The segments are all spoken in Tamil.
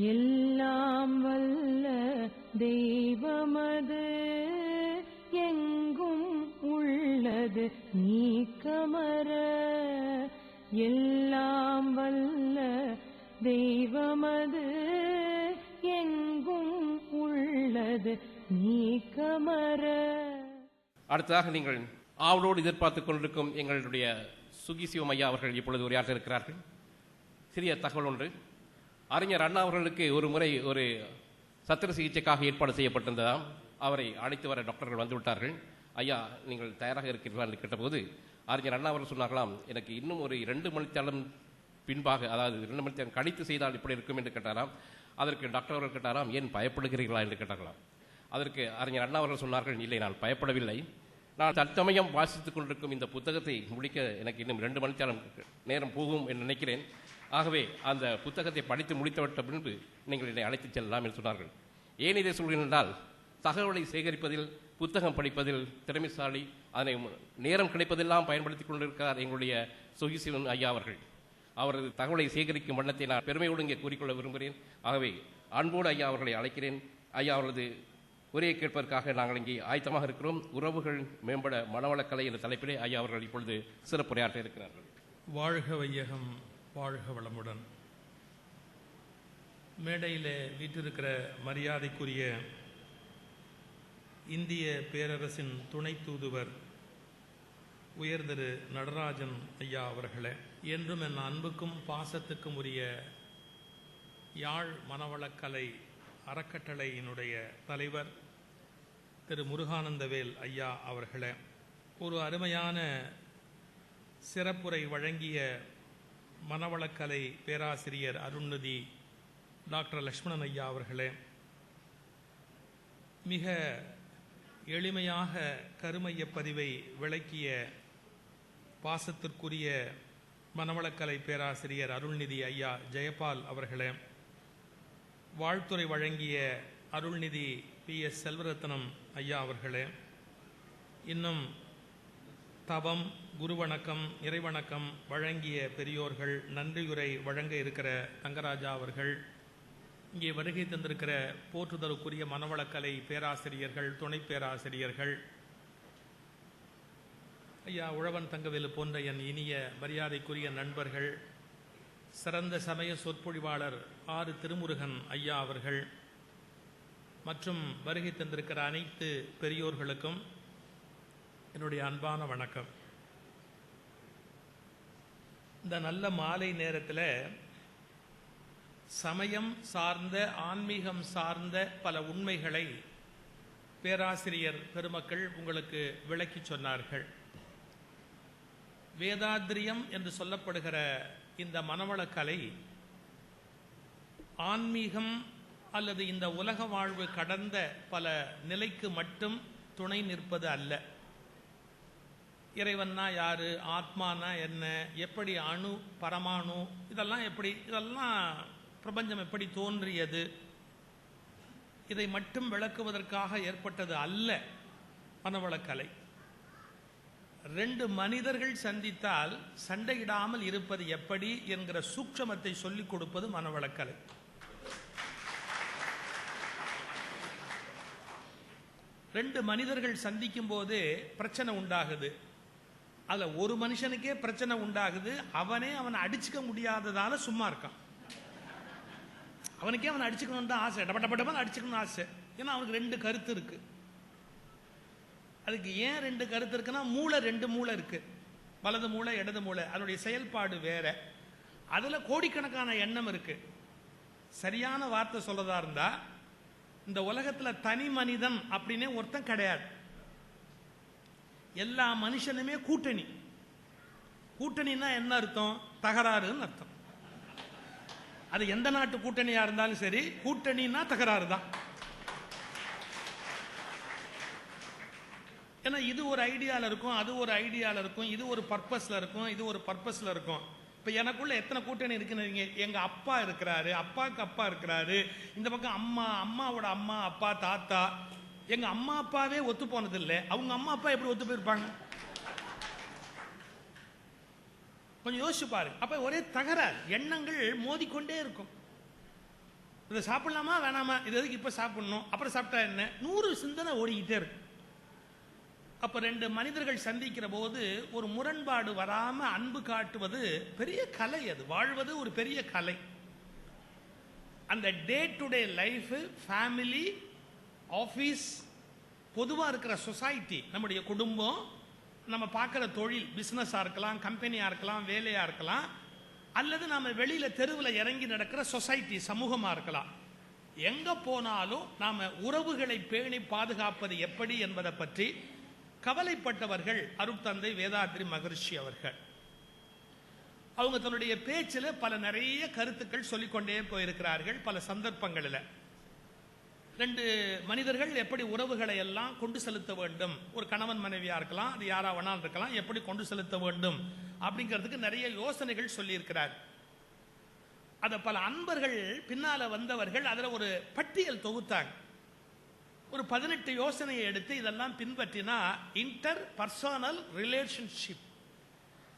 எல்லாம் வல்ல தெய்வமது எங்கும் உள்ளது நீக்கமற. எல்லாம் வல்ல தெய்வமது எங்கும் உள்ளது நீக்கமற. அடுத்ததாக நீங்கள் ஆவலோடு எதிர்பார்த்துக் கொண்டிருக்கும் எங்களுடைய சுகிசிவம் ஐயா அவர்கள் இப்பொழுது உரையாற்ற இருக்கிறார்கள். சிறிய தகவல் ஒன்று. அறிஞர் அண்ணா அவர்களுக்கு ஒரு முறை ஒரு சத்திர சிகிச்சைக்காக ஏற்பாடு செய்யப்பட்டிருந்ததாம். அவரை அழைத்து வர டாக்டர்கள் வந்துவிட்டார்கள். ஐயா, நீங்கள் தயாராக இருக்கிறீர்களா என்று கேட்டபோது அறிஞர் அண்ணா அவர்கள் சொன்னார்களாம், எனக்கு இன்னும் ஒரு 2 மணித்தேரம் பின்பாக, அதாவது 2 மணித்தேரம் கழித்து செய்தால் இப்படி இருக்கும் என்று கேட்டாராம். அதற்கு டாக்டர் அவர்கள் கேட்டாராம், ஏன் பயப்படுகிறீர்களா என்று கேட்டார்களாம். அதற்கு அறிஞர் அண்ணா அவர்கள் சொன்னார்கள், இல்லை, நான் பயப்படவில்லை. நான் தற்சமயம் வாசித்துக் கொண்டிருக்கும் இந்த புத்தகத்தை முடிக்க எனக்கு இன்னும் 2 மணித்தேரம் நேரம் போகும் என்று நினைக்கிறேன். ஆகவே அந்த புத்தகத்தை படித்து முடித்துவிட்ட பின்பு நீங்கள் என்னை அழைத்துச் செல்லலாம் என்று சொன்னார்கள். ஏன் இதை சொல்கிறேன் என்றால், தகவலை சேகரிப்பதில், புத்தகம் படிப்பதில் திறமைசாலி, அதனை நேரம் கிடைப்பதெல்லாம் பயன்படுத்திக் கொண்டிருக்கிறார் எங்களுடைய சுகிசிவன் ஐயா அவர்கள். அவரது தகவலை சேகரிக்கும் வண்ணத்தை நான் பெருமையோடு இங்கே கூறிக்கொள்ள விரும்புகிறேன். ஆகவே அன்போடு ஐயா அவர்களை அழைக்கிறேன். ஐயா அவரது உரையை கேட்பதற்காக நாங்கள் இங்கே ஆயத்தமாக இருக்கிறோம். உறவுகள் மேம்பட மனவளக்கலை என்ற தலைப்பிலே ஐயா அவர்கள் இப்பொழுது சிறப்புரையாற்ற இருக்கிறார்கள். வாழ்க வையகம், வாழ்க வளமுடன். மேடையில் வீற்றிருக்கிற மரியாதைக்குரிய இந்திய பேரரசின் துணை தூதுவர் உயர்திரு நடராஜன் ஐயா அவர்களே, என்றும் என் அன்புக்கும் பாசத்துக்கும் உரிய யாழ் மனவளக்கலை அறக்கட்டளையினுடைய தலைவர் திரு முருகானந்தவேல் ஐயா அவர்களே, ஒரு அருமையான சிறப்புரை வழங்கிய மனவளக்கலை பேராசிரியர் அருள்நிதி டாக்டர் லக்ஷ்மணன் ஐயா அவர்களே, மிக எளிமையாக கருமைய பதிவை விளக்கிய பாசத்திற்குரிய மனவளக்கலை பேராசிரியர் அருள்நிதி ஐயா ஜெயபால் அவர்களே, வாழ்த்துறை வழங்கிய அருள்நிதி PS செல்வரத்னம் ஐயா அவர்களே, இன்னும் தவம், குருவணக்கம், இறைவணக்கம் வழங்கிய பெரியோர்கள், நன்றியுரை வழங்க இருக்கிற தங்கராஜா அவர்கள், இங்கே வருகை தந்திருக்கிற போற்றுதலுக்குரிய மனவளக்கலை பேராசிரியர்கள், துணை பேராசிரியர்கள், ஐயா உழவன் தங்கவேலு போன்ற என் இனிய மரியாதைக்குரிய நண்பர்கள், சிறந்த சமய சொற்பொழிவாளர் ஆறு திருமுருகன் ஐயா அவர்கள் மற்றும் வருகை தந்திருக்கிற அனைத்து பெரியோர்களுக்கும் என்னுடைய அன்பான வணக்கம். இந்த நல்ல மாலை நேரத்தில் சமயம் சார்ந்த, ஆன்மீகம் சார்ந்த பல உண்மைகளை பேராசிரியர் பெருமக்கள் உங்களுக்கு விளக்கி சொன்னார்கள். வேதாத்ரியம் என்று சொல்லப்படுகிற இந்த மனவளக்கலை ஆன்மீகம் அல்லது இந்த உலக வாழ்வு கடந்த பல நிலைக்கு மட்டும் துணை நிற்பது அல்ல. இறைவன்னா யாரு, ஆத்மானா என்ன, எப்படி அணு, பரமாணு, இதெல்லாம் பிரபஞ்சம் எப்படி தோன்றியது, இதை மட்டும் விளக்குவதற்காக ஏற்பட்டது அல்ல மனவளக்கலை. 2 மனிதர்கள் சந்தித்தால் சண்டையிடாமல் இருப்பது எப்படி என்கிற சூட்சமத்தை சொல்லிக் கொடுப்பது மனவளக்கலை. ரெண்டு மனிதர்கள் சந்திக்கும் போது பிரச்சனை உண்டாகுது. அதுல ஒரு மனுஷனுக்கே பிரச்சனை உண்டாகுது. அவனை அடிச்சுக்க முடியாததால சும்மா இருக்கான். அவனுக்கே அவனை அடிச்சுக்கணும் தான் ஆசை, டபட்டப்பட்டவன் அடிச்சுக்கணும்னு ஆசை. ஏன்னா அவனுக்கு 2 கருத்து இருக்கு. அதுக்கு ஏன் 2 கருத்து இருக்குன்னா, மூளை 2 மூளை இருக்கு, வலது மூளை இடது மூளை. அதனுடைய செயல்பாடு வேற. அதுல கோடிக்கணக்கான எண்ணம் இருக்கு. சரியான வார்த்தை சொல்றதா இருந்தா, இந்த உலகத்துல தனி மனிதன் அப்படின்னே ஒருத்தன் கிடையாது. எல்லா மனுஷனுமே கூட்டணி. கூட்டணின்னா என்ன அர்த்தம்? தகராறுன்னு அர்த்தம். அது எந்த நாட்டு கூட்டணியா இருந்தாலும் சரி, கூட்டணின்னா தகராறு தான். ஏன்னா இது ஒரு ஐடியால இருக்கும், அது ஒரு ஐடியால இருக்கும், இது ஒரு பர்பஸ்ல இருக்கும், இது ஒரு பர்பஸ்ல இருக்கும். இப்ப எனக்குள்ள எத்தனை கூட்டணி இருக்குன்னு, எங்க அப்பா இருக்கிறாரு, அப்பாவுக்கு அப்பா இருக்கிறாரு, இந்த பக்கம் அம்மா, அம்மாவோட அம்மா, அப்பா, தாத்தா. எங்க அம்மா அப்பாவே ஒத்து போனது இல்லை, அவங்க அம்மா அப்பா எப்படி ஒத்து போயிருப்பாங்க? கொஞ்சம் யோசிச்சு பாரு. அப்ப ஒரே தகராறு, எண்ணங்கள் மோதிக்கொண்டே இருக்கும். இதை சாப்பிடலாமா வேணாமா, இது எதுக்கு இப்ப சாப்பிடணும், அப்புறம் சாப்பிட்டா என்ன, 100 சிந்தனை ஓடிக்கிட்டே இருக்கு. அப்ப 2 மனிதர்கள் சந்திக்கிற போது ஒரு முரண்பாடு வராம அன்பு காட்டுவது பெரிய கலை. அது வாழ்வது ஒரு பெரிய கலை. அந்த day to day life, family, office, பொதுவா இருக்கிற சொசைட்டி, நம்முடைய குடும்பம், நம்ம பார்க்குற தொழில், பிசினஸா இருக்கலாம், கம்பெனியா இருக்கலாம், வேலையா இருக்கலாம், அல்லது நாம வெளியில தெருவில் இறங்கி நடக்கிற சொசைட்டி, சமூகமா இருக்கலாம். எங்க போனாலும் நாம உறவுகளை பேணி பாதுகாப்பது எப்படி என்பதை பற்றி கவலைப்பட்டவர்கள் அருட்தந்தை வேதாத்ரி மகரிஷி அவர்கள். அவங்க தன்னுடைய பேச்சில் பல நிறைய கருத்துக்கள் சொல்லிக்கொண்டே போயிருக்கிறார்கள். பல சந்தர்ப்பங்களில் 2 மனிதர்கள் எப்படி உறவுகளை எல்லாம் கொண்டு செலுத்த வேண்டும், ஒரு கணவன் மனைவியா இருக்கலாம், அது யாரா வேணாலும் இருக்கலாம், எப்படி கொண்டு செலுத்த வேண்டும் அப்படிங்கிறதுக்கு நிறைய யோசனைகள் சொல்லியிருக்கிறார். அத பல அன்பர்கள் பின்னால வந்தவர்கள் அதுல ஒரு பட்டியல் தொகுத்தாங்க. ஒரு 18 யோசனையை எடுத்து இதெல்லாம் பின்பற்றினா இன்டர் பர்சனல் ரிலேஷன்ஷிப்,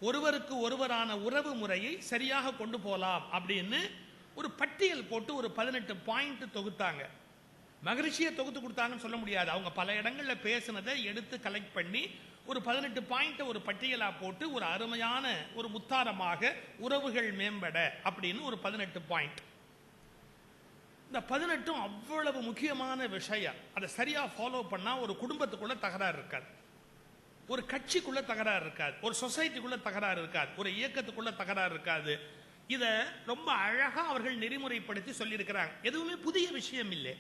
ஒருவருக்கு ஒருவரான உறவு முறையை சரியாக கொண்டு போலாம் அப்படின்னு ஒரு பட்டியல் போட்டு ஒரு 18 பாயிண்ட் தொகுத்தாங்க. மகரிஷியை தொகுத்து கொடுத்தாங்கன்னு சொல்ல முடியாது. அவங்க பல இடங்கள்ல பேசினதை எடுத்து கலெக்ட் பண்ணி ஒரு 18 பாயிண்ட் ஒரு பட்டியலா போட்டு ஒரு அருமையான ஒரு முத்தாரமாக உறவுகள் மேம்பட அப்படின்னு ஒரு 18 பாயிண்ட். இந்த 18 அவ்வளவு முக்கியமான விஷயம். அதை சரியா ஃபாலோ பண்ணா ஒரு குடும்பத்துக்குள்ள தகராறு இருக்காது, ஒரு கட்சிக்குள்ள தகராறு இருக்காது, ஒரு சொசைட்டிக்குள்ள தகராறு இருக்காது, ஒரு இயக்கத்துக்குள்ள தகராறு இருக்காது. இத ரொம்ப அழகா அவர்கள் நெறிமுறைப்படுத்தி சொல்லியிருக்கிறாங்க. எதுவுமே புதிய விஷயம் இல்லை,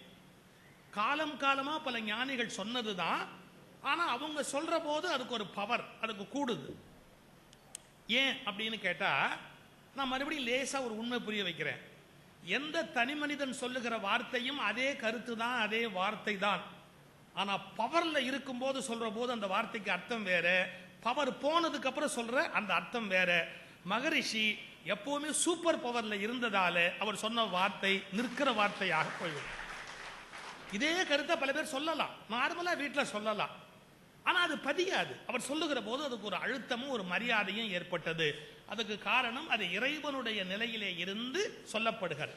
காலம் காலமா பல ஞானிகள் சொன்னதுதான். ஆனா அவங்க சொல்ற போது அதுக்கு ஒரு பவர், அதுக்கு கூடுது. ஏன் அப்படின்னு கேட்டா, நான் மறுபடியும் லேசா ஒரு உண்மை புரிய வைக்கிறேன். எந்த தனி மனிதன் சொல்லுகிற வார்த்தையும் அதே கருத்து தான், அதே வார்த்தை தான். ஆனா பவர்ல இருக்கும் போது சொல்ற போது அந்த வார்த்தைக்கு அர்த்தம் வேற, பவர் போனதுக்கு அப்புறம் சொல்ற அந்த அர்த்தம் வேற. மகரிஷி எப்பவுமே சூப்பர் பவர்ல இருந்ததால அவர் சொன்ன வார்த்தை நிற்கிற வார்த்தையாக போய்விடும். இதே கருத்தை பல பேர் சொல்லலாம், நார்மலா வீட்டில் சொல்லலாம், ஆனா அது பதியாது. அவர் சொல்லுகிற போது அதுக்கு ஒரு அழுத்தமும் ஒரு மரியாதையும் ஏற்பட்டது. அதுக்கு காரணம் அது இறைவனுடைய நிலையிலே இருந்து சொல்லப்படுகிறது.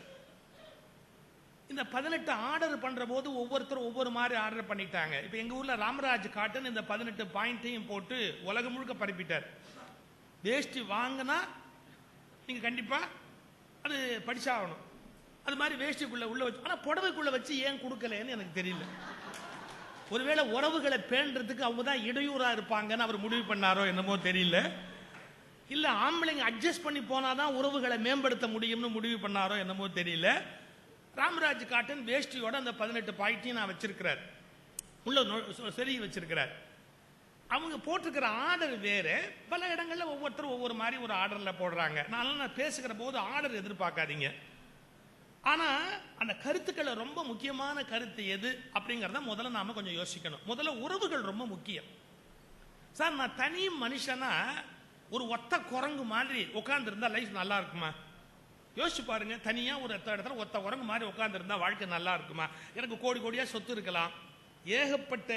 இந்த 18 ஆர்டர் பண்ற போது ஒவ்வொருத்தரும் ஒவ்வொரு மாதிரி ஆர்டர் பண்ணிட்டாங்க. இப்ப எங்க ஊர்ல ராமராஜ் காட்டன் இந்த 18 பாயிண்டையும் போட்டு உலகம் முழுக்க பரப்பிட்டார். வேஷ்டி வாங்கினா நீங்க கண்டிப்பா அது படிச்சாகணும். அது மாதிரி வேஷ்டிக்குள்ள உள்ள வச்சு, ஆனா புடவைக்குள்ள வச்சு ஏன் கொடுக்கலன்னு எனக்கு தெரியல. ஒருவேளை உறவுகளை பேண்டதுக்கு அவங்க தான் இடையூறா இருப்பாங்கன்னு அவர் முடிவு பண்ணாரோ என்னமோ தெரியல. இல்ல ஆம்பளைங்க அட்ஜஸ்ட் பண்ணி போனாதான் உறவுகளை மேம்படுத்த முடியும்னு முடிவு பண்ணாரோ என்னமோ தெரியல. ராமராஜ் காட்டன் வேஷ்டியோட அந்த 18 பாயிண்டையும் நான் வச்சிருக்கிறார், உள்ள சரி வச்சிருக்கிறார். அவங்க போட்டிருக்கிற ஆர்டர் வேற. பல இடங்கள்ல ஒவ்வொருத்தரும் ஒவ்வொரு மாதிரி ஒரு ஆர்டர்ல போடுறாங்க. நான் பேசுகிற போது ஆர்டர் எதிர்பார்க்காதீங்க. ஆனா அந்த கருத்துக்களை ரொம்ப முக்கியமான கருத்து எது அப்படிங்கறத முதல்ல நாம கொஞ்சம் யோசிக்கணும். முதல்ல உறவுகள் ரொம்ப முக்கியம். சார், நான் தனி மனுஷனா ஒரு ஒத்த குரங்கு மாதிரி உட்கார்ந்து இருந்தா லைஃப் நல்லா இருக்குமா? யோசிச்சு பாருங்க. தனியா ஒரு இடத்துல ஒத்த குரங்கு மாதிரி உட்கார்ந்து இருந்தா வாழ்க்கை நல்லா இருக்குமா? எனக்கு கோடி கோடியா சொத்து இருக்கலாம், ஏகப்பட்ட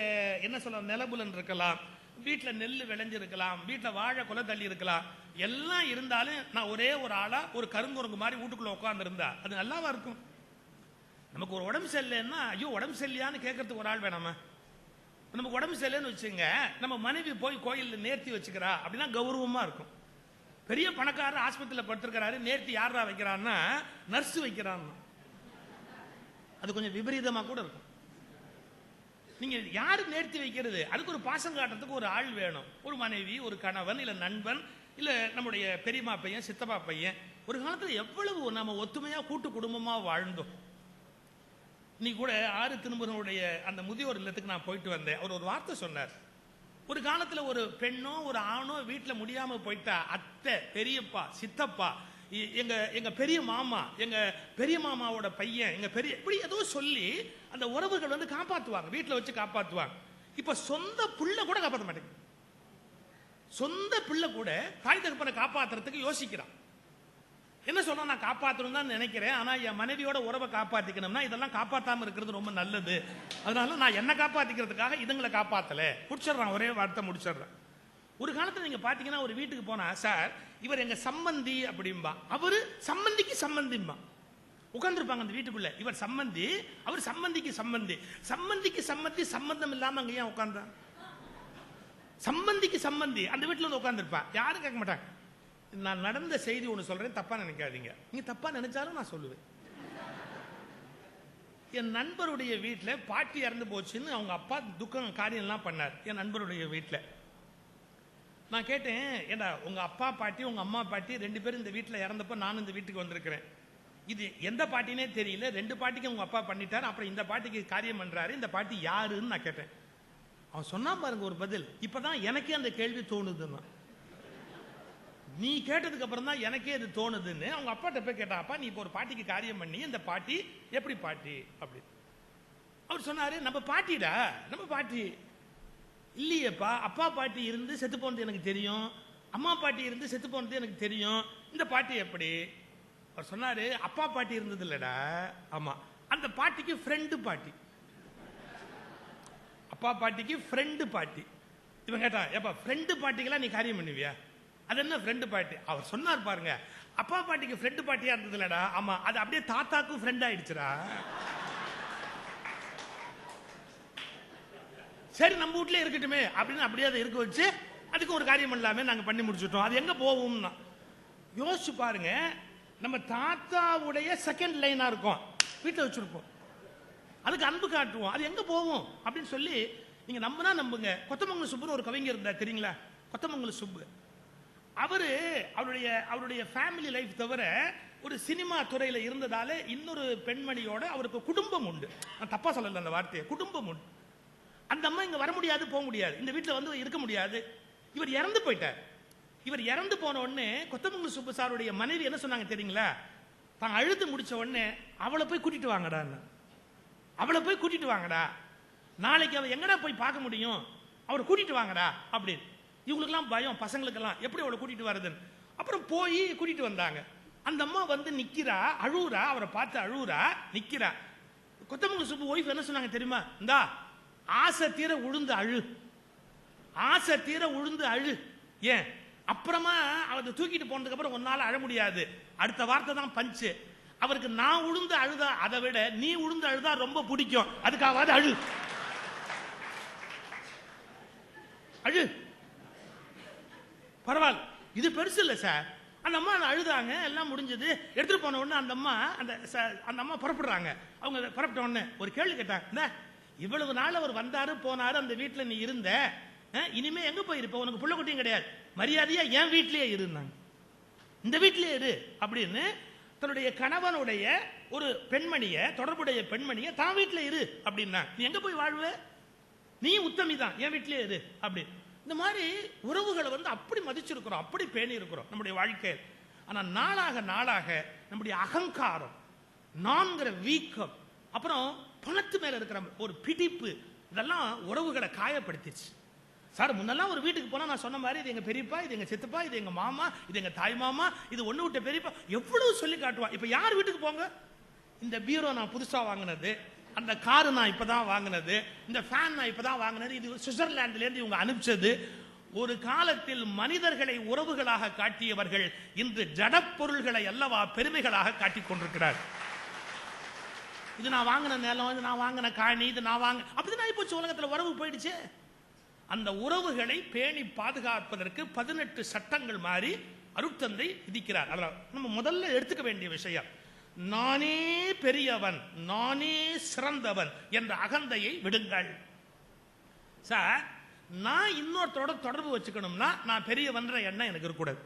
என்ன சொல்ல நிலபுலன் இருக்கலாம், வீட்டுல நெல் விளைஞ்சிருக்கலாம், வீட்டுல வாழை கொலை தள்ளி இருக்கலாம், எல்லாம் இருந்தாலும் நான் ஒரே ஒரு ஆளா ஒரு கருங்குரங்கு மாதிரி வீட்டுக்குள்ள உட்கார்ந்து இருந்தா அது நல்லாவா இருக்கும்? நமக்கு ஒரு உடம்பு சரியில்லைன்னா ஐயோ உடம்பு சரியில்லையான்னு கேட்கறதுக்கு ஒரு ஆள் வேணாமா? நமக்கு உடம்பு சரியில்லைன்னு வச்சுங்க, நம்ம மனைவி போய் கோயிலில் நேர்த்தி வச்சுக்கிறா அப்படின்னா கௌரவமா இருக்கும். பெரிய பணக்காரர் ஆஸ்பத்திரியில் படுத்திருக்கிறாரு, நேர்த்தி யாரா வைக்கிறான்னா நர்ஸ் வைக்கிறான்னு, அது கொஞ்சம் விபரீதமா கூட இருக்கும். நீங்க யாரு நேர்த்தி வைக்கிறது? அதுக்கு ஒரு பாசம் காட்டுறதுக்கு ஒரு ஆள் வேணும். ஒரு மனைவி, ஒரு கணவன், இல்ல நண்பன், இல்ல நம்முடைய பெரியமா பையன், சித்தப்பா பையன். ஒரு காலத்துல எவ்வளவு நம்ம ஒத்துமையா கூட்டு குடும்பமா வாழ்ந்தோம். நீ கூட ஆறு திருமுருகனுடைய அந்த முதியோர் இல்லத்துக்கு நான் போயிட்டு வந்தேன். அவர் ஒரு வார்த்தை சொன்னார். ஒரு காலத்துல ஒரு பெண்ணோ ஒரு ஆணோ வீட்டுல முடியாம போயிட்டா அத்தை, பெரியப்பா, சித்தப்பா, எங்க எங்க பெரிய மாமா, எங்க பெரிய மாமாவோட பையன், எங்க பெரிய இப்படி ஏதோ சொல்லி அந்த உறவுகள் வந்து காப்பாத்துவாங்க, வீட்டுல வச்சு காப்பாத்துவாங்க. இப்ப சொந்த பிள்ளை கூட காப்பாற்ற மாட்டேங்குது. சொந்த பிள்ளை கூட தாய் தகப்பனை காப்பாத்துறதுக்கு யோசிக்கிறான். என்ன சொல்ல, நான் காப்பாற்றணும் தான் நினைக்கிறேன், ஆனா என் மனைவியோட உறவை காப்பாத்திக்கணும்னா இதெல்லாம் காப்பாத்தாம இருக்கிறது ரொம்ப நல்லது, அதனால நான் என்ன காப்பாத்திக்கிறதுக்காக இதுங்களை காப்பாத்தல, முடிச்சிடறான், ஒரே வார்த்தை முடிச்சிடறேன். ஒரு காலத்துல நீங்க பாத்தீங்கன்னா ஒரு வீட்டுக்கு போனா, சார் இவர் எங்க சம்பந்தி அப்படிம்பா, அவரு சம்பந்திக்கு சம்பந்திம்பா. உட்கார்ந்துருப்பாங்க அந்த வீட்டுக்குள்ள. இவர் சம்பந்தி, அவர் சம்பந்திக்கு சம்பந்தி. சம்பந்திக்கு சம்பந்தி சம்பந்தம் இல்லாம அங்க ஏன் உட்கார்ந்தா? சம்பந்திக்கு சம்பந்தி அந்த வீட்டுல வந்து உட்கார்ந்துருப்பா, யாரும் கேட்க மாட்டாங்க. நான் நடந்த செய்தி ஒண்ணு சொல்றேன், தப்பா நினைக்காதீங்க. நீங்க தப்பா நினைச்சாலும் நான் சொல்லுவேன். என் நண்பருடைய வீட்டுல பாட்டி இறந்து போச்சுன்னு அவங்க அப்பா துக்கம் காரியம் எல்லாம் பண்ணார். என் நண்பருடைய வீட்டுல நான் கேட்டேன், ஏண்டா உங்க அப்பா பாட்டி உங்க அம்மா பாட்டி 2 பேரும் இந்த வீட்டுல இறந்தப்ப நானும் இந்த வீட்டுக்கு வந்திருக்கிறேன். இது எந்த பாட்டினே தெரியல, 2 பாட்டிக்கு உங்க அப்பா பண்ணிட்டார், அப்புறம் இந்த பாட்டிக்கு காரியம் பண்றாரு, இந்த பாட்டி யாருன்னு நான் கேட்டேன். அவன் சொன்னா பாருங்க ஒரு பதில். இப்பதான் எனக்கே அந்த கேள்வி தோணுதுன்னா, நீ கேட்டதுக்கு அப்புறம் தான் எனக்கே இது தோணுதுன்னு. அவங்க அப்பாட்ட போய் கேட்டா, அப்பா நீ இப்போ ஒரு பாட்டிக்கு காரியம் பண்ணி, இந்த பாட்டி எப்படி பாட்டி அப்படி? அவர் சொன்னாரு, நம்ம பாட்டிடா, நம்ம பாட்டி இல்லையப்பா, அப்பா பாட்டி இருந்து செத்து போனது எனக்கு தெரியும், அம்மா பாட்டி இருந்து செத்து போனது எனக்கு தெரியும், இந்த பாட்டி எப்படி? அவர் சொன்னாரு, அப்பா பாட்டி இருந்தது இல்லடா, ஆமா, அந்த பாட்டிக்கு ஃப்ரெண்டு பாட்டி, அப்பா பாட்டிக்கு ஃப்ரெண்டு பாட்டி. இவன் கேட்டா, ஏப்பா ஃப்ரெண்டு பாட்டிக்கெல்லாம் நீ காரியம் பண்ணுவியா? அது என்ன ஃப்ரெண்டு பாட்டி? அவர் சொன்னார் பாருங்க, அப்பா பாட்டிக்கு ஃப்ரெண்டு பாட்டியா இருந்தது இல்லடா, ஆமா, அது அப்படியே தாத்தாக்கும் ஃப்ரெண்ட் ஆயிடுச்சுடா. சரி நம்ம வீட்லயே இருக்கட்டுமே அப்படின்னு அப்படியே அதை இருக்க வச்சு அதுக்கு ஒரு காரியம் பண்ணலாமே, நாங்க பண்ணி முடிச்சுட்டோம். அது எங்க போகும்னா யோசிச்சு பாருங்க, நம்ம தாத்தாவுடைய செகண்ட் லைனா இருக்கும், வீட்டில் வச்சிருப்போம், அதுக்கு அன்பு காட்டுவோம், அது எங்க போவோம் அப்படின்னு சொல்லி நீங்க நம்பினா நம்புங்க. கொத்தமங்கலம் சுப்புன்னு ஒரு கவிஞர் இருந்தார் தெரியுங்களா? கொத்தமங்கலம் சுப்பு அவருடைய ஃபேமிலி லைஃப் தவிர ஒரு சினிமா துறையில இருந்ததால இன்னொரு பெண்மணியோட அவருக்கு குடும்பம் உண்டு. நான் தப்பா சொல்லல அந்த வார்த்தையை, குடும்பம் உண்டு. அந்த அம்மா இங்க வர முடியாது, போக முடியாது, இந்த வீட்டில் வந்து இருக்க முடியாது. இவர் இறந்து போயிட்டார். இவர் இறந்து போன உடனே கொத்தமங்கலம் சுப்பு சாருடைய மனைவி என்ன சொன்னாங்க தெரியுங்களா? தான் அழுது முடிச்ச உடனே அவளை போய் கூட்டிட்டு வாங்கடா, அவளை போய் கூட்டிட்டு வாங்கடா, நாளைக்கு அவ எங்கடா போய் பார்க்க முடியும், அவரை கூட்டிட்டு வாங்கடா அப்படின்னு. இவங்களுக்கெல்லாம் பயம், பசங்களுக்கெல்லாம் எப்படி அவளை கூட்டிட்டு வருதுன்னு. அப்புறம் போய் கூட்டிட்டு வந்தாங்க. அந்த அம்மா வந்து நிக்கிறா, அழுவுறா, அவரை பார்த்து அழுவுறா, நிக்கிறா. கொத்தமங்கலம் சுப்பு ஒய்ஃப் என்ன சொன்னாங்க தெரியுமா? இந்தா ஆசை தீர உழுந்து அழு, ஆசை தீர உழுந்து அழு. ஏன் அப்புறமா அவரை தூக்கிட்டு போனதுக்கு அப்புறம் ஒன்னால அழ முடியாது, அடுத்த வார்த்தை தான் பஞ்சு. அவருக்கு நான் உழுந்து அழுதா அதை விட நீ உழுந்து அழுதா ரொம்ப பிடிக்கும், அதுக்காவது அழு, அழு, பரவாயில்ல, இது பெருசு இல்லை சார். அந்த அம்மா அழுதாங்க, எல்லாம் முடிஞ்சது. எடுத்துட்டு போன உடனே அந்த அம்மா புறப்படுறாங்க. அவங்க புறப்பட்ட உடனே ஒரு கேள்வி கேட்டாங்க, இவ்வளவு நாள் அவர் வந்தாரு போனாரு, அந்த வீட்டுல நீ இருந்த, இனிமே எங்க போயிருப்ப, உனக்கு புள்ள குட்டியும் கிடையாது, மரியாதையா என் வீட்லயே இருந்தாங்க, இந்த வீட்லயே இரு அப்படின்னு தன்னுடைய கணவனுடைய ஒரு பெண்மணிய, தொடர்புடைய பெண்மணிய தான் வீட்டுல இரு அப்படின்னா, நீ எங்க போய் வாழ்வ, நீ உத்தமி தான், என் வீட்லயே இரு அப்படி. இந்த மாதிரி உறவுகளை வந்து அப்படி மதிச்சிருக்கிறோம், அப்படி பேணி இருக்கிறோம் நம்முடைய வாழ்க்கையில். ஆனா நாளாக நாளாக நம்முடைய அகங்காரம், நான்கிற வீக்கம், அப்புறம் பணத்து மேல இருக்கிற ஒரு பிடிப்பு, இதெல்லாம் உறவுகளை காயப்படுத்திச்சு. சார் முன்னெல்லாம் ஒரு வீட்டுக்கு போனா நான் சொன்ன மாதிரி இது எங்க பெரியப்பா, இது எங்க சித்தப்பா, இது எங்க மாமா, இது எங்க தாய் மாமா, இது ஒண்ணு விட்ட பெரியப்பா, எவ்வளவு சொல்லி காட்டுவான். இப்ப யார் வீட்டுக்கு போங்க, இந்த பீரோ நான் புதுசா வாங்கினது, அந்த காரு நான் இப்பதான் வாங்கினது, இந்த ஃபேன் நான் இப்பதான் வாங்கினது, இது சுவிட்சர்லாந்துல இருந்து இவங்க அனுப்பிச்சது. ஒரு காலத்தில் மனிதர்களை உறவுகளாக காட்டியவர்கள் இன்று ஜடப்பொருள்களை அல்லவா பெருமைகளாக காட்டிக் கொண்டிருக்கிறார். இது நான் வாங்கின நிலம், இது நான் வாங்கின காணி, இது நான் வாங்க, அப்படிதான் ஆயிப்போச்சு. உலகத்தில் உறவு போயிடுச்சு. அந்த உறவுகளை பேணி பாதுகாப்பதற்கு 18 சட்டங்கள் மாறி அருட்தந்தை விதிக்கிறார். அதனால் நம்ம முதல்ல எடுத்துக்க வேண்டிய விஷயம், நானே பெரியவன், நானே சிறந்தவன் என்ற அகந்தையை விடுங்கள். சார் நான் இன்னொருத்தரோட தொடர்பு வச்சுக்கணும்னா நான் பெரியவன்ற எண்ணம் எனக்கு இருக்கக்கூடாது.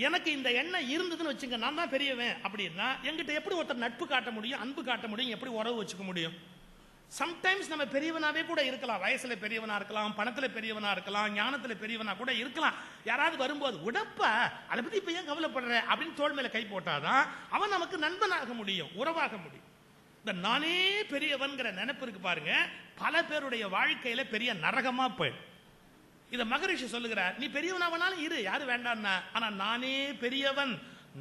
எனக்கு இந்த எண்ணம் இருந்ததுன்னு வச்சுங்க, நான் தான் பெரியவன் அப்படின்னா என்கிட்ட எப்படி ஒருத்தர் நட்பு காட்ட முடியும், அன்பு காட்ட முடியும், எப்படி உறவு வச்சுக்க முடியும்? சம்டைம்ஸ் நம்ம பெரியவனாவே கூட இருக்கலாம், வயசுல பெரியவனா இருக்கலாம், பணத்துல பெரியவனா இருக்கலாம், ஞானத்துல பெரியவனா கூட இருக்கலாம். யாராவது வரும்போது உடப்ப அதை பத்தி இப்ப ஏன் கவலைப்படுற அப்படின்னு தோள் மேல கை போட்டாதான் அவன் நமக்கு நண்பனாக முடியும், உறவாக முடியும். இந்த நானே பெரியவன்கிற நினைப்பு இருக்கு பாருங்க, பல பேருடைய வாழ்க்கையில பெரிய நரகமா போயிடும். இத மகரிஷி சொல்லுகிறார், நீ பெரியவனாவனாலும் இரு, யாரு வேண்டாம்னா, ஆனா நானே பெரியவன்,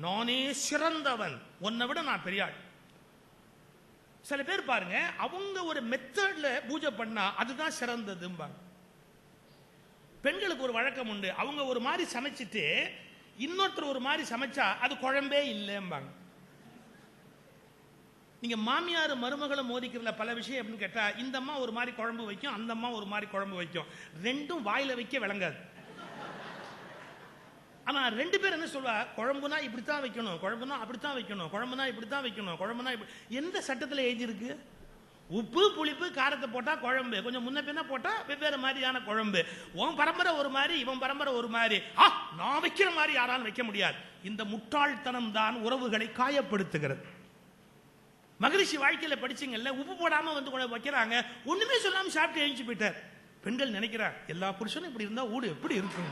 நானே சிறந்தவன், உன்னை விட நான் பெரிய ஆள். சில பேர் பாருங்க, அவங்க ஒரு மெத்தட்ல பூஜை பண்ணா அதுதான் சிறந்ததும்பாங்க. பெண்களுக்கு ஒரு வழக்கம் உண்டு, அவங்க ஒரு மாதிரி சமைச்சிட்டு இன்னொருத்தர் ஒரு மாதிரி சமைச்சா அது குழம்பே இல்லைம்பாங்க. நீங்க மாமியார் மருமகளும் மோதிக்கிறதுல பல விஷயம் எப்படின்னு கேட்டா, இந்த அம்மா ஒரு மாதிரி குழம்பு வைக்கும், அந்த அம்மா ஒரு மாதிரி குழம்பு வைக்கும், ரெண்டும் வாயில வைக்க விளங்காது. ஆனா ரெண்டு பேர் என்ன சொல்வா, குழம்புனா இப்படித்தான் வைக்கணும், குழம்புனா அப்படித்தான் வைக்கணும், குழம்புனா இப்படித்தான் வைக்கணும், குழம்புனா எந்த சட்டத்தில் எழுதியிருக்கு? உப்பு புளிப்பு காரத்தை போட்டா குழம்பு, கொஞ்சம் முன்ன பின்ன போட்டா வெவ்வேறு மாதிரியான குழம்பு. உன் பரம்பரை ஒரு மாதிரி, இவன் பரம்பரை ஒரு மாதிரி. நான் வைக்கிற மாதிரி யாராலும் வைக்க முடியாது. இந்த முட்டாள்தனம் தான் உறவுகளை காயப்படுத்துகிறது. மகரிஷி வாழ்க்கையில படிச்சீங்கல்ல, உப்பு போடாம வந்து வைக்கிறாங்க, ஒண்ணுமே சொல்லாம சாப்பிட்டு எழுந்து போயிட்டார். பெண்கள் நினைக்கிறார், எல்லா புருஷனும் இப்படி இருந்தா ஊடு எப்படி இருக்கும்.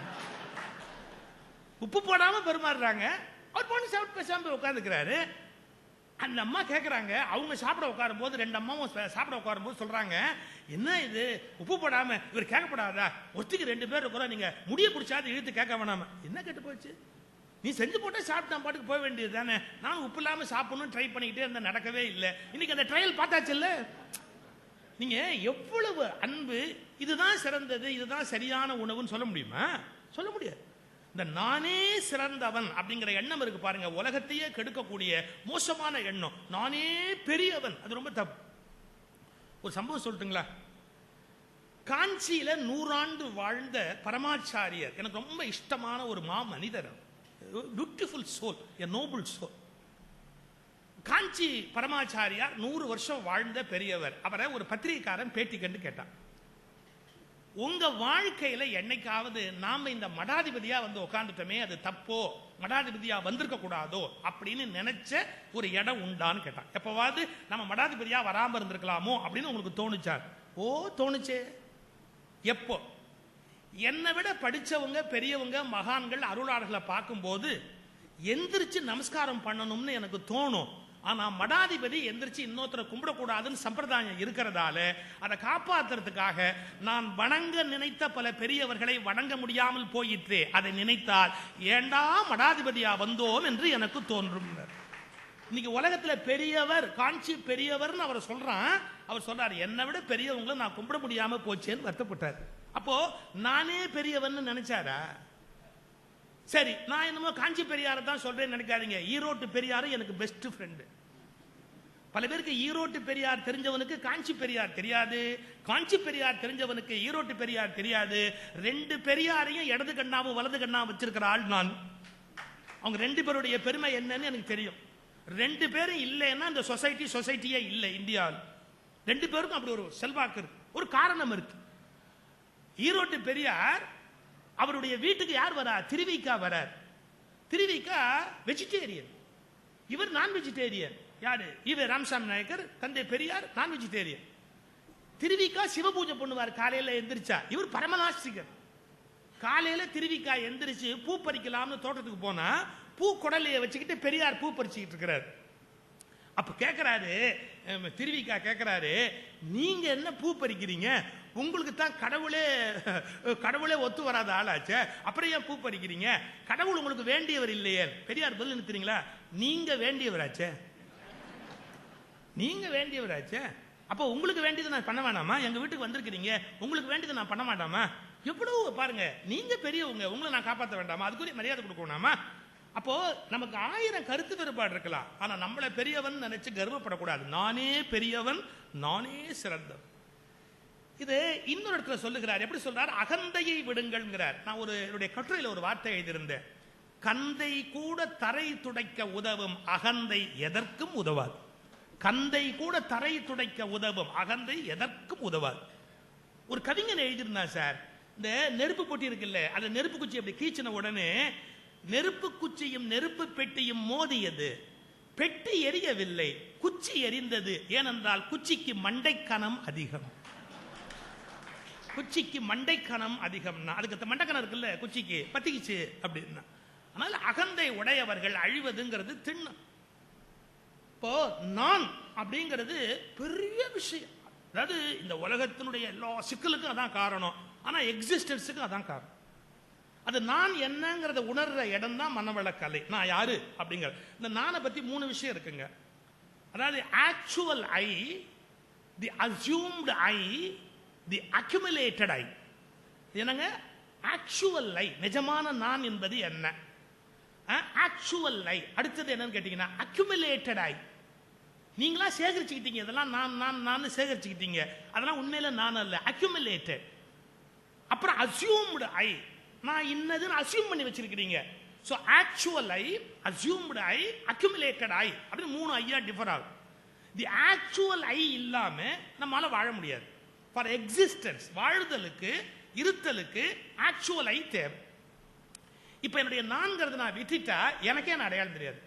உப்பு போடாம பரிமாறுறாங்க, அவர் பொண்ணு சாப்பிட்டு பேசாம போய் உட்காந்துக்கிறாரு. அந்த அம்மா கேட்கறாங்க, அவங்க சாப்பிட உட்காரும் போது, ரெண்டு அம்மாவும் சாப்பிட உட்காரும் போது சொல்றாங்க, என்ன இது உப்பு போடாம, இவர் கேட்கப்படாதா, ஒருத்திக்கு ரெண்டு பேர் இருக்கிறோம், நீங்க முடிய பிடிச்சாது இழுத்து கேட்க வேணாம. என்ன கேட்டு போச்சு, நீ செஞ்சு போட்டா சாப்பிட்டு நான் பாட்டுக்கு போக வேண்டியது தானே. நானும் உப்பு இல்லாம சாப்பிடணும் ட்ரை பண்ணிக்கிட்டே இருந்த, நடக்கவே இல்லை. இன்னைக்கு அந்த ட்ரையல் பார்த்தாச்சு இல்ல. நீங்க எவ்வளவு அன்பு, இதுதான் சிறந்தது, இதுதான் சரியான உணவுன்னு சொல்ல முடியுமா? சொல்ல முடியாது. இந்த நானே சிறந்தவன் அப்படிங்கிற எண்ணம் இருக்கு பாருங்க, உலகத்தையே கெடுக்கக்கூடிய மோசமான எண்ணம். நானே பெரியவன், அது ரொம்ப தப்பு. ஒரு சம்பவம் சொல்லட்டுங்களா? காஞ்சியில 100 ஆண்டு வாழ்ந்த பரமாச்சாரியர், எனக்கு ரொம்ப இஷ்டமான ஒரு மனிதர், பியூட்டிஃபுல் சோல், எ நோபல் சோல். காஞ்சி பரமாச்சாரியார் 100 வருஷம் வாழ்ந்த பெரியவர். அவரை ஒரு பத்திரிகைக்காரன் பேட்டி கண்டு கேட்டான், உங்க வாழ்க்கையில என்னைக்காவது நாம இந்த மடாதிபதியா வந்து உட்காந்துட்டோமே, அது தப்போ, மடாதிபதியா வந்திருக்க கூடாதோ அப்படின்னு நினைச்ச ஒரு இடம் உண்டான்னு கேட்டான். எப்பவாவது நம்ம மடாதிபதியா வராம இருந்திருக்கலாமோ அப்படின்னு உங்களுக்கு தோணுச்சார்? ஓ தோணுச்சே. எப்போ? என்னை விட படிச்சவங்க, பெரியவங்க, மகான்கள், அருளாளர்களை பார்க்கும்போது எந்திரிச்சு நமஸ்காரம் பண்ணணும்னு எனக்கு தோணும். ஆனா மடாதிபதி எந்திரிச்சு இன்னொருத்தரை கும்பிடக்கூடாதுன்னு சம்பிரதாயம் இருக்கிறதால அதை காப்பாத்துறதுக்காக நான் வணங்க நினைத்த பல பெரியவர்களை வணங்க முடியாமல் போயிற்றே, அதை நினைத்தால் ஏண்டா மடாதிபதியா வந்தோம் என்று எனக்கு தோன்றும். இன்னைக்கு உலகத்துல பெரியவர், காஞ்சி பெரியவர்னு அவர் சொல்றான். அவர் சொல்றாரு, என்னை விட பெரியவங்களை நான் கும்பிட முடியாம போச்சேன்னு வருத்தப்பட்டார். அப்போ நானே பெரியவன் நினைச்சாரா? சரி, நான் என்னமோ காஞ்சி பெரியாரை தான் சொல்றேன்னு நினைக்காதீங்க. ஈரோட்டு பெரியாரு எனக்கு பெஸ்ட் ஃப்ரெண்டு. பல பேருக்கு ஈரோட்டு பெரியார் தெரிஞ்சவனுக்கு காஞ்சி பெரியார் தெரியாது, காஞ்சி பெரியார் தெரிஞ்சவனுக்கு ஈரோட்டு பெரியார் தெரியாது. ரெண்டு பெரியாரையும் இடது கண்ணாவும் வலது கண்ணாவும் வச்சிருக்கிற ஆள் நான். அவங்க ரெண்டு பேருடைய பெருமை என்னன்னு எனக்கு தெரியும். ரெண்டு பேரும் இல்லைன்னா இந்த சொசைட்டியே இல்லை இந்தியாவில். ரெண்டு பேருக்கும் அப்படி ஒரு செல்வாக்கு இருக்கு, ஒரு காரணம் இருக்கு. ஈரோட்டு பெரியார் அவருடைய வீட்டுக்கு யார் வரா? திருவிக்கா வரார். திருவிக்கா வெஜிடேரியன், இவர் நான் வெஜிடேரியன். யாரு? இவர் ராமசாமி நாயக்கர், தந்தை பெரியார் நான் வெஜிடேரியன். திருவிக்கா சிவபூஜை பண்ணுவார் காலையில எந்திரிச்சா. இவர் பரமநாஸ்திகர். காலையில திருவிக்கா எந்திரிச்சு பூ பறிக்கலாம்னு தோட்டத்துக்கு போனா பூ குடலைய வச்சுக்கிட்டு பெரியார் பூ பறிச்சுக்கிட்டு இருக்கிறார். அப்ப கேட்கிறாரு திருவிக்கா, கேட்கிறாரு, நீங்க என்ன பூ பறிக்கிறீங்க? உங்களுக்கு தான் கடவுளே ஒத்து வராத ஆளாச்சே, அப்புறம் ஏன் பூ பறிக்கிறீங்க? கடவுள் உங்களுக்கு வேண்டியவர் இல்லையே. பெரியார் பதில் நிறுத்துறீங்களா? நீங்க வேண்டியவராச்சே, நீங்க வேண்டியவராச்சே. அப்போ உங்களுக்கு வேண்டியது நான் பண்ண வேணாமா? எங்க வீட்டுக்கு வந்திருக்கிறீங்க, உங்களுக்கு வேண்டியது நான் பண்ண மாட்டாமா? எவ்வளவு பாருங்க, நீங்க பெரியவங்க, உங்களை நான் காப்பாற்ற வேண்டாமா? அதுக்குரிய மரியாதை கொடுக்க வேணாமா? அப்போ நமக்கு 1000 கருத்து வேறுபாடு இருக்கலாம், ஆனா நம்மளை பெரியவன் நினைச்சு கர்வப்படக்கூடாது. நானே பெரியவன், நானே சிறந்தவன். இது இன்னொரு இடத்துல சொல்லுகிறார். எப்படி சொல்றார்? அகந்தையை விடுங்கள்ங்கிறார். நான் என்னுடைய கட்டுரையில் ஒரு வார்த்தை எழுதியிருந்தேன், கந்தை கூட தரை துடைக்க உதவும், அகந்தை எதற்கும் உதவாது. கந்தை கூட தரை துடைக்க உதவும், அகந்தை எதற்கும் உதவாது. ஒரு கவிஞன் எழுதியிருந்தான் சார், இந்த நெருப்பு பொட்டி இருக்குல்ல, அந்த நெருப்பு குச்சி அப்படி கீச்சின உடனே நெருப்பு குச்சியும் நெருப்பு பெட்டியும் மோதியது, பெட்டி எரியவில்லை, குச்சி எரிந்தது. ஏனென்றால் குச்சிக்கு மண்டைக்கணம் அதிகம். குச்சிக்கு மண்டைக்கணம் அதிகம்னா அதுக்கு மண்டைக்கணம் இருக்குல்ல, குச்சிக்கு பத்திக்கிச்சு அப்படின்னா. அதனால அகந்தை உடையவர்கள் அழிவதுங்கிறது திண்ணம். இப்போ நான் அப்படிங்கிறது பெரிய விஷயம். அதாவது இந்த உலகத்தினுடைய எல்லா சிக்கலுக்கும் அதான் காரணம், ஆனா எக்ஸிஸ்டன்ஸுக்கு அதான் காரணம். அது நான் என்னங்கிறத உணர்ற இடம் தான் மனவள கலை. நான் யாரு அப்படிங்கிற இந்த நானை பத்தி 3 விஷயம் இருக்குங்க. அதாவது ஆக்சுவல் ஐ, தி அஸ்யூம்டு ஐ, தி அக்யூமுலேட்டட் ஐ. என்னங்க ஆக்சுவல் ஐ? நிஜமான நான் என்பது என்ன? ஆக்சுவல் ஐ. அடுத்தது என்னன்னு கேட்டீங்கன்னா அக்யூமுலேட்டட் ஐ. நீங்களா சேகரிச்சுக்கிட்டீங்க, இதெல்லாம் நான் நான் நான் சேகரிச்சுக்கிட்டீங்க. அதெல்லாம் உண்மையில நான் அல்ல, அக்யூமுலேட்டட். அப்புறம் அசியூம்டு ஐ, நான் இன்னதுன்னு அசியூம் பண்ணி வச்சிருக்கிறீங்க. ஸோ ஆக்சுவல் ஐ, அசியூம்டு ஐ, அக்யூமுலேட்டட் ஐ அப்படின்னு 3 ஐயா டிஃபர் ஆகும். தி ஆக்சுவல் ஐ இல்லாம நம்மளால வாழ முடியாது. ஃபார் எக்ஸிஸ்டன்ஸ், வாழ்தலுக்கு இருத்தலுக்கு ஆக்சுவல் ஐ தேவை. இப்ப என்னுடைய நான்கிறது நான் விட்டுட்டா எனக்கே நான் அடையாளம் தெரியாது.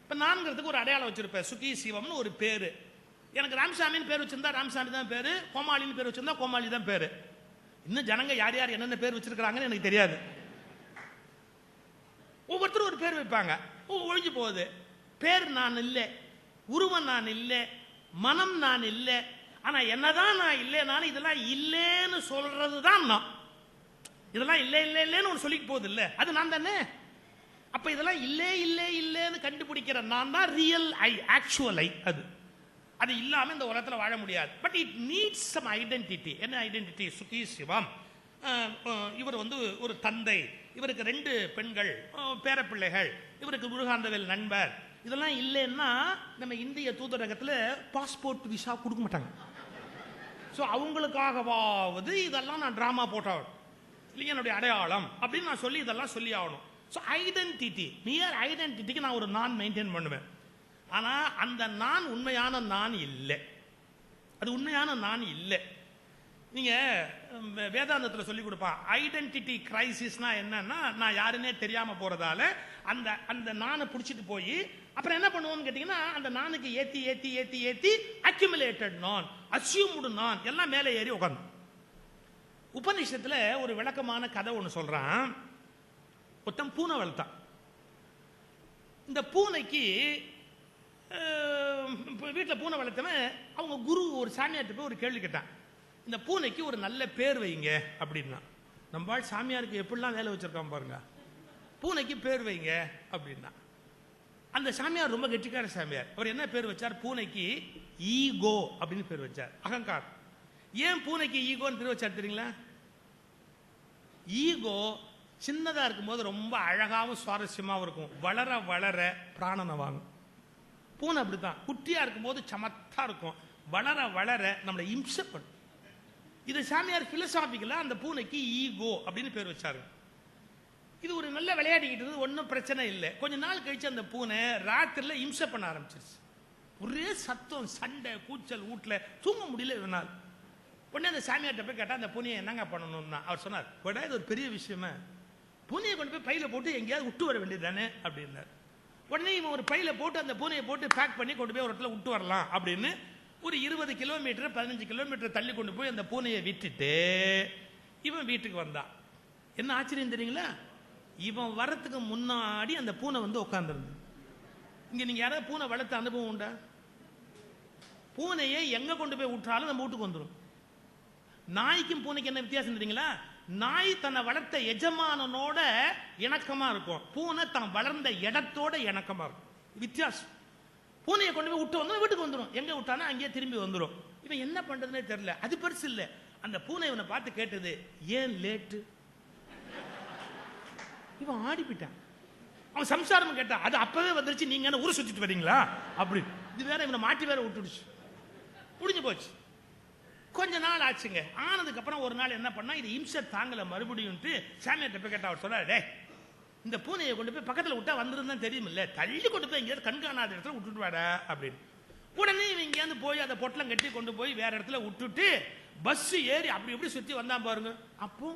இப்ப நான்கிறதுக்கு ஒரு அடையாளம் வச்சிருப்பேன், சுகி சிவம்னு ஒரு பேரு. எனக்கு ராமசாமின்னு பேர் வச்சிருந்தா ராமசாமி தான் பேரு, கோமாளின்னு பேர் வச்சிருந்தா கோமாளி தான் பேரு. இன்னும் ஜனங்க யார் யார் என்னென்ன பேர் வச்சிருக்காங்கன்னு எனக்கு தெரியாது. ஒவ்வொருத்தரும் ஒரு பேர் வைப்பாங்க, ஒழிஞ்சு போகுது. பேர் நான் இல்லை, உருவம் நான் இல்லை, மனம் நான் இல்லை. ஆனா என்னதான் நான் இல்லைனாலும் இதெல்லாம் இல்லைன்னு சொல்றது தான் நான். இதெல்லாம் இல்லை இல்லை இல்லைன்னு ஒரு சொல்லிட்டு போகுது இல்ல, அது நான் தானே. அப்ப இதெல்லாம் இல்லை இல்லை இல்லைன்னு கண்டுபிடிக்கிற நான் தான் ரியல் ஐ, ஆக்சுவல் ஐ. அது இல்லாம இந்த உலகத்துல வாழ முடியாது. But it needs some identity. என்ன ஐடென்டிட்டி? சுகி சிவம். இவர் ஒரு தந்தை, இவருக்கு 2 பெண்கள், பேரப்பிள்ளைகள், இவருக்கு முருகாந்தவேல் நண்பர். இதெல்லாம் இல்லைன்னா நம்ம இந்திய தூதரகத்தில் பாஸ்போர்ட் விசா கொடுக்க மாட்டாங்க. ஸோ அவங்களுக்காகவாவது இதெல்லாம் நான் டிராமா போட்டாகணும், இல்லைங்க என்னுடைய அடையாளம் அப்படின்னு நான் சொல்லி இதெல்லாம் சொல்லி ஆகணும். ஸோ ஐடென்டிட்டி, நியர் ஐடென்டிட்டிக்கு நான் ஒரு நான் மெயின்டைன் பண்ணுவேன். ஆனா அந்த நான் உண்மையான நான் இல்லை, அது உண்மையான நான் இல்லை. நீங்க வேதாந்தத்தில் சொல்லி கொடுப்பா, ஐடென்டிட்டி கிரைசிஸ்னா என்னன்னா, நான் யாருன்னே தெரியாம போறதால அந்த அந்த நானை பிடிச்சிட்டு போய் அப்புறம் என்ன பண்ணுவோம்னு கேட்டீங்கன்னா, அந்த நானுக்கு ஏத்தி ஏத்தி ஏத்தி ஏத்தி அக்யூமுலேட்டட் நான், அசியூம்டு நான் எல்லாம் மேலே ஏறி உட்காந்து. உபநிஷத்துல ஒரு விளக்கமான கதை ஒன்று சொல்றான். ஒருத்தன் பூனை வளர்த்தான். இந்த பூனைக்கு வீட்டில் பூனை வளர்த்தவன் அவங்க குரு ஒரு சாமியார்ட்ட போய் ஒரு கேள்வி கேட்டான், இந்த பூனைக்கு ஒரு நல்ல பேர் வைங்க அப்படின்னா. நம்ம சாமியாருக்கு எப்படிலாம் வேலை வச்சிருக்கான் பாருங்க, பூனைக்கு பேர் வைங்க அப்படின்னா. அந்த சாமியார் ரொம்ப கெட்டிக்கார சாமியார். அவர் என்ன பேர் வச்சார்? பூனைக்கு ஈகோ அப்படின்னு பேர் வச்சார், அகங்காரம். ஏன் பூனைக்கு ஈகோன்னு பேர் வச்சார் தெரியுங்களா? ஈகோ சின்னதா இருக்கும்போது ரொம்ப அழகாவும் சுவாரஸ்யமாகவும் இருக்கும், வளர வளர பிராணனை வாங்கும். பூனை அப்படித்தான், குட்டியா இருக்கும்போது சமத்தா இருக்கும், வளர வளர நம்மளை இம்சை பண்ணும். இது சாமியார் பிலசாபிக்கல அந்த பூனைக்கு ஈகோ அப்படின்னு பேர் வச்சாரு. இது ஒரு நல்ல விளையாடிக்கிட்டு, ஒன்றும் பிரச்சனை இல்லை. கொஞ்ச நாள் கழிச்சு அந்த பூனை ராத்திரில இம்சை பண்ண ஆரம்பிச்சிருச்சு. ஒரே சத்தம், சண்டை, கூச்சல், வீட்டுல தூங்க முடியல இதனால். உடனே அந்த சாமியார்ட்ட போய் கேட்டா, அந்த பூனையை என்னங்க பண்ணணும்னா அவர் சொன்னார், இது ஒரு பெரிய விஷயமா, பூனையை கொண்டு போய் பையில போட்டு எங்கேயாவது விட்டு வர வேண்டியது தானே அப்படின்னார். உடனே இவன் ஒரு பையில போட்டு அந்த பூனையை போட்டு பேக் பண்ணி கொண்டு போய் ஒரு இடத்துல விட்டு வரலாம் அப்படின்னு ஒரு 20 கிலோமீட்டர் 15 கிலோமீட்டர் தள்ளி கொண்டு போய் அந்த பூனையை விட்டுட்டு இவன் வீட்டுக்கு வந்தான். என்ன ஆச்சரியம் தெரியுங்களா? இவன் வரத்துக்கு முன்னாடி அந்த பூனை உட்கார்ந்துருந்து. இங்க நீங்க யாராவது பூனை வளர்த்த அனுபவம் உண்டா? பூனையை எங்க கொண்டு போய் விட்டாலும் நம்ம வீட்டுக்கு வந்துடும். நாய்க்கும் பூனைக்கு என்ன வித்தியாசம் தெரியுங்களா? நாய் தன்னை வளர்த்த எஜமானனோட இணக்கமா இருக்கும், பூனை தான் வளர்ந்த இடத்தோட இணக்கமா இருக்கும். வித்தியாசம். பூனையை கொண்டு போய் விட்டு வந்து வீட்டுக்கு வந்துடும், எங்க விட்டானா அங்கேயே திரும்பி வந்துடும். இவன் என்ன பண்றதுன்னே தெரியல. அது பெருசு இல்ல, அந்த பூனை இவனை பார்த்து கேட்டது, ஏன் லேட்டு? இவன் ஆடிப்பிட்டான். அவன் சம்சாரம் கேட்டா, அது அப்பவே வந்துருச்சு, நீங்க என்ன ஊரை சுத்திட்டு வரீங்களா அப்படி. இது வேற இவனை மாட்டி வேற விட்டுடுச்சு, முடிஞ்சு போச்சு. கொஞ்ச நாள் ஆச்சுங்க. ஆனதுக்கு அப்புறம் ஒரு நாள் என்ன பண்ணா, இது இம்சை தாங்கல மறுபடியும் சாமியார்ட்ட போய் கேட்டா. அவர் சொன்னார், டே இந்த பூனையை கொண்டு போய் பக்கத்தில் விட்டா வந்துருந்தான் தெரியுமில்ல, தள்ளி கொண்டு போய் எங்கேயாவது கண்காணாத இடத்துல விட்டுட்டு வாடா அப்படின்னு. உடனே இவன் இங்கேயாவது போய் அதை பொட்டலம் கட்டி கொண்டு போய் வேற இடத்துல விட்டுட்டு பஸ் ஏறி அப்படி எப்படி சுத்தி வந்தான் பாருங்க. அப்போ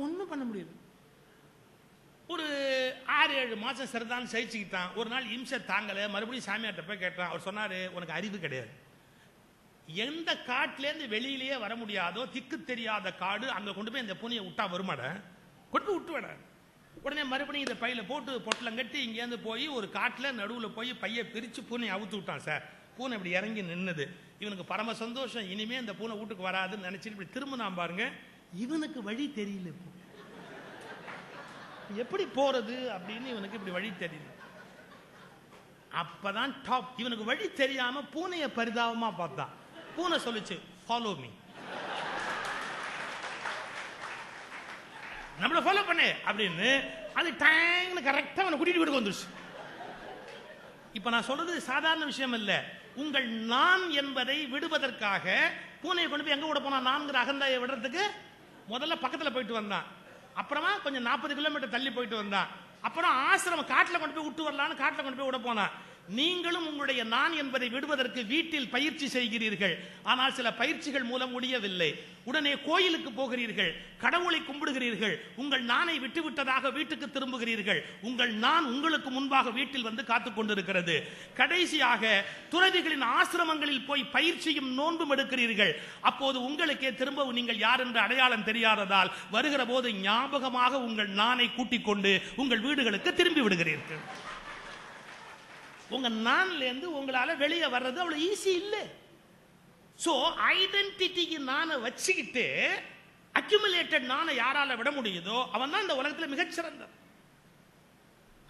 ஒன்றும் பண்ண முடியாது. ஒரு 6-7 மாசம் சரிதான் சகிச்சுக்கிட்டான். ஒரு நாள் இம்சை தாங்கல, மறுபடியும் சாமியார்ட்ட போய் கேட்டான். அவர் சொன்னாரு, உனக்கு அறிவு கிடையாது, எந்த காட்டிலேருந்து வெளியிலேயே வர முடியாதோ திக்கு தெரியாத காடு, அங்க கொண்டு போய் இந்த பூனையை விட்டா வருமாட, கொண்டு போய் விட்டு விட. உடனே மறுபடியும் இதை பையில போட்டு பொட்டலம் கட்டி இங்கேருந்து போய் ஒரு காட்டுல நடுவில் போய் பையை பிரிச்சு பூனையை அவுத்து விட்டான். சார் பூனை இப்படி இறங்கி நின்னுது. இவனுக்கு பரம சந்தோஷம், இனிமே இந்த பூனை வீட்டுக்கு வராதுன்னு நினைச்சிட்டு இப்படி திரும்பினான் பாருங்க. இவனுக்கு வழி தெரியல, எப்படி போறது அப்படின்னு இவனுக்கு இப்படி வழி தெரியல. அப்பதான் டாப். இவனுக்கு வழி தெரியாம பூனையை பரிதாபமா பார்த்தான். பூனை சொல்லுச்சு, ஃபாலோ மீ, நம்மள ஃபாலோ பண்ணு அப்படின்னு. அது டைம்னு கரெக்டா அவனை கூட்டிட்டு வீட்டுக்கு வந்துருச்சு. இப்ப நான் சொல்றது சாதாரண விஷயம் இல்ல. உங்கள் நான் என்பதை விடுவதற்காக பூனையை கொண்டு போய் எங்க விட போனா, நான்கிற அகந்தாயை விடுறதுக்கு முதல்ல பக்கத்துல போயிட்டு வந்தான். அப்புறமா கொஞ்சம் 40 கிலோமீட்டர் தள்ளி போயிட்டு வந்தான். அப்புறம் ஆசிரமம் காட்டுல கொண்டு போய் விட்டு வரலான்னு காட்டுல கொண்டு போய் விட போனான். நீங்களும் உங்களுடைய நான் என்பதை விடுவதற்கு வீட்டில் பயிற்சி செய்கிறீர்கள். ஆனால் சில பயிற்சிகள் மூலம் முடியவில்லை. உடனே கோயிலுக்கு போகிறீர்கள், கடவுளை கும்பிடுகிறீர்கள், உங்கள் நானை விட்டுவிட்டதாக வீட்டுக்கு திரும்புகிறீர்கள். உங்கள் நான் உங்களுக்கு முன்பாக வீட்டில் வந்து காத்துக் கொண்டிருக்கிறது. கடைசியாக துறவிகளின் ஆசிரமங்களில் போய் பயிற்சியும் நோன்பும் எடுக்கிறீர்கள். அப்போது உங்களுக்கே திரும்ப நீங்கள் யார் என்ற அடையாளம் தெரியாததால் வருகிற போது ஞாபகமாக உங்கள் நானை கூட்டிக் கொண்டு உங்கள் வீடுகளுக்கு திரும்பி விடுகிறீர்கள். உங்க நான்ல இருந்து உங்களால வெளியே வர்றது அவ்வளவு ஈஸி இல்லை. சோ ஐடென்டிட்டிக்கு நானை வச்சுக்கிட்டு அக்யூமுலேட்டட் நானை யாரால விட முடியுதோ அவன் தான் இந்த உலகத்தில் மிகச்சிறந்த.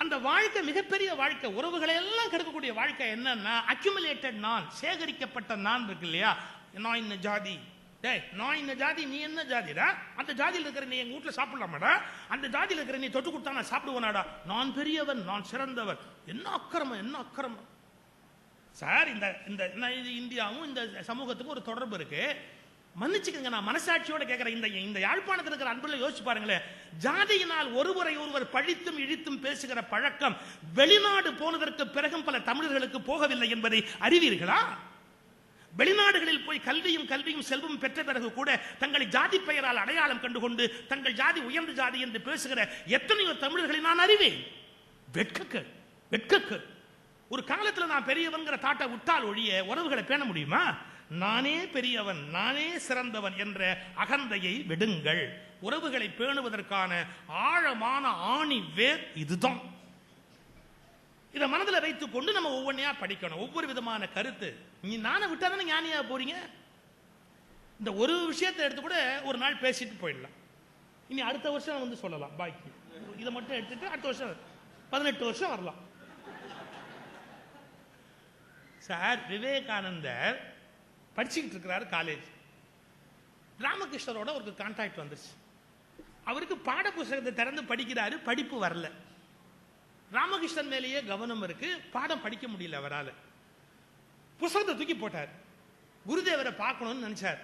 அந்த வாழ்க்கை மிகப்பெரிய வாழ்க்கை, உறவுகளை எல்லாம் கெடுக்கக்கூடிய வாழ்க்கை என்னன்னா அக்யூமுலேட்டட் நான், சேகரிக்கப்பட்ட நான் இருக்கு இல்லையா. நான் இந்த ஜாதி, டேய் நான் இந்த ஜாதி, நீ என்ன ஜாதிடா? அந்த ஜாதியில் இருக்கிற நீ எங்க வீட்டுல சாப்பிடலாமாடா? அந்த ஜாதியில் இருக்கிற நீ தொட்டு கொடுத்தா நான் சாப்பிடுவேனாடா? நான் பெரியவன், நான் சிறந்தவன். என்ன அக்கிரமம், என்ன அக்கிரமம் சார். இந்த இந்தியாவும் இந்த சமூகத்துக்கும் ஒரு தொடர்பு இருக்கு. மன்னிச்சுக்கங்க, நான் மனசாட்சியோட கேட்கிறேன். இந்த யாழ்ப்பாணத்தில் இருக்கிற அன்புல யோசிச்சு பாருங்களேன். ஜாதியினால் ஒருவரை ஒருவர் பழித்தும் இழித்தும் பேசுகிற பழக்கம் வெளிநாடு போனதற்கு பிறகும் பல தமிழர்களுக்கு போகவில்லை என்பதை அறிவீர்களா? வெளிநாடுகளில் போய் கல்வியும் செல்வம் பெற்ற பிறகு கூட தங்களை ஜாதி பெயரால் அடையாளம் கண்டுகொண்டு தங்கள் ஜாதி உயர்ந்த ஜாதி என்று பேசுகிற எத்தனையோ தமிழர்களை நான் அறிவேன். வெட்கக்கு ஒரு காலத்தில் நான் பெரியவன்கிற தாட்டை விட்டால் ஒழிய உறவுகளை பேண முடியுமா? நானே பெரியவன், நானே சிறந்தவன் என்ற அகந்தையை விடுங்கள். உறவுகளை பேணுவதற்கான ஆழமான ஆணி வேர் இதுதான். இதை மனதில் வைத்துக் கொண்டு நம்ம ஒவ்வொன்றையா படிக்கணும். ஒவ்வொரு விதமான கருத்து. நீ நானை விட்டாதானே ஞானியா போறீங்க. இந்த ஒரு விஷயத்தை எடுத்து கூட ஒரு நாள் பேசிட்டு போயிடலாம். இனி அடுத்த வருஷம் வந்து சொல்லலாம். பாக்கி இதை மட்டும் எடுத்துட்டு அடுத்த வருஷம் 18 வருஷம் வரலாம். சார் விவேகானந்தர் படிச்சுக்கிட்டு இருக்கிறாரு காலேஜ். ராமகிருஷ்ணரோட ஒரு கான்டாக்ட் வந்துருச்சு. அவருக்கு பாட புத்தகத்தை திறந்து படிக்கிறாரு, படிப்பு வரல. ராமகிருஷ்ணன் மேலேயே கவனம் இருக்கு, பாடம் படிக்க முடியல அவரால். புத்தகத்தை தூக்கி போட்டார். குருதேவரை பார்க்கணும்னு நினைச்சார்.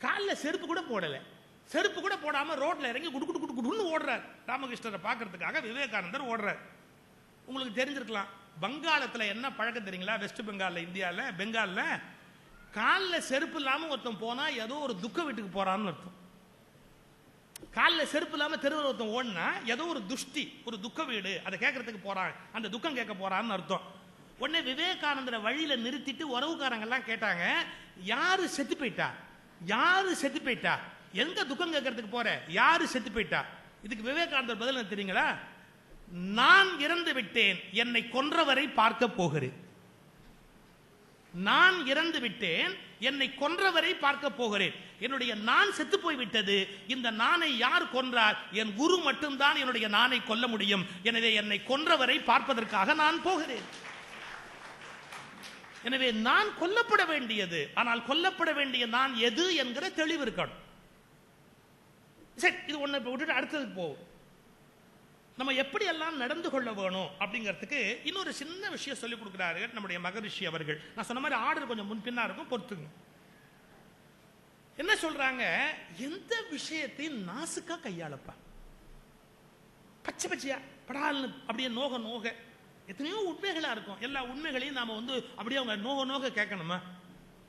காலில் செருப்பு கூட போடல. செருப்பு கூட போடாம ரோட்ல இறங்கி குடுன்னு ஓடுறார். ராமகிருஷ்ணரை பார்க்கறதுக்காக விவேகானந்தர் ஓடுறார். உங்களுக்கு தெரிஞ்சிருக்கலாம், வங்காளத்துல என்ன பழக்கம் தெரியுங்களா? வெஸ்ட் பெங்கால்ல, இந்தியாவில் பெங்கால்ல காலில் செருப்பு இல்லாம ஒருத்தன் போனா ஏதோ ஒரு துக்க வீட்டுக்கு போறான்னு அர்த்தம். காலில் செருப்பு இல்லாம தெருவில் ஒருத்தன் ஓடுனா ஏதோ ஒரு துஷ்டி, ஒரு துக்க வீடு, அதை கேட்கறதுக்கு போறான், அந்த துக்கம் கேட்க போறான்னு அர்த்தம். உடனே விவேகானந்தரை வழியில நிறுத்திட்டு உறவுக்காரங்க எல்லாம் கேட்டாங்க, யாரு செத்து போயிட்டா, யாரு செத்து போயிட்டா, எங்க துக்கம் கேட்கறதுக்கு போற, யாரு செத்து போயிட்டா? இதுக்கு விவேகானந்தர் பதில் என்ன தெரியுங்களா? நான் இறந்து விட்டேன், என்னை கொன்றவரை பார்க்க போகிறேன். நான் இறந்து விட்டேன், என்னை கொன்றவரை பார்க்க போகிறேன். என்னுடைய நான் செத்து போய்விட்டது. இந்த நானை யார் கொன்றார்? என் குரு மட்டும்தான் என்னுடைய நானை கொல்ல முடியும். எனவே என்னை கொன்றவரை பார்ப்பதற்காக நான் போகிறேன். எனவே நான் கொல்லப்பட வேண்டியது, ஆனால் கொல்லப்பட வேண்டிய நான் எது என்கிற தெளிவு இருக்கணும். சரி, இது ஒண்ணு விட்டுட்டு அடுத்ததுக்கு போவோம். நம்ம எப்படி எல்லாம் நடந்து கொள்ள வேணும் அப்படிங்கிறதுக்கு இன்னொரு சின்ன விஷயம் சொல்லிக் கொடுக்கிறாரு நம்முடைய மகரிஷி அவர்கள். நான் சொன்ன மாதிரி ஆர்டர் கொஞ்சம் முன்பின்னா இருக்கும், பொறுத்துங்க. என்ன சொல்றாங்க? எந்த விஷயத்தையும் நாசுக்கா கையாளப்பா. பச்சை பச்சையா படால்னு அப்படியே நோக நோக எத்தனையோ உண்மைகளா இருக்கும். எல்லா உண்மைகளையும் நாம வந்து அப்படியே அவங்க நோக நோக கேட்கணுமா?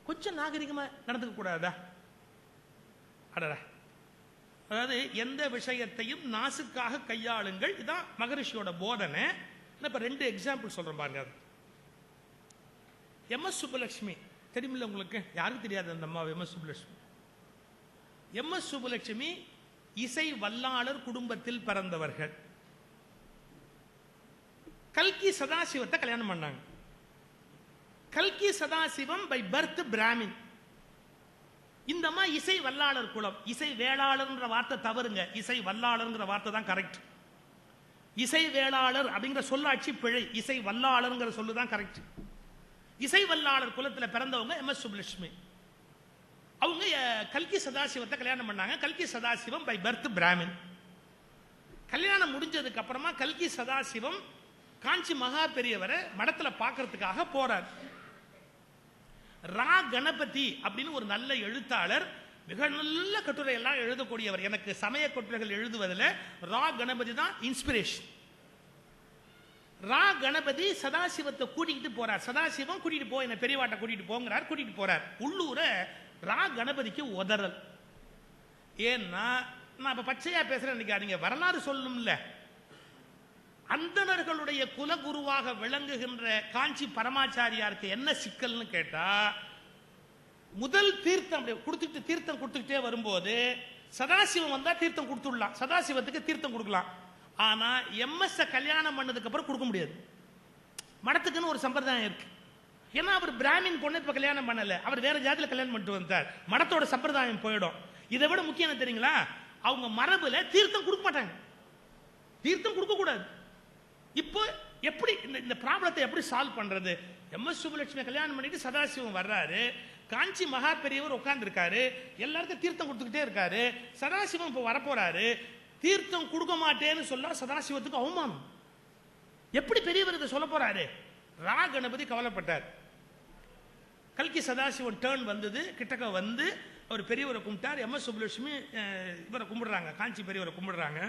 கொஞ்சம் நாகரிகமா நடந்துக்க கூடாதா? அடடா, அதாவது எந்த விஷயத்தையும் நாசுக்காக கையாளுங்கள். இதுதான் மகரிஷியோட போதனை. இப்ப 2 எக்ஸாம்பிள் சொல்றேன் பாருங்க. எம்.எஸ். சுப்புலட்சுமி தெரியுமில்ல உங்களுக்கு? யாருக்கும் தெரியாது அந்த அம்மா எம்.எஸ். சுப்புலட்சுமி. எம்.எஸ். சுப்புலட்சுமி இசை வல்லாளர் குடும்பத்தில் பிறந்தவர்கள். கல்கி சதாசிவத்தை கல்யாணம் பண்ணாங்க. கல்கி சதாசிவம் பை பர்த் பிராமின். இந்த அம்மா இசை வல்லாளர் குலம். இசை வேளாளர்ன்ற வார்த்தை தவறுங்க, இசை வல்லாளர்ங்கிற வார்த்தை தான் கரெக்ட். இசை வேளாளர் அப்படிங்கிற சொல்லாட்சி பிழை, இசை வல்லாளர்ங்கிற சொல்லுதான் கரெக்ட். இசை வல்லாளர் குலத்தில் பிறந்தவங்க எம்.எஸ். சுப்புலட்சுமி. அவங்க கல்கி சதாசிவத்தை கல்யாணம் பண்ணாங்க. கல்கி சதாசிவம் பை பர்த் பிராமின். கல்யாணம் முடிஞ்சதுக்கு அப்புறமா கல்கி சதாசிவம் காஞ்சி மகா பெரியவரை மடத்துல பார்க்கறதுக்காக போறார். ரா கணபதி அப்படின்னு ஒரு நல்ல எழுத்தாளர், மிக நல்ல கட்டுரை எல்லாம் எழுதக்கூடியவர். எனக்கு சமய கட்டுரைகள் எழுதுவதில் ரா கணபதி தான் இன்ஸ்பிரேஷன். ரா கணபதி சதாசிவத்தை கூட்டிகிட்டு போறார். சதாசிவம் கூட்டிட்டு போ, என்ன பெரியவாட்டை கூட்டிட்டு போங்கிறார். கூட்டிட்டு போறார். உள்ளூர ரா கணபதிக்கு உதறல். ஏன்னா நான் இப்ப பச்சையா பேசுறேன் நினைக்காதீங்க, வரலாறு சொல்லணும்ல. அந்தணர்களுடைய குலகுருவாக விளங்குகின்ற காஞ்சி பரமாச்சாரியாருக்கு என்ன சிக்கல்னு கேட்டா, முதல் தீர்த்தம் கொடுத்துட்டு தீர்த்தம் கொடுத்துக்கிட்டே வரும்போது சதாசிவம் வந்தா தீர்த்தம் கொடுத்துடலாம், சதாசிவத்துக்கு தீர்த்தம் கொடுக்கலாம். ஆனா எம்எஸ் கல்யாணம் பண்ணதுக்கு அப்புறம் கொடுக்க முடியாது. மடத்துக்குன்னு ஒரு சம்பிரதாயம் இருக்கு. ஏன்னா அவர் பிராமின் பொண்ணு இப்ப கல்யாணம் பண்ணல, அவர் வேற ஜாதியில கல்யாணம் பண்ணிட்டு வந்தார். மடத்தோட சம்பிரதாயம் போயிடும். இதை விட முக்கியம் என்ன தெரியுங்களா, அவங்க மரபுல தீர்த்தம் கொடுக்க மாட்டாங்க, தீர்த்தம் கொடுக்க கூடாது. இப்போ எப்படி இந்த ப்ராப்ளத்தை எப்படி சால்வ் பண்றது? எம்எஸ் சுப்புலட்சுமி கல்யாணம் பண்ணிட்டு சதாசிவம் வர்றாரு, காஞ்சி மகா பெரியவர் உட்கார்ந்து இருக்காரு, எல்லாருக்கும் தீர்த்தம் கொடுத்துக்கிட்டே இருக்காரு. சதாசிவம் இப்போ வரப்போறாரு, தீர்த்தம் கொடுக்க மாட்டேன்னு சொல்ல சதாசிவத்துக்கு அவமானம். எப்படி பெரியவர் இதை சொல்ல போறாரு? ரா கணபதி கவலைப்பட்டார். கல்கி சதாசிவன் டேர்ன் வந்தது, கிட்டக்க வந்து அவர் பெரியவரை கும்பிட்டார். எம்எஸ் சுப்புலட்சுமி இவரை கும்பிடுறாங்க, காஞ்சி பெரியவரை கும்பிடுறாங்க.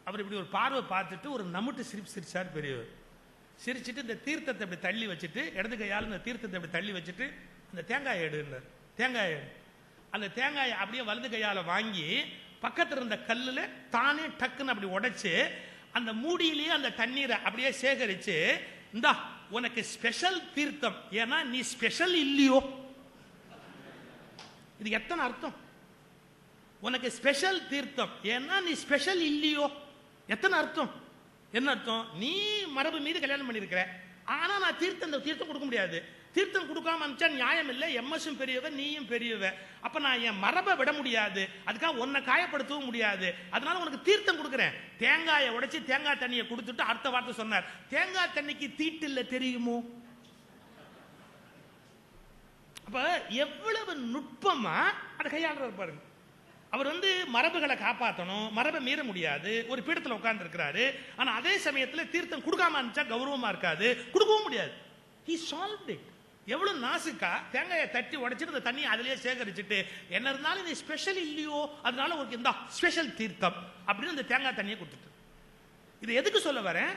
அவர் இப்படி ஒரு பார்வை பார்த்துட்டு ஒரு நமுட்டு சிரிப்பு சிரிச்சார் பெரியவர். சிரிச்சுட்டு இந்த தீர்த்தத்தை இப்படி தள்ளி வச்சுட்டு, இடது கையால் இந்த தீர்த்தத்தை இப்படி தள்ளி வச்சுட்டு, அந்த தேங்காய் எடுன்னார். தேங்காய் எடு. அந்த தேங்காயை அப்படியே வலது கையால வாங்கி பக்கத்தில் இருந்த கல்லுல தானே டக்குன்னு அப்படி உடைச்சு அந்த மூடியிலேயே அந்த தண்ணீரை அப்படியே சேகரிச்சு, இந்தா உனக்கு ஸ்பெஷல் தீர்த்தம், ஏன்னா நீ ஸ்பெஷல் இல்லையோ. இது எத்தனை அர்த்தம்? உனக்கு ஸ்பெஷல் தீர்த்தம் ஏன்னா நீ ஸ்பெஷல் இல்லையோ, எத்தனை அர்த்தம்? என்ன அர்த்தம்? நீ மரபு மீது கல்யாணம் பண்ணிருக்கிற, ஆனா நான் தீர்த்தம் கொடுக்க முடியாது. தீர்த்தம் கொடுக்காம அனுப்பிச்சா நியாயம் இல்லை. எம்எஸும் பெரியவ, நீயும் பெரியவ. அப்ப நான் என் மரபை விட முடியாது, அதுக்காக உன்னை காயப்படுத்தவும் முடியாது. அதனால உனக்கு தீர்த்தம் கொடுக்குறேன். தேங்காயை உடைச்சு தேங்காய் தண்ணியை கொடுத்துட்டு அடுத்த வார்த்தை சொன்னார், தேங்காய் தண்ணிக்கு தீட்டு இல்லை தெரியுமோ. அப்ப எவ்வளவு நுட்பமா அதை கையாளுறாரு பாருங்க. அவர் மரபுகளை காப்பாற்றணும், மரபை மீற முடியாது. ஒரு பீடத்தில் உட்கார்ந்து இருக்கிறாரு, ஆனா அதே சமயத்தில் தீர்த்தம் கொடுக்காம அனுப்பிச்சா கௌரவமா இருக்காது, கொடுக்கவும் முடியாது. He solved it. எவ்வளவு நாசுக்கா தேங்காயை தட்டி உடைச்சிட்டு அந்த தண்ணியை அதிலேயே சேகரிச்சுட்டு, என்ன இருந்தாலும் நீ ஸ்பெஷல் இல்லையோ, அதனால ஒரு இந்த ஸ்பெஷல் தீர்த்தம் அப்படின்னு அந்த தேங்காய் தண்ணியை கொடுத்துட்டு. இது எதுக்கு சொல்ல வரேன்?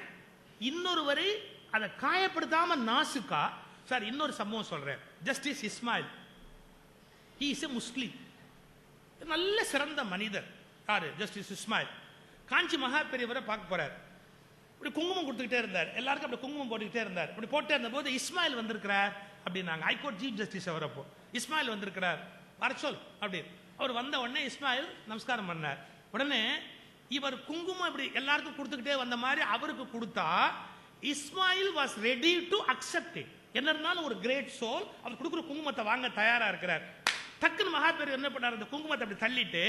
இன்னொருவரை அதை காயப்படுத்தாம நாசுக்கா. சார் இன்னொரு சம்பவம் சொல்றேன். Justice Ismail, he is a Muslim, நல்ல சிறந்த மனிதர். யாரு? ஜஸ்டிஸ் இஸ்மாயில். காஞ்சி மகா பெரியவரை பார்க்க போறார். இப்படி குங்குமம் கொடுத்துக்கிட்டே இருந்தார், எல்லாருக்கும் அப்படி குங்குமம் போட்டுக்கிட்டே இருந்தார். இப்படி போட்டே இருந்த போது இஸ்மாயில் வந்திருக்கிறார் அப்படின்னாங்க. ஹைகோர்ட் சீஃப் ஜஸ்டிஸ் அவர். அப்போ இஸ்மாயில் வந்திருக்கிறார், வர சொல் அப்படின்னு. அவர் வந்த உடனே இஸ்மாயில் நமஸ்காரம் பண்ணார். உடனே இவர் குங்குமம் இப்படி எல்லாருக்கும் கொடுத்துக்கிட்டே வந்த மாதிரி அவருக்கு கொடுத்தா, Ismail was ready to accept it. என்ன இருந்தாலும் ஒரு கிரேட் சோல், அவர் கொடுக்குற குங்குமத்தை வாங்க தயாரா இருக்கிறார். டக்குன்னு மகா பெரியவர் என்ன பண்ணார், அந்த குங்குமத்தை அப்படி தள்ளிட்டு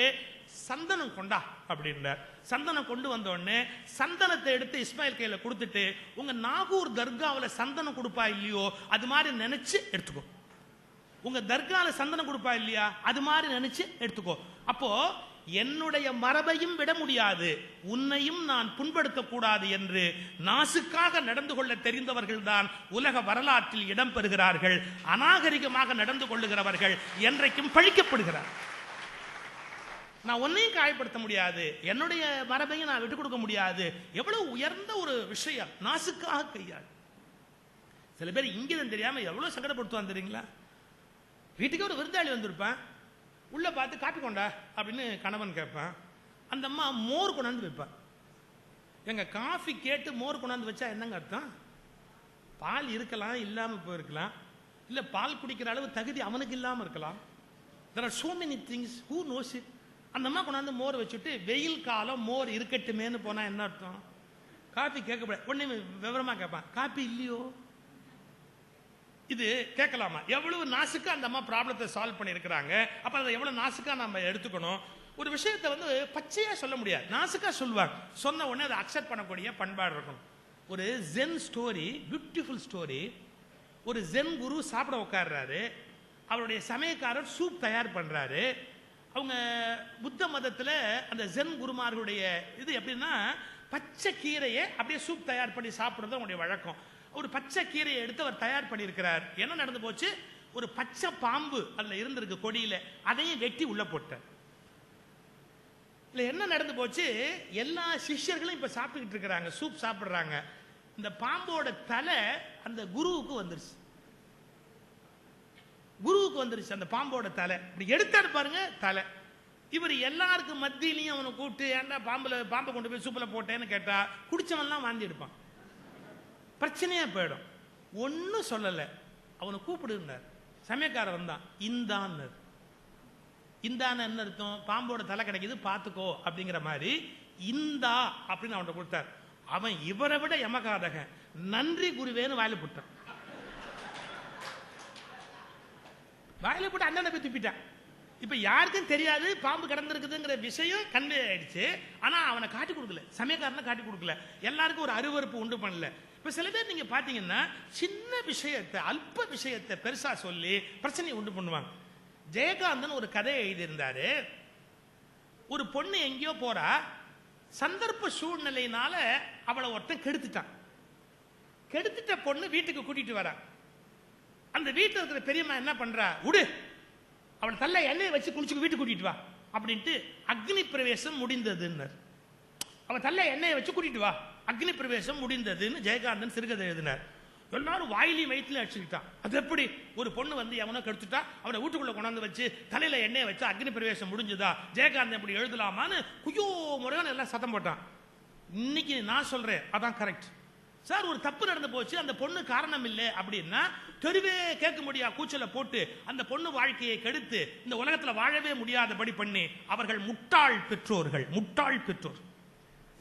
சந்தனம் கொண்டா அப்படின்றார். சந்தனம் கொண்டு வந்த உடனே சந்தனத்தை எடுத்து இஸ்மாயில் கையில கொடுத்துட்டு, உங்க நாகூர் தர்காவில் சந்தனம் கொடுப்பா இல்லையோ அது மாதிரி நினைச்சு எடுத்துக்கோ. உங்க தர்காவில் சந்தனம் கொடுப்பா இல்லையா அது மாதிரி நினைச்சு எடுத்துக்கோ. அப்போ என்னுடைய மரபையும் விட முடியாது, உன்னையும் நான் புண்படுத்த கூடாது என்று நாசுக்காக நடந்து கொள்ள தெரிந்தவர்கள் தான் உலக வரலாற்றில் இடம் பெறுகிறார்கள். அநாகரிகமாக நடந்து கொள்ளுகிறவர்கள் என்றைக்கும் பழிக்கப்படுகிறார். நான் ஒன்னையும் காயப்படுத்த முடியாது, என்னுடைய மரபையும் நான் விட்டுக் கொடுக்க முடியாது. எவ்வளவு உயர்ந்த ஒரு விஷயம், நாசுக்காக கையாள். சில பேர் இங்கிதம் தெரியாம எவ்வளவு சங்கடப்படுத்துவான் தெரியுங்களா? வீட்டுக்கு ஒரு விருந்தாளி வந்திருப்பான், உள்ள பார்த்து காப்பி கொண்டா அப்படின்னு கணவன் கேட்பான். அந்த அம்மா மோர் கொண்டாந்து வைப்பான். எங்க காஃபி கேட்டு மோர் கொண்டாந்து வச்சா என்னங்க அர்த்தம்? பால் இருக்கலாம், இல்லாம போயிருக்கலாம், இல்ல பால் குடிக்கிற அளவு தகுதி அவனுக்கு இல்லாம இருக்கலாம். There are so many things, who knows it? அந்த அம்மா கொண்டாந்து மோர் வச்சுட்டு வெயில் காலம் மோர் இருக்கட்டுமேன்னு போனா என்ன அர்த்தம்? காஃபி கேட்கப்படாது. உடனே விவரமா கேட்பான், காஃபி இல்லையோ. இது கேட்கலாமா? எவ்வளவு நாசுக்கா அந்த அம்மா ப்ராப்ளத்தை சால்வ் பண்ணியிருக்கிறாங்க. அப்ப அதை எவ்வளவு நாசுக்கா நம்ம எடுத்துக்கணும். ஒரு விஷயத்தை பச்சையா சொல்ல முடியாது, நாசுக்கா சொல்லுவாங்க. சொன்ன உடனே அதை அக்செப்ட் பண்ணக்கூடிய பண்பாடு இருக்கணும். ஒரு ஜென் ஸ்டோரி, பியூட்டிஃபுல் ஸ்டோரி. ஒரு ஜென் குரு சாப்பிட உட்கார்றாரு, அவருடைய சமயக்காரர் சூப் தயார் பண்றாரு. அவங்க புத்த மதத்தில் அந்த ஜென் குருமார்களுடைய இது எப்படின்னா, பச்சை கீரையை அப்படியே சூப் தயார் பண்ணி சாப்பிடுறது அவங்களுடைய வழக்கம். ஒரு பச்சை கீரையை எடுத்து அவர் தயார் பண்ணியிருக்கிறார். என்ன நடந்து போச்சு, ஒரு பச்சை பாம்பு அதுல இருந்திருக்கு கொடியில, அதையும் வெட்டி உள்ள போட்டார். இல்ல என்ன நடந்து போச்சு, எல்லா சிஷ்யர்களும் இப்ப சாப்பிட்டுக்கிட்டு இருக்கிறாங்க, சூப் சாப்பிடுறாங்க. இந்த பாம்போட தலை அந்த குருவுக்கு வந்துருச்சு. அந்த பாம்போட தலை இப்படி எடுத்தாரு பாருங்க, தலை. இவர் எல்லாருக்கும் மத்தியிலையும் அவனை கூப்பிட்டு, ஏன்டா பாம்பை கொண்டு போய் சூப்பில் போட்டேன்னு கேட்டா குடிச்சவன்லாம் வாந்தி எடுப்பான், பிரச்சனையா போயிடும். ஒன்னும் சொல்லல, அவனை கூப்பிடுனார். சமயக்காரர் வந்தான், இந்தான்னு. இந்தான்னு என்ன அர்த்தம், பாம்போட தலை கிடைக்குது பாத்துக்கோ அப்படிங்கிற மாதிரி இந்தா அப்படின்னு அவன் கொடுத்தார். அவன் இவரை விட எமகாதகன், நன்றி குருவேன்னு வாயில போட்டான். வாயில போட்டு அண்ணனை போய் துப்பிட்டான். இப்ப யாருக்கும் தெரியாது பாம்பு கிடந்திருக்குதுங்கிற விஷயம் கன்வே ஆயிடுச்சு. ஆனா அவனை காட்டி கொடுக்கல, சமயக்காரனை காட்டி கொடுக்கல, எல்லாருக்கும் ஒரு அருவருப்பு உண்டு பண்ணல. இப்ப சில பேர் நீங்க பாத்தீங்கன்னா சின்ன விஷயத்தை, அல்ப விஷயத்தை பெருசா சொல்லி பிரச்சனையை உண்டு பண்ணுவாங்க. ஜெயகாந்தன் ஒரு கதையை எழுதியிருந்தாரு. ஒரு பொண்ணு எங்கேயோ போறா, சந்தர்ப்ப சூழ்நிலையினால அவளை ஒருத்தன் கெடுத்துட்டான். கெடுத்துட்ட பொண்ணு வீட்டுக்கு கூட்டிட்டு வரா. அந்த வீட்டில் இருக்கிற பெரியம்மா என்ன பண்றா, உடு அவளை தள்ள எண்ணெயை வச்சு குளிச்சு வீட்டுக்கு கூட்டிட்டு வா அப்படின்ட்டு அக்னி பிரவேசம் முடிந்ததுன்னு. அவன் தள்ள எண்ணெயை வச்சு கூட்டிட்டு வா, அக்னி பிரவேசம் முடிந்ததுன்னு ஜெயகாந்தன் சிறுகதை எழுதினார். எல்லாரும் வாயிலையும் வயிற்றுல அடிச்சுக்கிட்டான். அது எப்படி, ஒரு பொண்ணு வந்து எவனோ கெடுத்துட்டா, அவனை வீட்டுக்குள்ள கொண்டாந்து வச்சு தலையில எண்ணெயை வச்சு அக்னி பிரவேசம் முடிஞ்சதா, ஜெயகாந்தன் எப்படி எழுதலாமான்னு குயோ முறையான எல்லாம் சத்தம் போட்டான். இன்னைக்கு நான் சொல்றேன் அதான் கரெக்ட் சார். ஒரு தப்பு நடந்து போச்சு, அந்த பொண்ணு காரணம் இல்லை அப்படின்னா தெருவே கேட்க முடியா கூச்சல போட்டு அந்த பொண்ணு வாழ்க்கையை கெடுத்து இந்த உலகத்துல வாழவே முடியாதபடி பண்ணி அவர்கள் முட்டாள் பெற்றோர்கள்.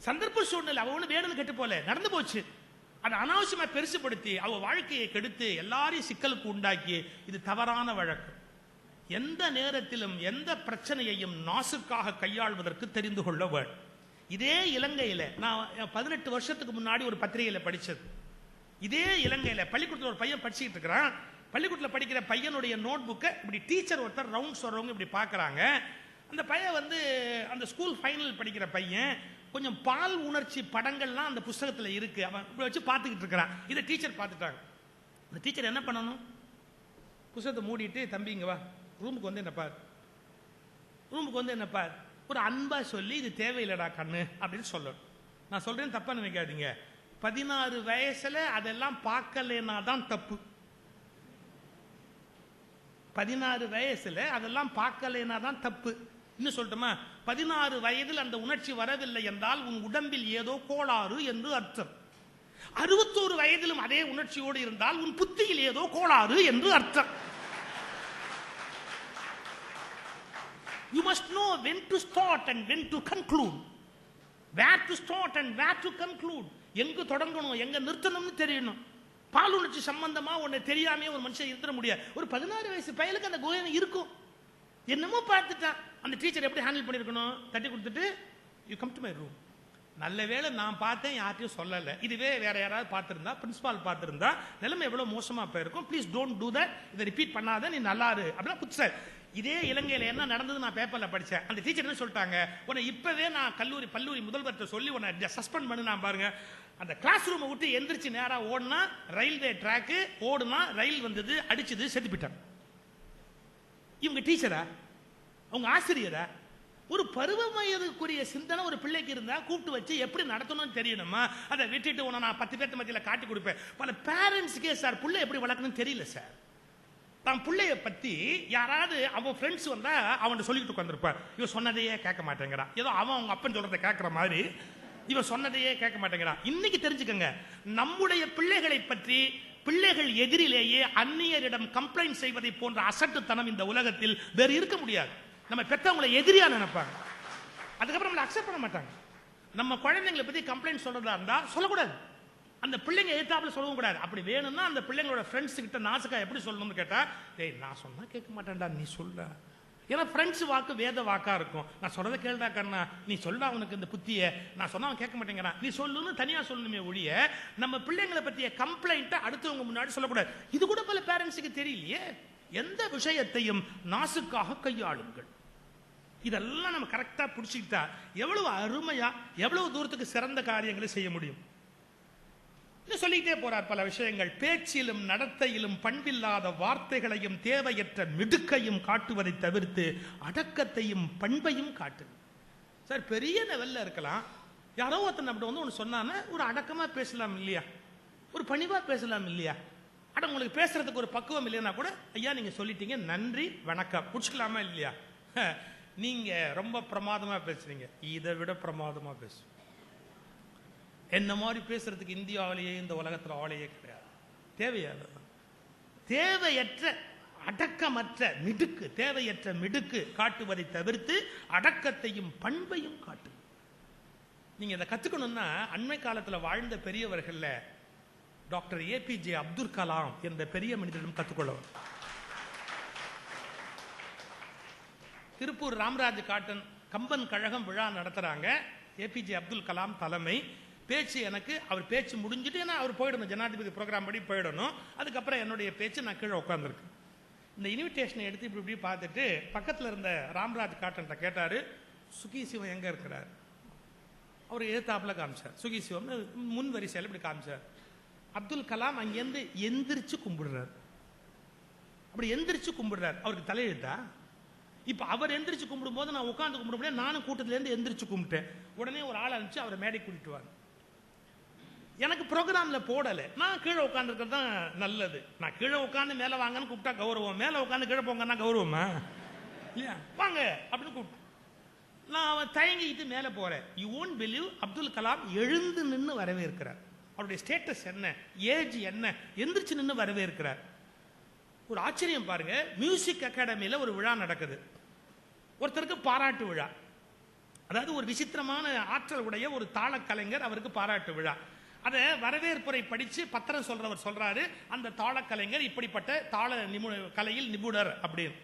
சந்தர்ப்ப சூழ்நிலை அவ ஒண்ணு வேணும்னு கெட்டு போல நடந்து போச்சு, அதை அனாவசியமா பெருசுபடுத்தி அவ வாழ்க்கையை கெடுத்து எல்லாரையும் சிக்கலுக்கு உண்டாக்கி, இது தவறான வழக்கு. எந்த நேரத்திலும் எந்த பிரச்சனையையும் நாசுக்காக கையாள்வதற்கு தெரிந்து கொள்ள வேண்டும். இதே இலங்கையில நான் 18 வருஷத்துக்கு முன்னாடி ஒரு பத்திரிகையில படிச்சது. இதே இலங்கையில பள்ளிக்கூடத்தில் ஒரு பையன் படிச்சுட்டு இருக்கிறான். பள்ளிக்கூடத்தில் படிக்கிற பையனுடைய நோட் புக்கை இப்படி டீச்சர் ஒருத்தர் ரவுண்ட்ஸ் வரவங்க இப்படி பாக்குறாங்க. அந்த பையன் வந்து அந்த ஸ்கூல் ஃபைனல் படிக்கிற பையன், கொஞ்சம் பால் உணர்ச்சி படங்கள்லாம் அந்த புஸ்தகத்தில் இருக்கு. அவன் இப்படி வச்சு பார்த்துக்கிட்டு இருக்கிறான். இதை டீச்சர் பார்த்துட்டாங்க. அந்த டீச்சர் என்ன பண்ணணும், புஸ்தகத்தை மூடிட்டு, தம்பிங்க வா ரூமுக்கு வந்து என்ன பார், ஒரு அன்பா சொல்லி இது தேவையில்லடா கண்ணு அப்படின்னு சொல்லணும். நான் சொல்றேன் தப்பா நினைக்காதீங்க, 16 வயசுல அதெல்லாம் பார்க்கலனா தான் தப்பு. 16 வயசுல அதெல்லாம் பார்க்கலனா தான் தப்பு. இன்னும் சொல்லட்டுமா, 16 வயதில் அந்த உணர்ச்சி வரவில்லை என்றால் உன் உடம்பில் ஏதோ கோளாறு என்று அர்த்தம். 61 வயதிலும் அதே உணர்ச்சியோடு இருந்தால் உன் புத்தியில் ஏதோ கோளாறு என்று அர்த்தம். You must know when to start and when to conclude. Where to start and where to conclude. எங்க தொடங்கணும் எங்க நிறுத்தணும்னு தெரியணும். பாலுணர்ச்சி சம்பந்தமா ஒன்னு தெரியாமே ஒரு மனுஷன் இருக்க முடியாது. ஒரு 16 வயசு பையனுக்கு அந்த கோயம் இருக்கும். என்னமோ பார்த்துட்டான். அந்த டீச்சர் எப்படி ஹேண்டில் பண்ணிருக்கணும், தட்டி கொடுத்துட்டு you come to my room. நல்ல வேளை நான் பார்த்தேன், யார்ட்டையும் சொல்லல. இதுவே வேற யாராவது பார்த்திருந்தா, பிரின்சிபால் பார்த்திருந்தா நிலைமை எவ்வளவு மோசமா போயிருக்கும். ப்ளீஸ் டோன்ட் டூ தட், இதை ரிப்பீட் பண்ணாத, நீ நல்லா இரு அப்படின்னா புதுசார். இதே இலங்கையில என்ன நடந்தது நான் பேப்பர்ல படிச்சேன். அந்த டீச்சர் என்ன சொல்லிட்டாங்க, உன்னை இப்பவே நான் பல்லூரி முதல்வர்கிட்ட சொல்லி உன்னை சஸ்பெண்ட் பண்ணு. நான் பாருங்க, அந்த கிளாஸ் ரூமை விட்டு எந்திரிச்சு நேரா ஓடுனா ரயில்வே ட்ராக்கு, ஓடுனா ரயில் வந்தது, அடிச்சது, செத்து போயிட்டான். இவங்க டீச்சரா, அவங்க ஆசிரியரா? ஒரு பருவ வயதுக்குரிய சிந்தனை ஒரு பிள்ளைக்கு இருந்தா கூப்பிட்டு வச்சு எப்படி நடத்தணும்னு தெரியணுமா? அதை விட்டுட்டு உன நான் 10 பேர்த்து மத்தியில காட்டி கொடுப்பேன். பல பேரண்ட்ஸ்க்கே சார் பிள்ளை எப்படி வளர்க்கணும்னு தெரியல சார். தான் பிள்ளைய பத்தி யாராவது அவன் ஃப்ரெண்ட்ஸ் வந்தா அவன் சொல்லிட்டு உட்காந்துருப்பார், இவன் சொன்னதையே கேட்க மாட்டேங்கிறான். ஏதோ அவன் அவங்க அப்பன் சொல்றதை கேட்கிற மாதிரி இவன் சொன்னதையே கேட்க மாட்டேங்கிறான். இன்னைக்கு தெரிஞ்சுக்கங்க, நம்முடைய பிள்ளைகளை பற்றி பிள்ளைகள் எதிரிலேயே அந்நியரிடம் கம்ப்ளைண்ட் செய்வதை போன்ற அசட்டுத்தனம் இந்த உலகத்தில் வேறு இருக்க முடியாது. நம்ம பெற்றவங்களை எதிரியா நினைப்பாங்க, அதுக்கப்புறம் நம்மளை அக்செப்ட் பண்ண மாட்டாங்க. நம்ம குழந்தைங்களை பத்தி கம்ப்ளைண்ட் சொல்றதா இருந்தா சொல்லக்கூடாது, அந்த பிள்ளைங்க எதிர்த்தாப்புல சொல்லவும் கூடாது. அப்படி வேணும்னா அந்த பிள்ளைங்களோட ஃப்ரெண்ட்ஸ் கிட்ட நாசுக்கா எப்படி சொல்லணும்னு கேட்டா, ஏய் நான் சொன்னா கேட்க மாட்டேன்டா, நீ சொல்ல. ஏன்னா ஃப்ரெண்ட்ஸ் வாக்கு வேத வாக்கா இருக்கும். நான் சொல்றதை கேள்டா கண்ணா, நீ சொல்ல அவனுக்கு இந்த புத்திய, நான் சொன்னா அவன் கேட்க மாட்டேங்கிறான், நீ சொல்லுன்னு தனியா சொல்லணுமே ஒழிய நம்ம பிள்ளைங்களை பற்றிய கம்ப்ளைண்ட்டை அடுத்தவங்க முன்னாடி சொல்லக்கூடாது. இது கூட பல பேரண்ட்ஸுக்கு தெரியலையே. எந்த விஷயத்தையும் நாசுக்காக கையாளுங்கள். இதெல்லாம் நம்ம கரெக்டா பிடிச்சிக்கிட்டா எவ்வளவு அருமையா எவ்வளவு தூரத்துக்கு சிறந்த காரியங்களை செய்ய முடியும். சொல்லிட்டே போறார் பல விஷயங்கள். பேச்சிலும் நடத்தையிலும் பண்பில்லாத வார்த்தைகளையும் தேவையற்ற மிடுக்கையும் காட்டுவதை தவிர்த்து அடக்கத்தையும் பண்பையும் காட்டு. சார் பெரிய லெவல்ல இருக்கலாம், யாரோ ஒருத்தன் அப்படி வந்து ஒன்று சொன்னான்னா ஒரு அடக்கமா பேசலாம் இல்லையா, ஒரு பணிவா பேசலாம் இல்லையா. அட உங்களுக்கு பேசுறதுக்கு ஒரு பக்குவம் இல்லைன்னா கூட ஐயா நீங்க சொல்லிட்டீங்க நன்றி வணக்கம் புடிச்சுக்கலாமா இல்லையா. நீங்க ரொம்ப பிரமாதமா பேசுறீங்க, இதை விட பிரமாதமா பேசு. என்ன மாதிரி பேசுறதுக்கு இந்தியாவிலேயே இந்த உலகத்தில் ஆளையே கிடையாது. தேவையான தேவையற்ற அடக்கமற்ற மிடுக்கு, தேவையற்ற மிடுக்கு காட்டுவதை தவிர்த்து அடக்கத்தையும் பண்பையும் காட்டு. நீங்க இதை கத்துக்கணும்னா அண்மை காலத்தில் வாழ்ந்த பெரியவர்கள்ல டாக்டர் ஏபிஜே அப்துல் கலாம் என்ற பெரிய மனிதரிடம் கத்துக்கொள்ளவும். திருப்பூர் ராமராஜ் காட்டன் கம்பன் கழகம் விழா நடத்துறாங்க. ஏபிஜே அப்துல் கலாம் தலைமை. பேச்சு எனக்கு அவர் பேச்சு முடிஞ்சுட்டு நான் அவர் போயிடணும், ஜனாதிபதி ப்ரோக்ராம் படி போயிடணும். அதுக்கப்புறம் என்னுடைய பேச்சு நான் கீழே உட்காந்துருக்கேன். இந்த இன்விடேஷனை எடுத்து இப்படி இப்படி பார்த்துட்டு பக்கத்தில் இருந்த ராம்ராஜ் காட்டன் கேட்டாரு, சுகி சிவம் எங்க இருக்கிறார்? அவர் எதிர்த்தாப்புல காமிச்சார். சுகி சிவம் முன் வரிசையில் இப்படி காமிச்சார். அப்துல் கலாம் அங்கேருந்து எந்திரிச்சு கும்பிடுறார். அப்படி எந்திரிச்சு கும்பிடுறார். அவருக்கு தலையெழுத்தா? இப்ப அவர் எந்திரிச்சு கும்பிடும் போது நான் உட்காந்து கும்பிட முடியாது, நானும் கூட்டத்துல இருந்து எந்திரிச்சு கும்பிட்டேன். உடனே ஒரு ஆள் அனுப்பிச்சு அவரை மேடை கூட்டிட்டு வாங்க. எனக்கு ப்ரோக்ராம்ல போடல, நான் கீழே உட்காந்துருக்கிறது தான் நல்லது. நான் கீழே உட்காந்து மேல வாங்கன்னு கூப்பிட்டா கௌரவம், மேல உட்காந்து கீழே போங்கன்னா கௌரவமா இல்லையா? வாங்க அப்படின்னு கூப்பிட்டு நான் அவன் தயங்கிட்டு மேல போறேன். You won't believe, Abdul Kalam எழுந்து நின்று வரவேற்கிறார். அவருடைய ஸ்டேட்டஸ் என்ன, ஏஜ் என்ன, எந்திரிச்சு நின்று வரவேற்கிறார். ஒரு ஆச்சரியம் பாருங்க. மியூசிக் அகாடமியில ஒரு விழா நடக்குது, ஒருத்தருக்கு பாராட்டு விழா. அதாவது ஒரு விசித்திரமான ஆற்றல் உடைய ஒரு தாள கலைஞர், அவருக்கு பாராட்டு விழா. அதை வரவேற்புரை படிச்சு பத்திரம் சொல்றவர் சொல்றாரு, அந்த தாள கலைஞர் இப்படிப்பட்ட தாள கலையில் நிபுணர் அப்படின்னு.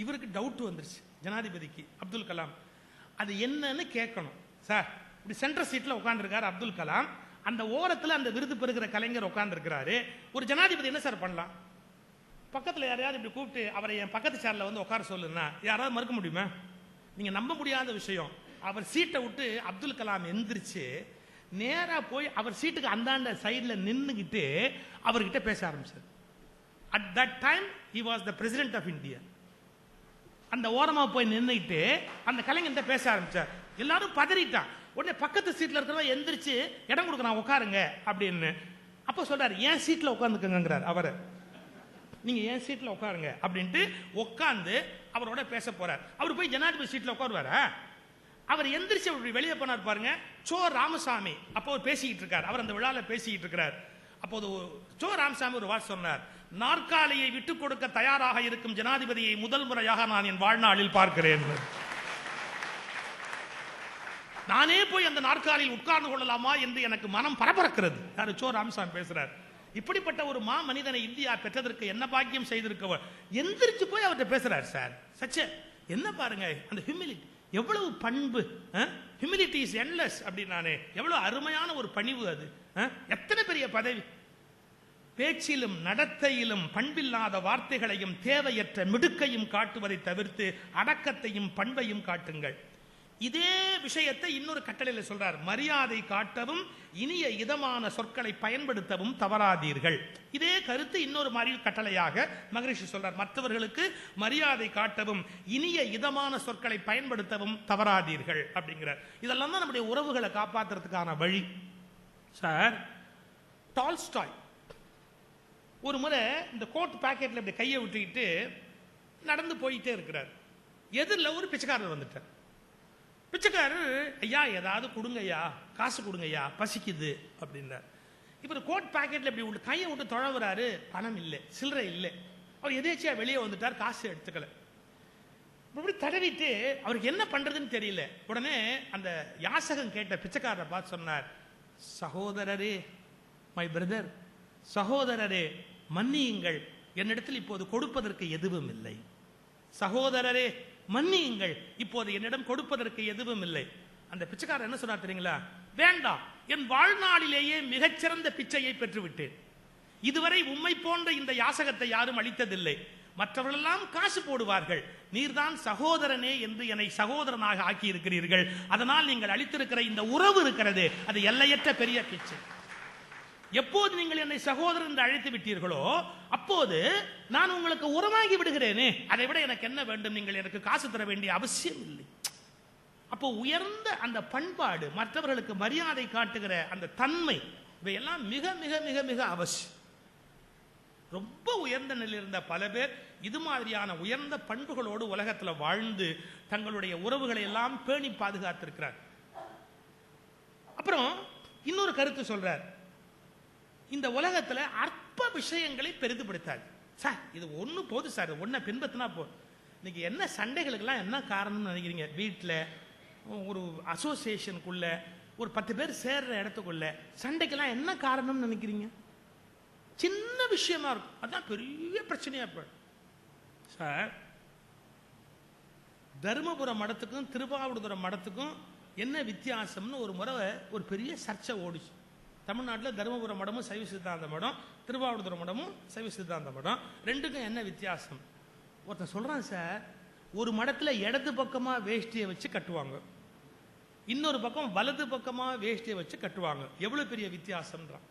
இவருக்கு டவுட் வந்துருச்சு ஜனாதிபதிக்கு, அப்துல் கலாம். அது என்னன்னு கேட்கணும். சார் இப்படி சென்டர் சீட்ல உட்கார்ந்துருக்காரு அப்துல் கலாம், அந்த ஓரத்தில் அந்த விருது பெறுகிற கலைஞர் உட்கார்ந்துருக்கிறாரு. ஒரு ஜனாதிபதி என்ன சார் பண்ணலாம்? பக்கத்தில் யாரையாவது இப்படி கூப்பிட்டு அவரை என் பக்கத்து சேர்ல வந்து உட்கார சொல்லுன்னா யாராவது மறுக்க முடியுமா? நீங்க நம்ப முடியாத விஷயம். அவர் சீட்டை விட்டு அப்துல் கலாம் எந்திரிச்சு நேரா போய் அவர் சீட்டுக்கு அந்தாண்ட சைட்ல நின்னுகிட்டு அவர்கிட்ட பேச ஆரம்பிச்சார். At that time he was the president of India. அந்த ஓரமா போய் நின்னுகிட்டு அந்த கலைஞர்கிட்ட பேச ஆரம்பிச்சார். எல்லாரும் பதறிட்டான். உடனே பக்கத்து சீட்ல இருக்கிறவங்க எந்திரிச்சு இடம் கொடுக்கணும் உட்காருங்க அப்படின்னு. அப்ப சொல்றாரு, என் சீட்ல உட்காந்துக்கங்கிறார் அவரை. நீங்க என் சீட்ல உட்காருங்க அப்படின்ட்டு உட்கார்ந்து அவரோட பேச போறார். அவர் போய் ஜனாதிபதி சீட்ல உட்காருவாரா? அவர் எந்திரிச்சு அப்படி வெளியே போனார் பாருங்க. சோ ராமசாமி அப்போ பேசிக்கிட்டு இருக்கார், அவர் அந்த விழால பேசிக்கிட்டு இருக்கிறார். அப்போது சோ ராமசாமி ஒரு வார்த்தை சொன்னார், நாற்காலியை விட்டுக் கொடுக்க தயாராக இருக்கும் ஜனாதிபதியை முதல் முறையாக நான் என் வாழ்நாளில் பார்க்கிறேன். நானே போய் அந்த நாற்காலியில் உட்கார்ந்து கொள்ளலாமா என்று எனக்கு மனம் பரபரக்கிறது. யாரு? சோ ராமசாமி பேசுறார். இப்படிப்பட்ட ஒரு மா மனிதனை இந்தியா பெற்றதற்கு என்ன பாக்கியம் செய்திருக்கவர். எந்திரிச்சு போய் அவர்கிட்ட பேசுறார். சார் சச்ச என்ன பாருங்க அந்த ஹியூமிலிட்டி, எவ்வளவு பண்பு. ஹியூமிலிட்டி இஸ் என்லெஸ் அப்படின்னானே, எவ்வளவு அருமையான ஒரு பணிவு அது. எத்தனை பெரிய பதவி. பேச்சிலும் நடத்தையிலும் பண்பில்லாத வார்த்தைகளையும் தேவையற்ற மிடுக்கையும் காட்டுவதை தவிர்த்து அடக்கத்தையும் பண்பையும் காட்டுங்கள். இதே விஷயத்தை இன்னொரு கட்டளையில் சொல்றார், மரியாதை காட்டவும் இனிய இதமான சொற்களை பயன்படுத்தவும் தவறாதீர்கள். இதே கருத்து இன்னொரு மாதிரி கட்டளையாக மகரிஷி சொல்றார், மற்றவர்களுக்கு மரியாதை காட்டவும் இனிய இதமான சொற்களை பயன்படுத்தவும் தவறாதீர்கள் அப்படிங்கிறார். இதெல்லாம் தான் நம்முடைய உறவுகளை காப்பாற்றுறதுக்கான வழி. சார் டால்ஸ்டாய் ஒரு முறை இந்த கோட் பாக்கெட்ல இப்படி கையை விட்டுக்கிட்டு நடந்து போயிட்டே இருக்கிறார். எதிரில் ஒரு பிச்சைக்காரர் வந்துட்டார். பிச்சைக்காரர், ஐயா ஏதாவது கொடுங்கய்யா, காசு கொடுங்கய்யா, பசிக்குது அப்படின்னார். இப்போ கோட் பாக்கெட்ல இப்படி விட்டு கையை விட்டு தொழவுறாரு, பணம் இல்லை, சில்லறை இல்லை. அவர் எதேச்சியா வெளியே வந்துட்டார், காசு எடுத்துக்கல. இப்படி தடவிட்டு அவருக்கு என்ன பண்றதுன்னு தெரியல. உடனே அந்த யாசகம் கேட்ட பிச்சைக்காரரை பார்த்து சொன்னார், சகோதரரே, மை பிரதர், சகோதரரே மன்னியுங்கள், என்னிடத்தில் இப்போது கொடுப்பதற்கு எதுவும் இல்லை. சகோதரரே மன்னியுங்கள், இப்போது என்னிடம் கொடுப்பதற்கு எதுவும் இல்லை. அந்த பிச்சைக்காரர் என்ன சொன்னார் தெரியுங்களா? வேண்டாம், என் வாழ்நாளிலேயே மிகச்சிறந்த பிச்சையை பெற்றுவிட்டேன். இதுவரை உம்மை போன்ற இந்த யாசகத்தை யாரும் அளித்ததில்லை. மற்றவர்களெல்லாம் காசு போடுவார்கள், நீர்தான் சகோதரனே என்று என்னை சகோதரனாக ஆக்கி இருக்கிறீர்கள். அதனால் நீங்கள் அளித்திருக்கிற இந்த உறவு இருக்கிறது, அது எல்லையற்ற பெரிய கிச்சு. எப்போது நீங்கள் என்னை சகோதரன் என்று அழைத்து விட்டீர்களோ அப்போது நான் உங்களுக்கு உறவாகி விடுகிறேனே, அதை விட எனக்கு என்ன வேண்டும்? நீங்கள் எனக்கு காசு தர வேண்டிய அவசியம் இல்லை. அப்போ உயர்ந்த அந்த பண்பாடு, மற்றவர்களுக்கு மரியாதை காட்டுகிற அந்த தன்மை, இவையெல்லாம் மிக மிக மிக மிக அவசியம். ரொம்ப உயர்ந்த நிலையில் இருந்த பல பேர் இது மாதிரியான உயர்ந்த பண்புகளோடு உலகத்தில் வாழ்ந்து தங்களுடைய உறவுகளை எல்லாம் பேணி பாதுகாத்திருக்கிறார். அப்புறம் இன்னொரு கருத்து சொல்றார், இந்த உலகத்தில் அற்ப விஷயங்களை பெரிதுபடுத்தாது. சார் இது ஒன்று போது சார், ஒன்றை பின்பற்றினா போதும். இன்னைக்கு என்ன சண்டைகளுக்கெல்லாம் என்ன காரணம்னு நினைக்கிறீங்க? வீட்டில் ஒரு அசோசியேஷனுக்குள்ள ஒரு 10 பேர் சேர்ற இடத்துக்குள்ள சண்டைக்கெல்லாம் என்ன காரணம்னு நினைக்கிறீங்க? சின்ன விஷயமா இருக்கும், அதான் பெரிய பிரச்சனையா போயிடும். சார், தருமபுரம் மடத்துக்கும் திருவாவடுதுறை மடத்துக்கும் என்ன வித்தியாசம்னு ஒரு முறை ஒரு பெரிய சர்ச்சை ஓடிச்சு. தமிழ்நாட்டில் தருமபுரம் மடமும் சைவ சித்தாந்த மடம், திருவாவடுதுறை மடமும் சைவ சித்தாந்த மடம், ரெண்டுக்கும் என்ன வித்தியாசம்? ஒருத்தன் சொல்றான், சார் ஒரு மடத்துல இடது பக்கமா வேஷ்டியை வச்சு கட்டுவாங்க, இன்னொரு பக்கம் வலது பக்கமா வேஷ்டியை வச்சு கட்டுவாங்க, எவ்வளவு பெரிய வித்தியாசம்ன்றான்.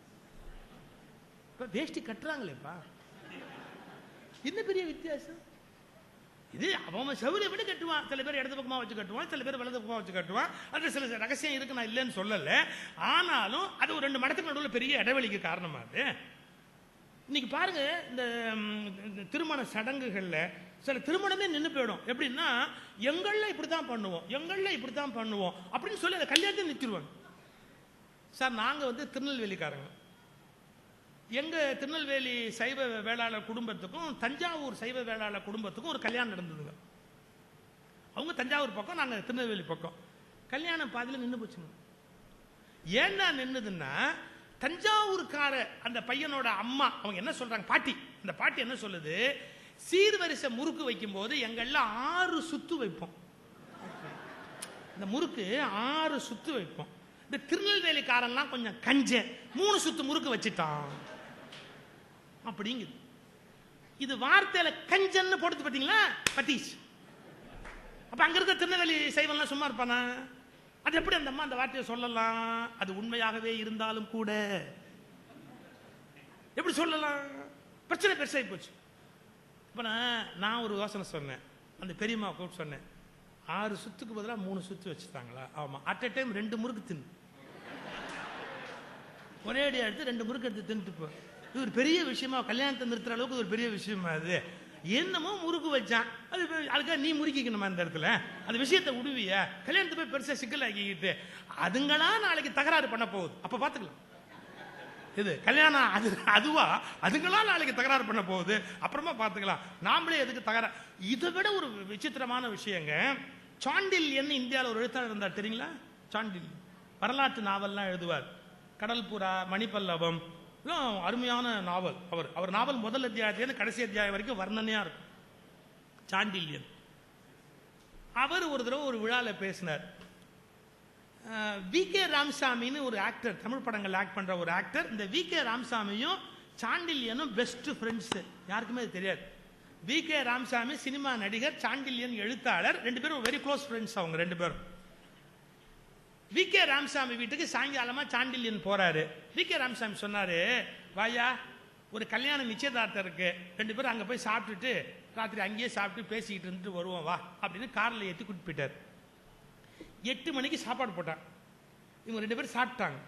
வேஷ்டி கட்டுறாங்களேப்பா, என்ன பெரிய வித்தியாசம்? இது அவன் சௌரியம் விட கட்டுவான். சில பேர் இடது பக்கமா வச்சு கட்டுவான், சில பேர் வலது பக்கமா வச்சு கட்டுவான். அது சில ரகசியம் இருக்கு, நான் இல்லைன்னு சொல்லல. ஆனாலும் அது ஒரு 2 மடத்துக்கு நடுவில் பெரிய இடைவெளிக்கு காரணமா அது. இன்னைக்கு பாருங்க, இந்த திருமண சடங்குகள்ல சில திருமணமே நின்று போயிடும். எப்படின்னா, எங்கள்ல இப்படித்தான் பண்ணுவோம், எங்கள்ல இப்படித்தான் பண்ணுவோம் அப்படின்னு சொல்லி அந்த கல்யாணத்தை நிறுத்திடுவாங்க. சார், நாங்க திருநெல்வேலிக்காரங்க. எங்க திருநெல்வேலி சைவ வேளாளர் குடும்பத்துக்கும் தஞ்சாவூர் சைவ வேளாளர் குடும்பத்துக்கும் ஒரு கல்யாணம் நடந்ததுங்க. அவங்க தஞ்சாவூர் பக்கம், நாங்க திருநெல்வேலி பக்கம். கல்யாணம் பாதியில் நின்று போச்சுங்க. ஏன்னா நின்னுதுன்னா, தஞ்சாவூர்கார அந்த பையனோட அம்மா அவங்க என்ன சொல்றாங்க, பாட்டி, அந்த பாட்டி என்ன சொல்லுது, சீர்வரிசை முறுக்கு வைக்கும் போது எங்கள்ல 6 சுத்து வைப்போம். இந்த முறுக்கு 6 சுத்து வைப்போம். இந்த திருநெல்வேலிக்காரன்லாம் கொஞ்சம் கஞ்ச 3 சுத்து முறுக்கு வச்சுட்டான் அப்படிங்குது. இது வார்த்தையில கஞ்சன்னு போடுது பாத்தீங்களா, பத்தீஸ். அப்ப அங்க இருக்க திருநெல்வேலி சைவன்லாம் சும்மா இருப்பானா? அது எப்படி அந்த அம்மா அந்த வார்த்தையை சொல்லலாம்? அது உண்மையாகவே இருந்தாலும் கூட எப்படி சொல்லலாம்? பிரச்சனை பெருசாகி போச்சு. இப்ப நான் ஒரு யோசனை சொன்னேன், அந்த பெரியம்மா கூப்பிட்டு சொன்னேன், 6 சுத்துக்கு பதிலாக 3 சுத்து வச்சுட்டாங்களா? ஆமா, அட் எ டைம் 2 முறுக்கு தின்னு, ஒரே அடி எடுத்து 2 முறுக்கு எடுத்து தின்னுட்டு போ. இது ஒரு பெரிய விஷயமா, கல்யாணத்தை நிறுத்துற அளவுக்கு ஒரு பெரிய விஷயமா? அது என்னமோ முறுக்கு வச்சான், அது அதுக்காக நீ முறுக்கிக்கணுமா இந்த இடத்துல? அந்த விஷயத்தை விடுவிய, கல்யாணத்தை போய் பெருசா சிக்கலாக்கிக்கிட்டு அதுங்களா நாளைக்கு தகராறு பண்ண போகுது, அப்ப பாத்துக்கலாம். இது கல்யாணம் அதுவா அதுங்களா நாளைக்கு தகராறு பண்ண போகுது, அப்புறமா பாத்துக்கலாம், நாமளே எதுக்கு தகராறு? இதை விட ஒரு விசித்திரமான விஷயங்க, சாண்டில்யன் இந்தியாவில் ஒரு எழுத்தாளர் இருந்தார் தெரியுங்களா? சாண்டில்யன் வரலாற்று நாவல்லாம் எழுதுவார். கடல் புறா, மணிப்பல்லவம், அருமையான நாவல். அவர் நாவல் முதல் அத்தியாயத்திலிருந்து கடைசி அத்தியாயம் வரைக்கும் வர்ணனையா இருக்கும். சாண்டில்யன் அவர் ஒரு தடவை ஒரு விழால பேசினார். வி.கே. ராமசாமின்னு ஒரு ஆக்டர், தமிழ் படங்கள் ஆக்ட் பண்ற ஒரு ஆக்டர். இந்த வி.கே. ராமசாமியும் சாண்டில்யனும் பெஸ்ட் ஃப்ரெண்ட்ஸ், யாருக்குமே அது தெரியாது. வி.கே. ராமசாமி சினிமா நடிகர், சாண்டில்யன் எழுத்தாளர், 2 பேரும் வெரி க்ளோஸ் ஃப்ரெண்ட்ஸ் அவங்க 2 பேரும். வி.கே. ராமசாமி வீட்டுக்கு சாயங்காலமா சாண்டில்யன் போறாரு. வி.கே. ராமசாமி சொன்னாரு, வாயா ஒரு கல்யாண நிச்சயதார்த்தம் இருக்கு, 2 பேரும் அங்க போய் சாப்பிட்டுட்டு ராத்திரி அங்கேயே சாப்பிட்டு பேசிக்கிட்டு இருந்துட்டு வருவோம் வா அப்படின்னு கார்ல ஏற்றி கூட்டிட்டு போயிட்டார். 8 மணிக்கு சாப்பாடு போட்டான், இவங்க 2 பேரும் சாப்பிட்டாங்க.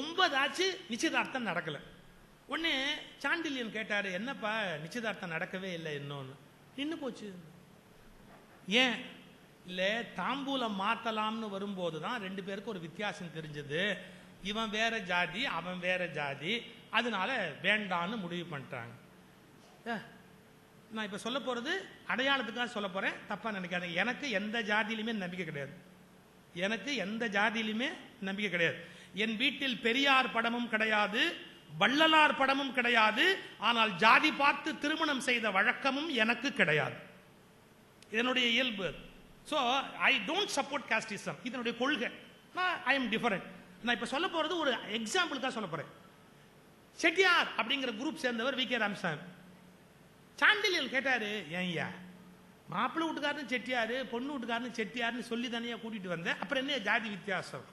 9 ஆச்சு, நிச்சயதார்த்தம் நடக்கல. உடனே சாண்டில்யன் கேட்டாரு, என்னப்பா நிச்சயதார்த்தம் நடக்கவே இல்லை, இன்னொன்னு நின்று போச்சு. ஏன் இல்ல, தாம்பூலம் மாத்தலாம்னு வரும்போது தான் 2 பேருக்கு ஒரு வித்தியாசம் தெரிஞ்சது. இவன் வேற ஜாதி, அவன் வேற ஜாதி, அதனால வேண்டான்னு முடிவு பண்ணிட்டாங்க. நான் இப்ப சொல்ல போறது அடையாளத்துக்காக சொல்ல போறேன், தப்பா நினைக்காதீங்க. எனக்கு எந்த ஜாதியிலுமே நம்பிக்கை கிடையாது, எனக்கு எந்த ஜாதியிலுமே நம்பிக்கை கிடையாது. என் வீட்டில் பெரியார் படமும் கிடையாது, வள்ளலார் படமும் கிடையாது. ஆனால் ஜாதி பார்த்து திருமணம் செய்த வழக்கமும் எனக்கு கிடையாது. இதனுடைய இயல்பு. So I don't support casteism. இதனுடைய கொள்கை. I am different. நான் இப்ப சொல்ல போறது ஒரு எக்ஸாம்பிளுக்காக சொல்ல போறேன். செட்டியார் அப்படிங்கிற குரூப் சேர்ந்தவர் வி.கே. ராமசாமி. சாண்டிலியல் கேட்டாரு, ஏன்யா மாப்பிள்ளை வீட்டுக்காரனு செட்டியாரு பொண்ணு வீட்டுக்காரனு செட்டியாருன்னு சொல்லி தானே கூட்டிட்டு வந்தேன், அப்புறம் என்ன ஜாதி வித்தியாசம்?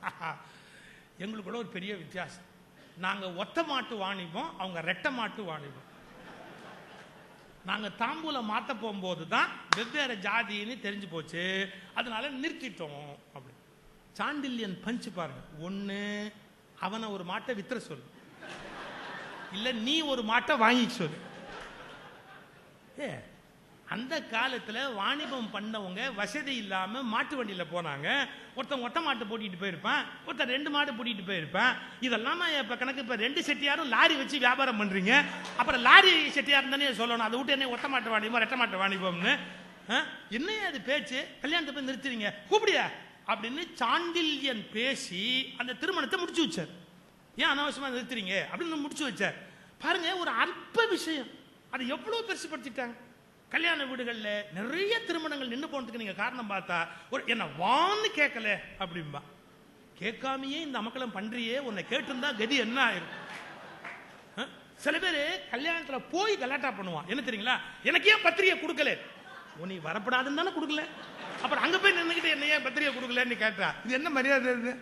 எங்களுக்குள்ள ஒரு பெரிய வித்தியாசம். நாங்க ஒத்த மாட்டு வாணிபம், அவங்க ரெட்டை மாட்டு வாணிபம். நாங்க தாம்பூலம் மாத்த போகும்போது தான் வெவ்வேறு ஜாதின்னு தெரிஞ்சு போச்சு, அதனால நிறுத்திட்டோம் அப்படி. சாண்டில்யன் பஞ்சு பாருங்க, ஒண்ணு அவனை ஒரு மாட்டை வித்துற சொல்லு, இல்ல நீ ஒரு மாட்டை வாங்கி சொல்லு. அந்த காலத்துல வாணிபம் பண்ணவங்க வசதி இல்லாம மாட்டு வண்டியில போனாங்க. ஒருத்தன் ஒட்ட மாட்டு போட்டிட்டு போயிருப்பான், ஒருத்தன் 2 மாடு போட்டிட்டு போயிருப்பான். இதெல்லாம் இப்ப கணக்கு. இப்ப 2 செட்டியாரும் லாரி வச்சு வியாபாரம் பண்றீங்க, அப்புறம் லாரி செட்டியார் தானே சொல்லணும். அதை விட்டு என்ன ஒட்ட மாட்டு வாணிபம் ரெட்ட மாட்டு வாணிபம்னு என்ன அது பேச்சு? கல்யாணத்தை போய் நிறுத்துறீங்க, கூப்பிடியா அப்படின்னு சாண்டில்யன் பேசி அந்த திருமணத்தை முடிச்சு வச்சார். ஏன் அனாவசியமா நிறுத்துறீங்க அப்படின்னு முடிச்சு வச்சார். பாருங்க, ஒரு அற்ப விஷயம் அதை எவ்வளவு பெருசுபடுத்திட்டாங்க. கல்யாண வீடுகள்ல நிறைய திருமணங்கள் நின்று போனதுக்கு நீங்க காரணம் பார்த்தா, ஒரு என்ன வான்னு கேட்கல அப்படின்பா. கேட்காமையே இந்த அமக்கலம் பண்றியே, உன்னை கேட்டிருந்தா கதி என்ன ஆயிருக்கும்? சில பேர் கல்யாணத்துல போய் கலாட்டா பண்ணுவான். என்ன தெரியுங்களா, எனக்கு ஏன் பத்திரிகை கொடுக்கல? நீ வரப்படாதுன்னு தானே கொடுக்கல, அப்புறம் அங்க போய் நின்றுகிட்டு என்ன ஏன் பத்திரிகை கொடுக்கலன்னு கேட்டா இது என்ன மரியாதை? இது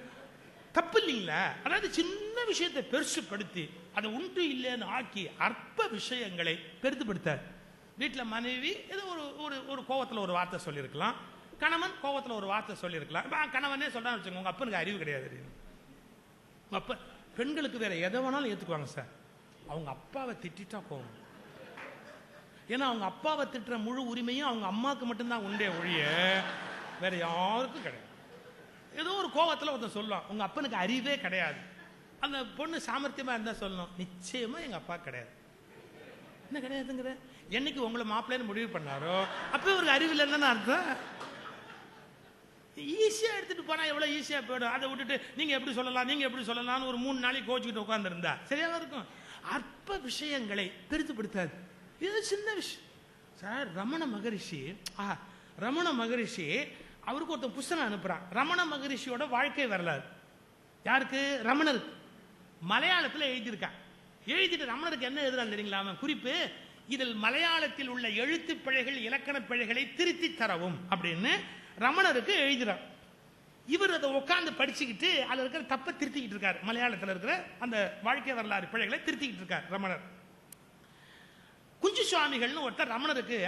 தப்பு இல்லைங்களா? அதாவது சின்ன விஷயத்தை பெருசுப்படுத்தி அதை உண்டு இல்லைன்னு ஆக்கி அற்ப விஷயங்களை பெருதுபடுத்தார். வீட்டில் மனைவி ஏதோ ஒரு கோவத்தில் ஒரு வார்த்தை சொல்லியிருக்கலாம், கணவன் கோவத்தில் ஒரு வார்த்தை சொல்லியிருக்கலாம். கணவனே சொல்றான்னு வச்சுக்கோங்க, உங்க அப்பனுக்கு அறிவு கிடையாது. அப்ப பெண்களுக்கு வேற எதை வேணாலும் ஏத்துக்குவாங்க சார், அவங்க அப்பாவை திட்டா கோவம். ஏன்னா அவங்க அப்பாவை திட்டுற முழு உரிமையும் அவங்க அம்மாவுக்கு மட்டும்தான் உண்டே ஒழிய வேற யாருக்கும் கிடையாது. ஏதோ ஒரு கோவத்தில் ஒருத்தன் சொல்லுவான், உங்க அப்பனுக்கு அறிவே கிடையாது. அந்த பொண்ணு சாமர்த்தியமா இருந்தா சொல்லணும், நிச்சயமா எங்க அப்பா கிடையாது. என்ன கிடையாதுங்கிற? என்னைக்கு உங்களை மாப்பிள்ளைன்னு முடிவு பண்ணாரோ அப்ப ஒரு அறிவில் என்னன்னு அர்த்தம்? ஈஸியா எடுத்துட்டு போனா எவ்வளவு ஈஸியா போயிடும். அதை விட்டுட்டு நீங்க எப்படி சொல்லலாம் நீங்க எப்படி சொல்லலாம்னு ஒரு 3 நாளைக்கு கோச்சுக்கிட்டு உட்கார்ந்து இருந்தா சரியாக இருக்கும். அற்ப விஷயங்களை பெருசுபடுத்தாது. இது சின்ன விஷயம் சார். ரமண மகரிஷி அவருக்கு ஒருத்தன் புஸ்தகம் அனுப்புறான். ரமண மகரிஷியோட வாழ்க்கை வரலாறு. யாருக்கு? ரமணருக்கு. மலையாளத்தில் எழுதியிருக்கான். எழுதிட்டு ரமணருக்கு என்ன எழுதுறான் தெரியுங்களா? அவன் குறிப்பு, இதில் மலையாளத்தில் உள்ள எழுத்து பிழைகள் இலக்கண பிழைகளை திருத்தி தரவும் அப்படின்னு ரமணருக்கு எழுதுறான். இவர் அதை உட்கார்ந்து படிச்சுக்கிட்டு அதுல இருக்கிற தப்பை திருத்திக்கிட்டு இருக்காரு. மலையாளத்தில் இருக்கிற அந்த வாழ்க்கை வரலாறு பிழைகளை திருத்திக்கிட்டு இருக்கார் ரமணர். குஞ்சு சுவாமிகள்னு ஒருத்தர் ரமணருக்கு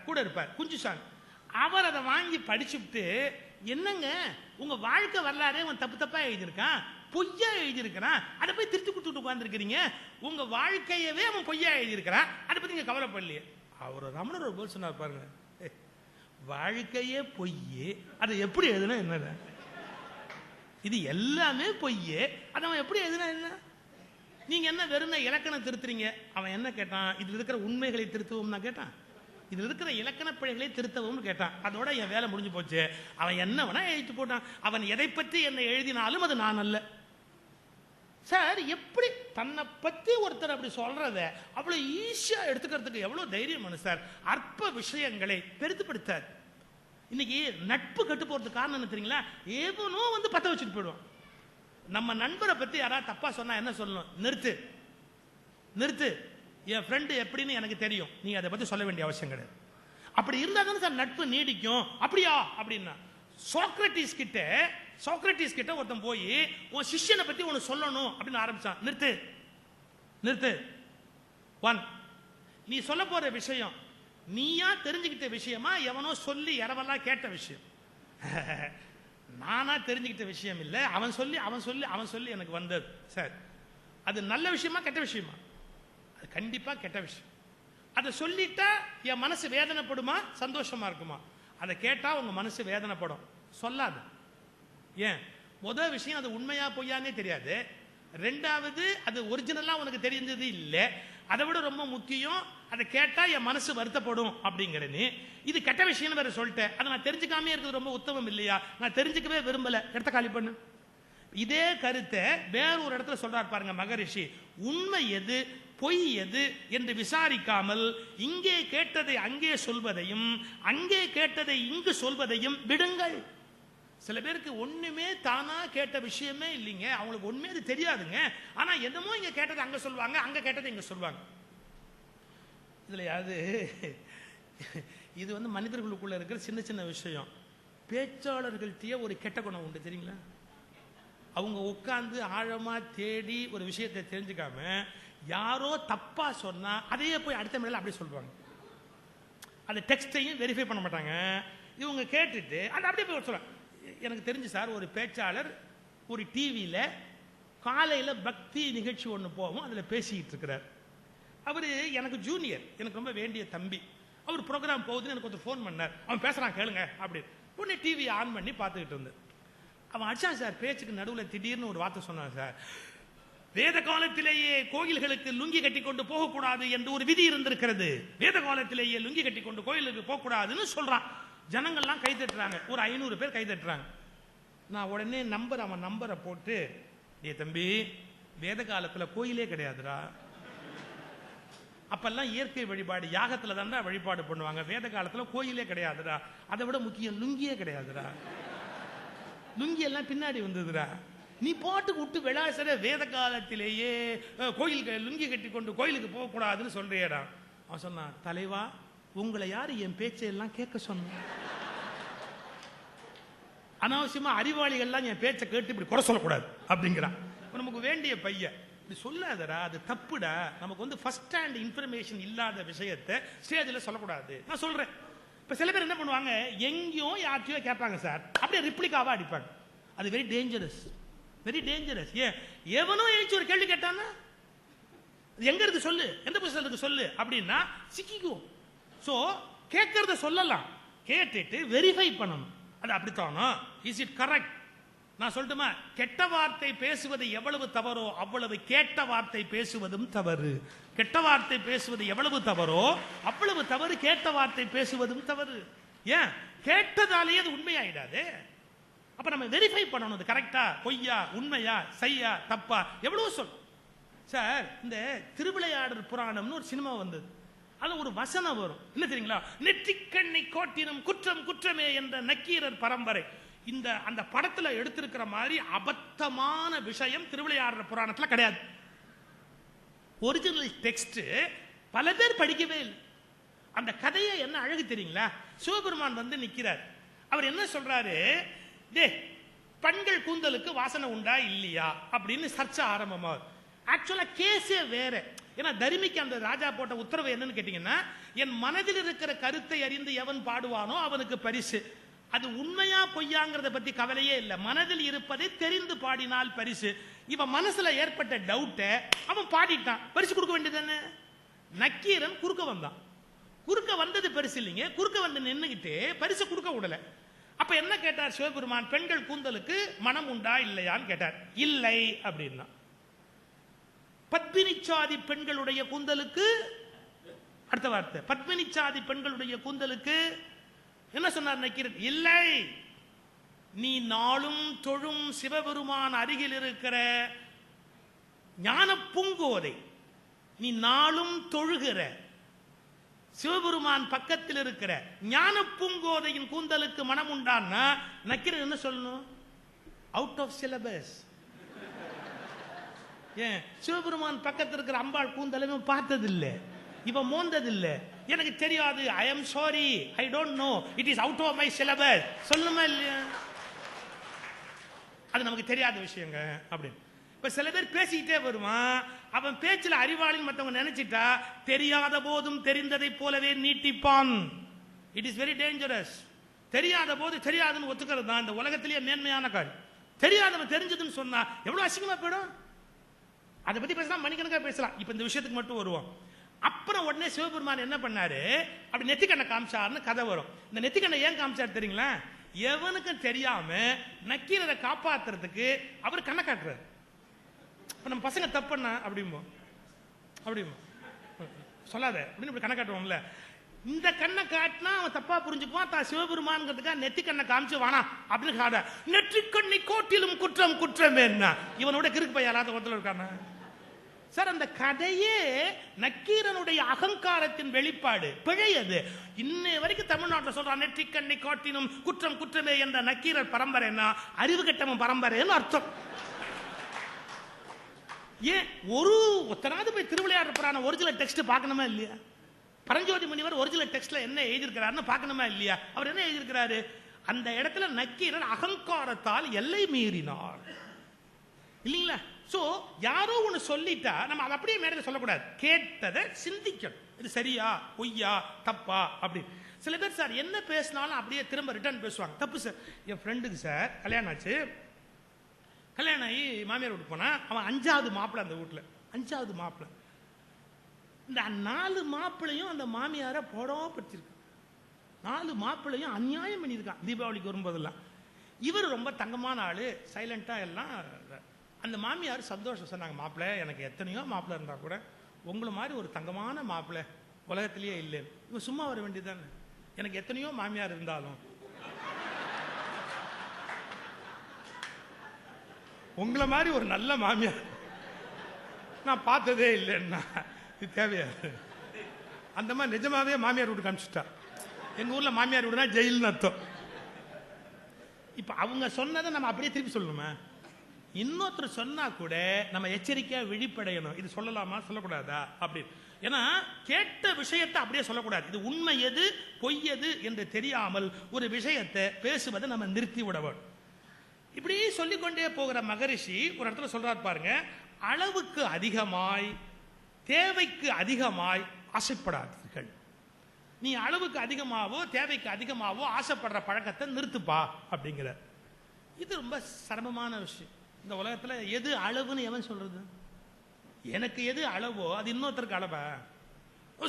கூட இருப்பார், குஞ்சு சுவாமி. அவர் அதை வாங்கி படிச்சுட்டு, என்னங்க உங்க வாழ்க்கை வரலாறு அவன் தப்பு தப்பா எழுதியிருக்கான், பொய்யா எழுதியிருக்கிறான், அதை போய் திருத்தி கொடுத்துட்டு உட்கார்ந்துருக்கிறீங்க. உங்க வாழ்க்கையவே அவன் பொய்யா எழுதியிருக்கிறான், அதை பத்தி நீங்க கவலைப்படலையே. அவர் ரமணர் ஒரு போல் சொன்னார் பாருங்க, வாழ்க்கையே பொய்யே, அதை எப்படி எழுதுனா என்ன? இது எல்லாமே பொய்யே, அதை அவன் எப்படி எழுதுனா என்ன? நீங்க என்ன வெறும் இலக்கணம் திருத்துறீங்க? அவன் என்ன கேட்டான்? இதுல இருக்கிற உண்மைகளை திருத்துவோம்னா கேட்டான், இதுல இருக்கிற இலக்கண பிழைகளை திருத்தவும் கேட்டான். அதோட என் வேலை முடிஞ்சு போச்சு. அவன் என்ன வேணா எழுதி போட்டான். அவன் எதை பற்றி என்ன எழுதினாலும் அது நான் அல்ல சார். எப்படி தன்னை பத்தி ஒருத்தர் அப்படி சொல்றத அவ்வளவு ஈஸியா எடுத்துக்கிறதுக்கு எவ்வளவு தைரியம் சார். அற்ப விஷயங்களை பெருத்துப்படுத்தார். இன்னைக்கு நட்பு கட்டு போறதுக்கு காரணம் என்ன தெரியுங்களா? ஏவனோ வந்து பத்த வச்சுட்டு போயிடுவான். நம்ம நண்பரை பத்தி யாராவது தப்பா சொன்னா என்ன சொல்லணும்? நிறுத்து, என் ஃப்ரெண்டு எப்படின்னு எனக்கு தெரியும், நீ அதை பத்தி சொல்ல வேண்டிய அவசியம் கிடையாது. அப்படி இருந்தா தானே சார் நட்பு நீடிக்கும். அப்படியா அப்படின்னா சோக்ரட்டிஸ் கிட்ட ஒருத்தன் போய் உன் சிஷ்யனை பத்தி ஒன்னு சொல்லணும் அப்படின்னு ஆரம்பிச்சான். நிறுத்து. 1, நீ சொல்ல போற விஷயம் நீயா தெரிஞ்சுக்கிட்ட விஷயமா, எவனோ சொல்லி இரவெல்லாம் கேட்ட விஷயம்? நானா தெரிஞ்சுக்கிட்ட விஷயம் இல்ல, அவன் சொல்லி எனக்கு வந்தது சார். அது நல்ல விஷயமா கெட்ட விஷயமா? அது கண்டிப்பா கெட்ட விஷயம். அதை சொல்லிட்டா என் மனசு வேதனைப்படுமா சந்தோஷமா இருக்குமா? அதை கேட்டா உங்க மனசு வேதனைப்படும். சொல்லாது. ஏன்? முதல் விஷயம் அது உண்மையா பொய்யானே தெரியாது. 2வது அது ஒரிஜினலா உனக்கு தெரிஞ்சது இல்லை. அதை விட ரொம்ப முக்கியம், அதை கேட்டா என் மனசு வருத்தப்படும் அப்படிங்கிறது. இது கெட்ட விஷயம் வேற சொல்லிட்டேன், அதை நான் தெரிஞ்சுக்காமே இருக்கிறது ரொம்ப உத்தமம் இல்லையா? நான் தெரிஞ்சுக்கவே விரும்பல, இடத்த காலி பண்ணு. இதே கருத்தை வேற ஒரு இடத்துல சொல்றாரு பாருங்க மகரிஷி. உண்மை எது பொய் எது என்று விசாரிக்காமல் இங்கே கேட்டதை அங்கே சொல்வதையும் அங்கே கேட்டதை இங்கு சொல்வதையும் விடுங்கள். சில பேருக்கு ஒண்ணுமே தானா கேட்ட விஷயமே இல்லைங்க, அவங்களுக்கு ஒண்ணுமே அது தெரியாதுங்க. ஆனா என்னமோ இங்க கேட்டதை அங்க சொல்லுவாங்க, அங்க கேட்டதை இங்க சொல்லுவாங்க. இதில் இது வந்து மனிதர்களுக்குள்ள இருக்கிற சின்ன சின்ன விஷயம். பேச்சாளர்கள்கிட்டயே ஒரு கெட்ட குணம் உண்டு தெரியுங்களா? அவங்க உட்கார்ந்து ஆழமா தேடி ஒரு விஷயத்தை தெரிஞ்சுக்காம யாரோ தப்பா சொன்னா அதையே போய் அடுத்த மேல அப்படியே சொல்லுவாங்க. அந்த டெக்ஸ்டையும் வெரிஃபை பண்ண மாட்டாங்க. இவங்க கேட்டுட்டு அந்த அப்படியே போய் சொல்லுவாங்க. எனக்கு தெரிஞ்சு சார், ஒரு பேச்சாளர் ஒரு டிவியில காலையில பக்தி நிகழ்ச்சி ஒன்று போகும், அதுல பேசிக்கிட்டு இருக்கிறார். அவரு எனக்கு ஜூனியர், எனக்கு ரொம்ப வேண்டிய தம்பி. அவர் ப்ரோக்ராம் போகுதுன்னு எனக்கு கொஞ்சம் ஃபோன் பண்ணார். அவன் பேசுறான் கேளுங்க அப்படின்னு. உடனே டிவி ஆன் பண்ணி பார்த்துக்கிட்டு இருந்தேன். அவன் அடிச்சான் சார், பேச்சுக்கு நடுவில் திடீர்னு ஒரு வார்த்தை சொன்னான் சார். வேத காலத்திலேயே கோயில்களுக்கு லுங்கி கட்டி கொண்டு போகக்கூடாது என்று ஒரு விதி இருந்திருக்கிறது. வேத காலத்திலேயே லுங்கி கட்டி கொண்டு கோயிலுக்கு போகக்கூடாதுன்னு சொல்றான். ஜனங்கள்லாம் கை தட்டுறாங்க, ஒரு 500 பேர் கை தட்டுறாங்க. நான் உடனே அவன் நம்பரை போட்டு, டே தம்பி, வேத காலத்துல கோயிலே கிடையாதுடா, அப்பெல்லாம் இயற்கை வழிபாடு யாகத்துல தான்டா வழிபாடு பண்ணுவாங்க, வேத காலத்துல கோயிலே கிடையாதுடா, அதை விட முக்கியம் லுங்கியே கிடையாதுடா, லுங்கி எல்லாம் பின்னாடி வந்ததுடா, நீ பாட்டுக்கு விட்டு விளாசர வேத காலத்திலேயே கோயிலுக்கு லுங்கி கட்டி கொண்டு கோயிலுக்கு போக கூடாதுன்னு சொல்றியடா. அவன் சொன்னான், தலைவா உங்களை யாரு என் பேச்சையெல்லாம் கேட்க சொன்ன? அனாவசியமா அறிவாளிகள்லாம் என் பேச்சை கேட்டு இப்படி குறை சொல்லக்கூடாது அப்படிங்கிறான். நமக்கு வேண்டிய பையன் இப்படி சொல்லாதடா, அது தப்புடா. நமக்கு வந்து ஃபர்ஸ்ட் ஹேண்ட் இன்ஃபர்மேஷன் இல்லாத விஷயத்தை ஸ்டேஜில் சொல்லக்கூடாது. நான் சொல்றேன். இப்ப சில பேர் என்ன பண்ணுவாங்க, எங்கேயோ யார்ட்டையோ கேட்பாங்க சார், அப்படியே ரிப்ளிகாவா அடிப்பாங்க. அது வெரி டேஞ்சரஸ், வெரி டேஞ்சரஸ். எவனோ எழுச்சி ஒரு கேள்வி கேட்டான்னா எங்க இருக்கு சொல்லு, எந்த புத்தகத்துக்கு சொல்லு அப்படின்னா சிக்கிக்குவோம். சோ கேட்கறத சொல்லலாம், கேட்டுட்டு வெரிஃபை பண்ணணும். அது அப்படித்தானா, இஸ் இட் கரெக்ட்? நான் சொல்லட்டுமா, கெட்ட வார்த்தை பேசுவது எவ்வளவு தவறோ அவ்வளவு கேட்ட வார்த்தை பேசுவதும் தவறு. கெட்ட வார்த்தை பேசுவது எவ்வளவு தவறோ அவ்வளவு தவறு கேட்ட வார்த்தை பேசுவதும் தவறு. ஏன்? கேட்டதாலேயே அது உண்மையாயிடாது. அப்ப நம்ம வெரிஃபை பண்ணணும், அது கரெக்டா பொய்யா உண்மையா சையா தப்பா எவ்வளவு சொல். சார், இந்த திருவிளையாடல் புராணம்னு ஒரு சினிமா வந்தது. அது ஒரு வசனம் வரும், என்ன தெரியுங்களா? நெற்றிக்கண்ணை கோட்டினும் குற்றம் குற்றமே என்ற நக்கீரர் பரம்பரை. இந்த அந்த படத்துல எடுத்திருக்கிற மாதிரி அபத்தமான விஷயம் திருவிளையாடல் புராணத்துல கிடையாது. ஒரிஜினல் டெக்ஸ்ட் பல பேர் படிக்கவே இல்லை. அந்த கதையை என்ன அழகு தெரியுங்களா? சிவபெருமான் வந்து நிக்கிறார். அவர் என்ன சொல்றாரு, டே பெண்கள் கூந்தலுக்கு வாசனை உண்டா இல்லையா அப்படின்னு சர்ச்சை ஆரம்பமாகுது. ஆக்சுவலா கேஸே வேற. ஏன்னா தர்மிக்கு அந்த ராஜா போட்ட உத்தரவு என்னன்னு கேட்டீங்கன்னா, என் மனதில் இருக்கிற கருத்தை அறிந்து எவன் பாடுவானோ அவனுக்கு பரிசு. அது உண்மையா பொய்யாங்கிறத பத்தி கவலையே இல்லை, மனதில் இருப்பதை தெரிந்து பாடினால் பரிசு. இவன் மனசுல ஏற்பட்ட டவுட்ட அவன் பாடிட்டான், பரிசு கொடுக்க வேண்டியதானே. நக்கீரன் குறுக்க வந்தான். குறுக்க வந்தது பெருசு இல்லைங்க, குறுக்க வந்து நின்னுகிட்டு பரிசு கொடுக்க விடல. அப்ப என்ன கேட்டார் சிவபெருமான், பெண்கள் கூந்தலுக்கு மனம் உண்டா இல்லையான்னு கேட்டார். இல்லை அப்படின்னா. பத்மினிச்சாதி பெண்களுடைய கூந்தலுக்கு, அடுத்த வார்த்தை, பத்மினிச்சாதி பெண்களுடைய கூந்தலுக்கு என்ன சொன்னார் நக்கீரன்? இல்லை, நீ நாளும் தொழும் சிவபெருமான் அருகில் இருக்கிற ஞான பூங்கோதை, நீ நாளும் தொழுகிற சிவபெருமான் பக்கத்தில் இருக்கிற ஞான பூங்கோதையின் கூந்தலுக்கு மனம் உண்டான்னா நக்கீரன் என்ன சொல்லணும்? Out of syllabus. ஏன்? சிவபெருமான் பக்கத்தில் இருக்கிற அம்பாள் கூந்தலும் பார்த்ததில்லை, இவன் மோந்ததில்லை, எனக்கு தெரியாது, I am sorry, I don't know, it is out of my syllabus சொல்லுமா இல்லையா? அது நமக்கு தெரியாத விஷயங்க அப்படின்னு. இப்ப சில பேர் பேசிக்கிட்டே வருவான், அவன் பேச்சுல அறிவாளின்னு மற்றவங்க நினைச்சிட்டா தெரியாத போதும் தெரிந்ததை போலவே நீட்டிப்பான். It is very dangerous. தெரியாத போது தெரியாதுன்னு ஒத்துக்கிறது தான் இந்த உலகத்திலேயே மேன்மையான காரியம். தெரியாதவன் தெரிஞ்சதுன்னு சொன்னா எவ்வளவு அசிங்கமா போயிடும். அதை பத்தி பேசலாம், மணிக்கணக்கா பேசலாம். இப்ப இந்த விஷயத்துக்கு மட்டும் வருவோம். அப்புறம் உடனே சிவபெருமான் என்ன பண்ணாரு, அப்படி நெத்திக்கண்ணை காமிச்சாருன்னு கதை வரும். இந்த நெத்திக்கண்ணை ஏன் காமிச்சாரு தெரியுங்களா? எவனுக்கும் தெரியாம நக்கீரரை காப்பாத்துறதுக்கு அவர் கண்ணை காட்டுறாரு. நம்ம பசங்க தப்புன்னா அப்படிமோ சொல்லாத அப்படின்னு இப்படி கண்ணை காட்டுவோம்ல, இந்த கண்ணை காட்டினா அவன் தப்பா புரிஞ்சுக்குவான். தான் சிவபெருமான்ங்கிறதுக்கா நெத்தி கண்ணை காமிச்சு வானா அப்படின்னு காட. நெற்றிக்கண்ணை கோட்டிலும் குற்றம் குற்றம் என்ன, இவனோட கிறுக்கு பையன் யாராவது ஒருத்தர் இருக்கானா சார்? அந்த கதையே நக்கீரனுடைய அகங்காரத்தின் வெளிப்பாடு, பிழையது. இன்னை வரைக்கும் தமிழ்நாட்டில் சொல்றான் நெற்றிக்கண்ணை காட்டினும் குற்றம் குற்றமே என்ற நக்கீரர் பரம்பரைன்னா அறிவு கெட்டவன் பரம்பரைன்னு அர்த்தம். ஏன் ஒருத்தனாவது போய் திருவிளையாடல் புராணம் ஒரிஜினல் டெக்ஸ்ட் பார்க்கணுமா இல்லையா? பரஞ்சோதி முனிவர் ஒரிஜினல் டெக்ஸ்ட்ல என்ன எழுதியிருக்கிறாருன்னு பார்க்கணுமா இல்லையா? அவர் என்ன எழுதியிருக்கிறாரு? அந்த இடத்துல நக்கீரர் அகங்காரத்தால் எல்லை மீறினார் இல்லீங்களா? சோ யாரோ ஒண்ணு சொல்லிட்டா நம்ம அதை அப்படியே மேடையில சொல்லக்கூடாது, கேட்டதை சிந்திக்கணும். இது சரியா பொய்யா தப்பா அப்படி. சில பேர் சார் என்ன பேசினாலும் அப்படியே திரும்ப ரிட்டர்ன் பேசுவாங்க. தப்பு சார். என் ஃப்ரெண்டுக்கு சார் கல்யாணம் ஆச்சு, கல்யாணம் ஆகி மாமியார் வீட்டுக்கு போனா, அவன் 5வது மாப்பிள்ளை அந்த வீட்டுல, 5வது மாப்பிள்ளை. இந்த 4 மாப்பிள்ளையும் அந்த மாமியார போடப்படுத்திருக்கு. 4 மாப்பிள்ளையும் அநியாயம் பண்ணியிருக்கான் தீபாவளிக்கு வரும்போதெல்லாம். இவர் ரொம்ப தங்கமான ஆளு, சைலண்டா எல்லாம். அந்த மாமியார் சந்தோஷம் சொன்னாங்க, மாப்பிள்ளை எனக்கு எத்தனையோ மாப்பிள்ளை இருந்தா கூட உங்களை மாதிரி ஒரு தங்கமான மாப்பிள்ளை உலகத்திலேயே இல்லை. இவன் சும்மா வர வேண்டியதானே, எனக்கு எத்தனையோ மாமியார் இருந்தாலும் உங்களை மாதிரி ஒரு நல்ல மாமியார் நான் பார்த்ததே இல்லைன்னா இது தேவையாது. அந்த மாதிரி நிஜமாவே மாமியார் வீட்டுக்கு அனுப்பிச்சுட்டா. எங்க ஊர்ல மாமியார் வீடுனா ஜெயில்னு அர்த்தம். இப்ப அவங்க சொன்னதை நம்ம அப்படியே திருப்பி சொல்லணுமா? இன்னொருத்தர் சொன்னா கூட நம்ம எச்சரிக்கையா விழிப்படையணும். இது சொல்லலாமா சொல்லக்கூடாதா அப்படி. ஏன்னா கேட்ட விஷயத்தை அப்படியே சொல்லக்கூடாது. இது உண்மை எது பொய் எது என்று தெரியாமல் ஒரு விஷயத்தை பேசுவதை நம்ம நிறுத்தி விடவும். இப்படி சொல்லிக்கொண்டே போகிற மகரிஷி ஒரு இடத்துல சொல்றாரு பாருங்க, அளவுக்கு அதிகமாய் தேவைக்கு அதிகமாய் ஆசைப்படாதீர்கள். நீ அளவுக்கு அதிகமாவோ தேவைக்கு அதிகமாவோ ஆசைப்படுற பழக்கத்தை நிறுத்துப்பா அப்படிங்கிற. இது ரொம்ப சிரமமான விஷயம். இந்த உலகத்துல எது அளவுன்னு எவன் சொல்றது? எனக்கு எது அளவோ அது இன்னொருத்தருக்கு அளவா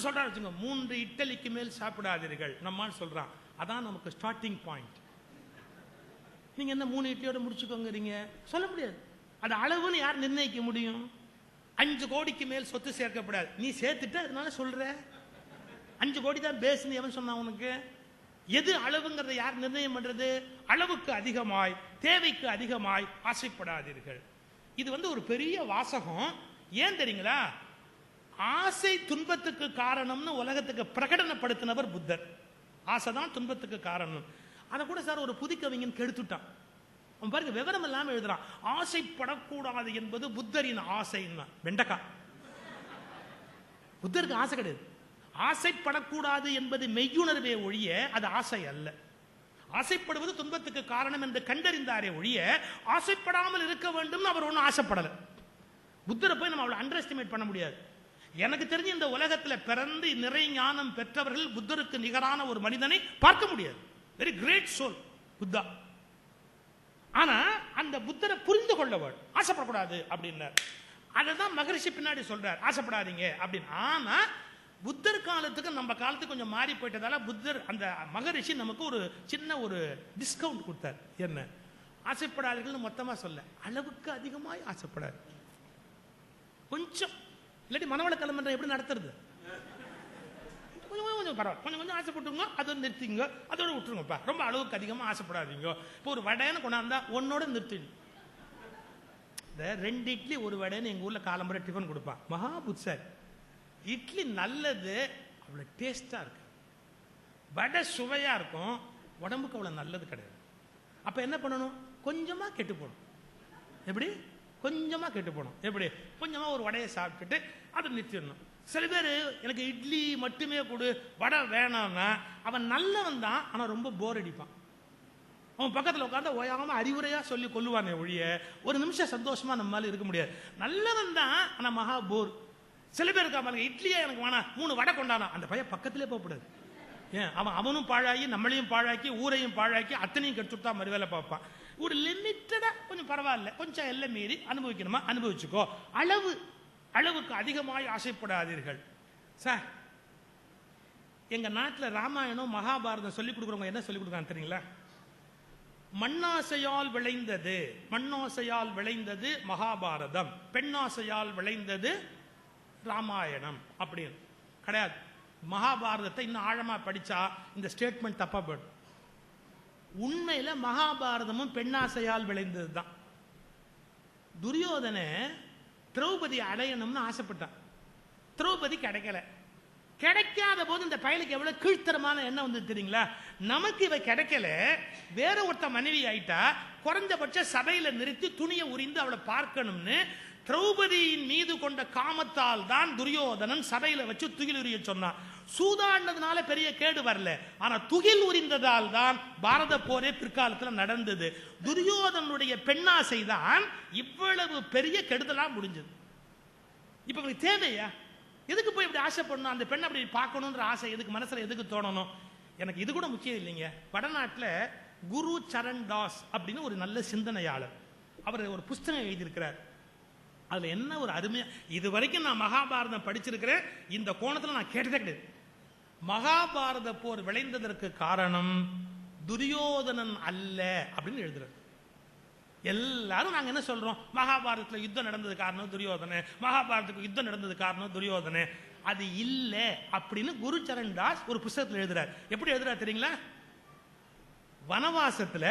சொல்றாரு வச்சுங்க. 3 இட்லிக்கு மேல் சாப்பிடாதீர்கள் நம்மால் சொல்றான். அதான் நமக்கு ஸ்டார்டிங் பாயிண்ட். நீங்க என்ன 3 இட்லியோட முடிச்சுக்கோங்கிறீங்க? சொல்ல முடியாது. அது அளவுன்னு யார் நிர்ணயிக்க முடியும்? 5 கோடிக்கு மேல் சொத்து சேர்க்கப்படாது, நீ சேர்த்துட்டு அதனால சொல்ற 5 கோடி தான் பேஸ்னு எவன் சொன்னா உனக்கு? எது அளவுங்கிறத யார் நிர்ணயம் பண்றது? அளவுக்கு அதிகமாய் தேவைக்கு அதிகமாய் ஆசைப்படாதீர்கள். இது ஒரு பெரிய வாசகம். ஏன் தெரியுங்களா? ஆசை துன்பத்துக்கு காரணம்னு உலகத்துக்கு பிரகடனப்படுத்தினவர் புத்தர். ஆசைதான் துன்பத்துக்கு காரணம். அதை கூட சார் ஒரு புதுக்கவிஞன் கெடுத்துட்டான். அவன் பாருங்க விவரம் இல்லாம எழுதுறான். ஆசைப்படக்கூடாது என்பது புத்தரின் ஆசை. வெண்டக்கா. புத்தருக்கு ஆசை கிடையாது. ஆசைப்படக்கூடாது என்பது மெய்யுணர்வே ஒழிய அது ஆசை அல்ல. ஆசைப்படுவது துன்பத்துக்கு காரணம் என்று கண்டறிந்தாரே ஒழிய ஆசைப்படாமல் இருக்க வேண்டும் அவர் ஒன்றும் ஆசைப்படல. புத்தரை போய் நம்ம அவ்வளவு அண்டர் எஸ்டிமேட் பண்ண முடியாது. எனக்கு தெரிஞ்சு இந்த உலகத்தில் பிறந்து நிறை ஞானம் பெற்றவர்கள் புத்தருக்கு நிகரான ஒரு மனிதனை பார்க்க முடியாது. Very great soul Buddha. ஆனா அந்த புத்தரை புரிந்து கொள்ளவர் ஆசைப்படக்கூடாது அப்படின்னார். அதான் மகரிஷி பின்னாடி சொல்றார், ஆசைப்படாதீங்க அப்படின்னு. ஆனா புத்தர் காலத்துக்கு நம்ம காலத்துக்கு கொஞ்சம் மாறி போயிட்டதால புத்தர் அந்த மகரிஷி நமக்கு ஒரு சின்ன ஒரு டிஸ்கவுண்ட் கொடுத்தார். என்ன? ஆசைப்படாதீர்கள் மொத்தமா சொல்ல, அளவுக்கு அதிகமாய் ஆசைப்படாது. கொஞ்சம் இல்லாட்டி மனவள கலமன்றம் எப்படி நடத்துறது? கொஞ்சம் கொஞ்சம் பரவாயில்ல, கொஞ்சம் கொஞ்சம் ஆசைப்பட்டுங்க, அதோட நிறுத்திங்க, அதோட விட்டுருங்கப்பா. ரொம்ப அளவுக்கு அதிகமாக ஆசைப்படாதீங்க. இப்போ ஒரு வடைன்னு கொண்டாந்தா ஒன்னோட நிறுத்திங்க. இந்த 2 இட்லி ஒரு வடைன்னு எங்க ஊர்ல காலம்பரை டிஃபன் கொடுப்பான் மகா புத்சாரி. இட்லி நல்லது, அவ்வளவு டேஸ்டா இருக்கு. வடை சுவையா இருக்கும், உடம்புக்கு அவ்வளவு நல்லது கிடையாது. அப்ப என்ன பண்ணணும்? கொஞ்சமா கெட்டு போகணும். எப்படி? கொஞ்சமா கெட்டு போகணும். எப்படி? கொஞ்சமா ஒரு வடையை சாப்பிட்டுட்டு அதை நிறுத்திடணும். சில பேர் எனக்கு இட்லி மட்டுமே கொடு, வடை வேணாம்னா அவன் நல்லவன் தான், ஆனா ரொம்ப போர் அடிப்பான். அவன் பக்கத்தில் உட்காந்து ஓயாம அறிவுரையா சொல்லி கொல்லுவானே ஒழிய ஒரு நிமிஷம் சந்தோஷமா நம்மளால இருக்க முடியாது. நல்லவன் தான், ஆனா மகா போர். சில பேர் இருக்கா பாருங்க, இட்லியே எனக்கு வேணாம் 3 வடை கொண்டானா, அந்த பையன் பக்கத்திலே போகக்கூடாது. ஏன்? அவனும் பாழாக்கி நம்மளையும் பாழாக்கி ஊரையும் பாழாக்கி அத்தனையும் கெடுத்துட்டா மறுவேலை பார்ப்பான். ஒரு லிமிட்டடா கொஞ்சம் பரவாயில்ல, கொஞ்சம் எல்லாம் மீறி அனுபவிக்கணுமா அனுபவிச்சுக்கோ. அளவுக்கு அதிகமாய் ஆசைப்படாதீர்கள். சார் எங்க நாட்டில் ராமாயணம் மகாபாரதம் சொல்லிக் கொடுக்குறவங்க என்ன சொல்லிக் கொடுக்குறாங்க தெரியுங்களா? மண்ணாசையால் விளைந்தது மகாபாரதம், பெண்ணாசையால் விளைந்தது ராமாயணம் அப்படின்னு கிடையாது. மகாபாரதத்தை இன்னும் ஆழமா படிச்சா இந்த ஸ்டேட்மெண்ட் தப்பா போயிடும். உண்மையில மகாபாரதமும் பெண்ணாசையால் விளைந்தது தான். துரியோதனை திரௌபதி அடையணும்னு ஆசைப்பட்டான். திரௌபதி கிடைக்கல. கிடைக்காத போது இந்த பயலுக்கு எவ்வளவு கீழ்த்தரமான எண்ணம் வந்து தெரியுங்களா? நமக்கு இவ கிடைக்கல, வேற ஒருத்த மனைவி ஆயிட்டா குறைஞ்சபட்ச சபையில நிறுத்தி துணியை உரிந்து அவளை பார்க்கணும்னு திரௌபதியின் மீது கொண்ட காமத்தால் தான் துரியோதனன் சபையில வச்சு துகிலுரிய சொன்னான். சூதாடினதுனால பெரிய கேடு வரல, ஆனா துகில் உரிந்ததால் தான் பாரத போரே பிற்காலத்தில் நடந்தது. துரியோதனுடைய பெண்ணாசை தான் இவ்வளவு பெரிய கெடுதலா முடிஞ்சது. இப்ப உங்களுக்கு தேவையா? எதுக்கு போய் இப்படி ஆசைப்படணும்? அந்த பெண்ணை அப்படி பார்க்கணுன்ற ஆசை எதுக்கு மனசுல எதுக்கு தோணணும்? எனக்கு இது கூட முக்கியம் இல்லைங்க. வடநாட்டில் குரு சரண் தாஸ் அப்படின்னு ஒரு நல்ல சிந்தனையாளர், அவர் ஒரு புஸ்தகம் எழுதியிருக்கிறார். அதுல என்ன ஒரு அருமையா, இது வரைக்கும் நான் மகாபாரதம் படிச்சிருக்கிறேன், இந்த கோணத்துல நான் கேட்டதே கிடையாது. மகாபாரத போர் விளைந்ததற்கு காரணம் துரியோதனன் அல்ல அப்படின்னு எழுதுறாரு. எல்லாரும் நாங்க என்ன சொல்றோம், மகாபாரதத்துல யுத்தம் நடந்தது காரணம் துரியோதன, மகாபாரதத்துக்கு யுத்தம் நடந்தது காரணம் துரியோதன. அது இல்ல அப்படின்னு குரு சரண் தாஸ் ஒரு புத்தகத்தில் எழுதுறார். எப்படி எழுதுறாரு தெரியுங்களா? வனவாசத்துல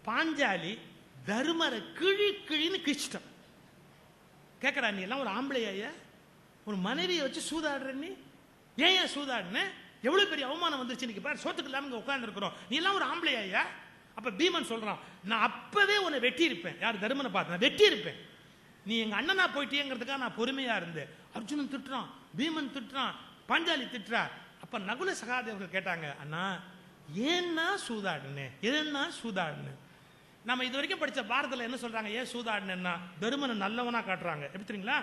பாஞ்சாலி தர்மரை கிழின்னு கிழிச்சிட்டான். கேட்கறா, நீ எல்லாம் ஒரு ஆம்பளையா, ஒரு மனைவியை வச்சு சூதாடுற, நீ ஏன் சூதாடுன? எவ்வளவு பெரிய அவமானம் வந்துருச்சு, இன்னைக்கு பாரு சோத்துக்கு இல்லாம இங்க உட்கார்ந்து இருக்கிறோம், நீ எல்லாம் ஒரு ஆம்பளையா? அப்ப பீமன் சொல்றான், நான் அப்பவே உன்னை வெட்டி இருப்பேன். யார்? தர்மனை பார்த்து நான் வெட்டி இருப்பேன். நீ எங்க அண்ணனா போயிட்டேங்கிறதுக்காக நான் பொறுமையா இருந்தேன். அர்ஜுனன் திட்டுறான், பீமன் திட்டுறான், பாஞ்சாலி திட்டுறா. அப்ப நகுல சகாதேவர்கள் கேட்டாங்க, அண்ணா ஏன்னா சூதாடுனே, ஏன்னா சூதாடுனே? நம்ம இது வரைக்கும் படிச்ச பாரதத்துல என்ன சொல்றாங்க, ஏன் சூதாடுனா தருமனை நல்லவனா காட்டுறாங்க. எப்படி தெரியுங்களா?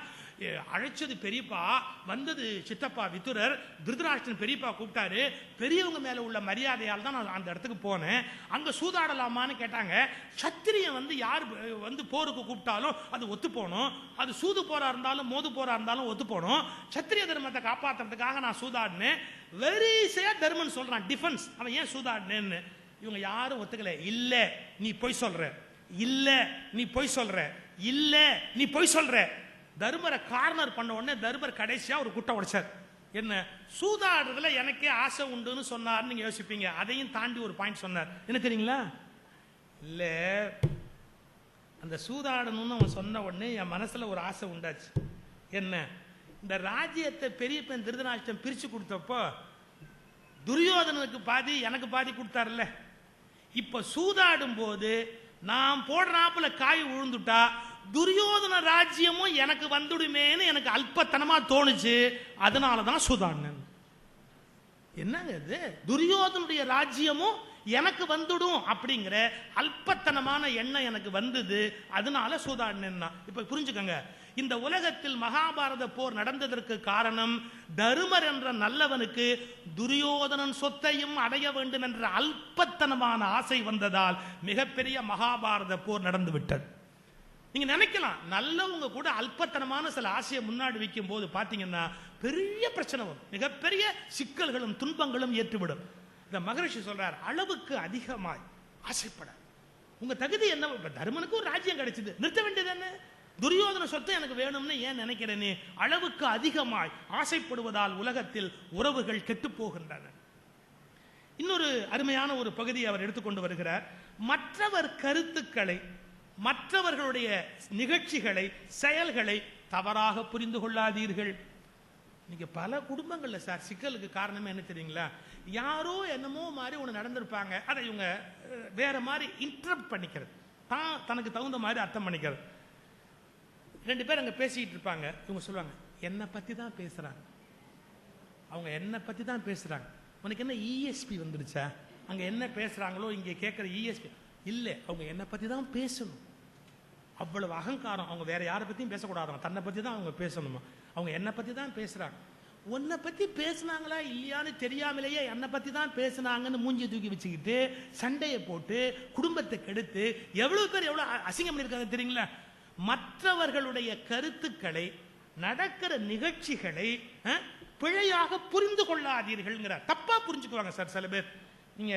அழைச்சது பெரியப்பா, வந்தது சித்தப்பா விதுரர், திருதராஷ்டிரன் பெரியப்பா கூப்பிட்டாரு, பெரியவங்க மேல உள்ள மரியாதையால் தான் நான் அந்த இடத்துக்கு போனேன். அங்க சூதாடலாமான்னு கேட்டாங்க. சத்திரியன் வந்து யார் வந்து போருக்கு கூப்பிட்டாலும் அது ஒத்து போகணும், அது சூது போரா இருந்தாலும் மோது போரா இருந்தாலும் ஒத்து போகணும். சத்திரிய தர்மத்தை காப்பாற்றுறதுக்காக நான் சூதாடினேன். வெரிசையா தர்மன் சொல்றான் டிஃபென்ஸ், அவன் ஏன் சூதாடினேன்னு. இவங்க யாரும் ஒத்துக்கல. இல்ல நீ பொய் சொல்ற, இல்ல நீ பொய் சொல்ற, இல்ல நீ பொய் சொல்ற. தர்மரை கார்னர் பண்ண உடனே தர்மர் கடைசியா ஒரு குட்டை உடைச்சார். என்ன? சூதாடுறதுல எனக்கே ஆசை உண்டுன்னு சொன்னார். நீங்க யோசிப்பீங்க, அதையும் தாண்டி ஒரு பாயிண்ட் சொன்னார். என்ன தெரியுங்களா? இல்ல அந்த சூதாடணும்னு அவன் சொன்ன உடனே என் மனசுல ஒரு ஆசை உண்டாச்சு. என்ன? இந்த ராஜ்யத்தை பெரிய பெண் திருதராஷ்டிரன் பிரிச்சு கொடுத்தப்போ துரியோதனனுக்கு பாதி எனக்கு பாதி கொடுத்தாருல்ல. இப்ப சூதாடும் போது நான் போடுறாப்புல காய் விழுந்துட்டா துரியோதன ராஜ்யமும் எனக்கு வந்துடுமேன்னு எனக்கு அல்பத்தனமா தோணுச்சு. அதனாலதான் சூதாடினேன். என்னங்க இது? துரியோதனுடைய ராஜ்யமும் எனக்கு வந்துடும் அப்படிங்கிற அல்பத்தனமான எண்ணம் எனக்கு வந்தது, அதனால சூதாடினேன்னா. இப்ப புரிஞ்சுக்கங்க, இந்த உலகத்தில் மகாபாரத போர் நடந்ததற்கு காரணம் தருமர் என்ற நல்லவனுக்கு துரியோதனன் சொத்தையும் அடைய வேண்டும் என்ற அல்பத்தனமான ஆசை வந்ததால் மிகப்பெரிய மகாபாரத போர் நடந்து விட்டது. நீங்க நினைக்கலாம், நல்லவங்க கூட அல்பத்தனமான சில ஆசையை முன்னாடி வைக்கும் போது பாத்தீங்கன்னா பெரிய பிரச்சனை வரும், மிகப்பெரிய சிக்கல்களும் துன்பங்களும் ஏற்றுவிடும். இந்த மகரிஷி சொல்றார், அளவுக்கு அதிகமாய் ஆசைப்பட. உங்க தகுதி என்ன? தர்மனுக்கு ஒரு ராஜ்யம் கிடைச்சது, நிறுத்த வேண்டியது என்ன? துரியோதன சொத்தை எனக்கு வேணும்னு ஏன் நினைக்கிறேனே? அளவுக்கு அதிகமாய் ஆசைப்படுவதால் உலகத்தில் உறவுகள் கெட்டு போகின்றன. இன்னொரு அருமையான ஒரு பகுதியை அவர் எடுத்துக்கொண்டு வருகிறார். மற்றவர் கருத்துக்களை, மற்றவர்களுடைய நிகழ்ச்சிகளை, செயல்களை தவறாக புரிந்து கொள்ளாதீர்கள். நீங்க பல குடும்பங்கள்ல சார் சிக்கலுக்கு காரணமே என்ன தெரியுங்களா? யாரோ என்னமோ மாதிரி ஒன்று நடந்திருப்பாங்க, அதை இவங்க வேற மாதிரி இன்டரப்ட் பண்ணிக்கிறது, தான் தனக்கு தகுந்த மாதிரி அர்த்தம் பண்ணிக்கிறது. ரெண்டு பேர் அங்க பேசிட்டு இருப்பாங்க, இவங்க சொல்லுவாங்க என்னை பத்தி தான் பேசுறாங்க, அவங்க என்னை பத்தி தான் பேசுறாங்க. உனக்கு என்ன இஎஸ்பி வந்துடுச்சா? அங்க என்ன பேசுறாங்களோ இங்க கேட்கிற இஎஸ்பி இல்ல, அவங்க என்னை பத்தி தான் பேசணும். அவ்வளவு அகங்காரம். அவங்க வேற யாரை பத்தியும் பேசக்கூடாது, தன்னை பத்தி தான் அவங்க பேசணுமா. அவங்க என்னை பத்தி தான் பேசுறாங்க. உன்னை பத்தி பேசினாங்களா இல்லையான்னு தெரியாமலேயே என்னை பத்தி தான் பேசினாங்கன்னு மூஞ்சி தூக்கி வச்சுக்கிட்டு சண்டையை போட்டு குடும்பத்தை கெடுத்து எவ்வளவு பேர் எவ்வளவு அசிங்கம் பண்ணிருக்காங்க தெரியுங்களா? மற்றவர்களுடைய கருத்துக்களை, நடக்கிற நிகழ்ச்சிகளை பிழையாக புரிந்து கொள்ளாதீர்கள். தப்பா புரிஞ்சுக்குவாங்க சார் சில பேர். நீங்க,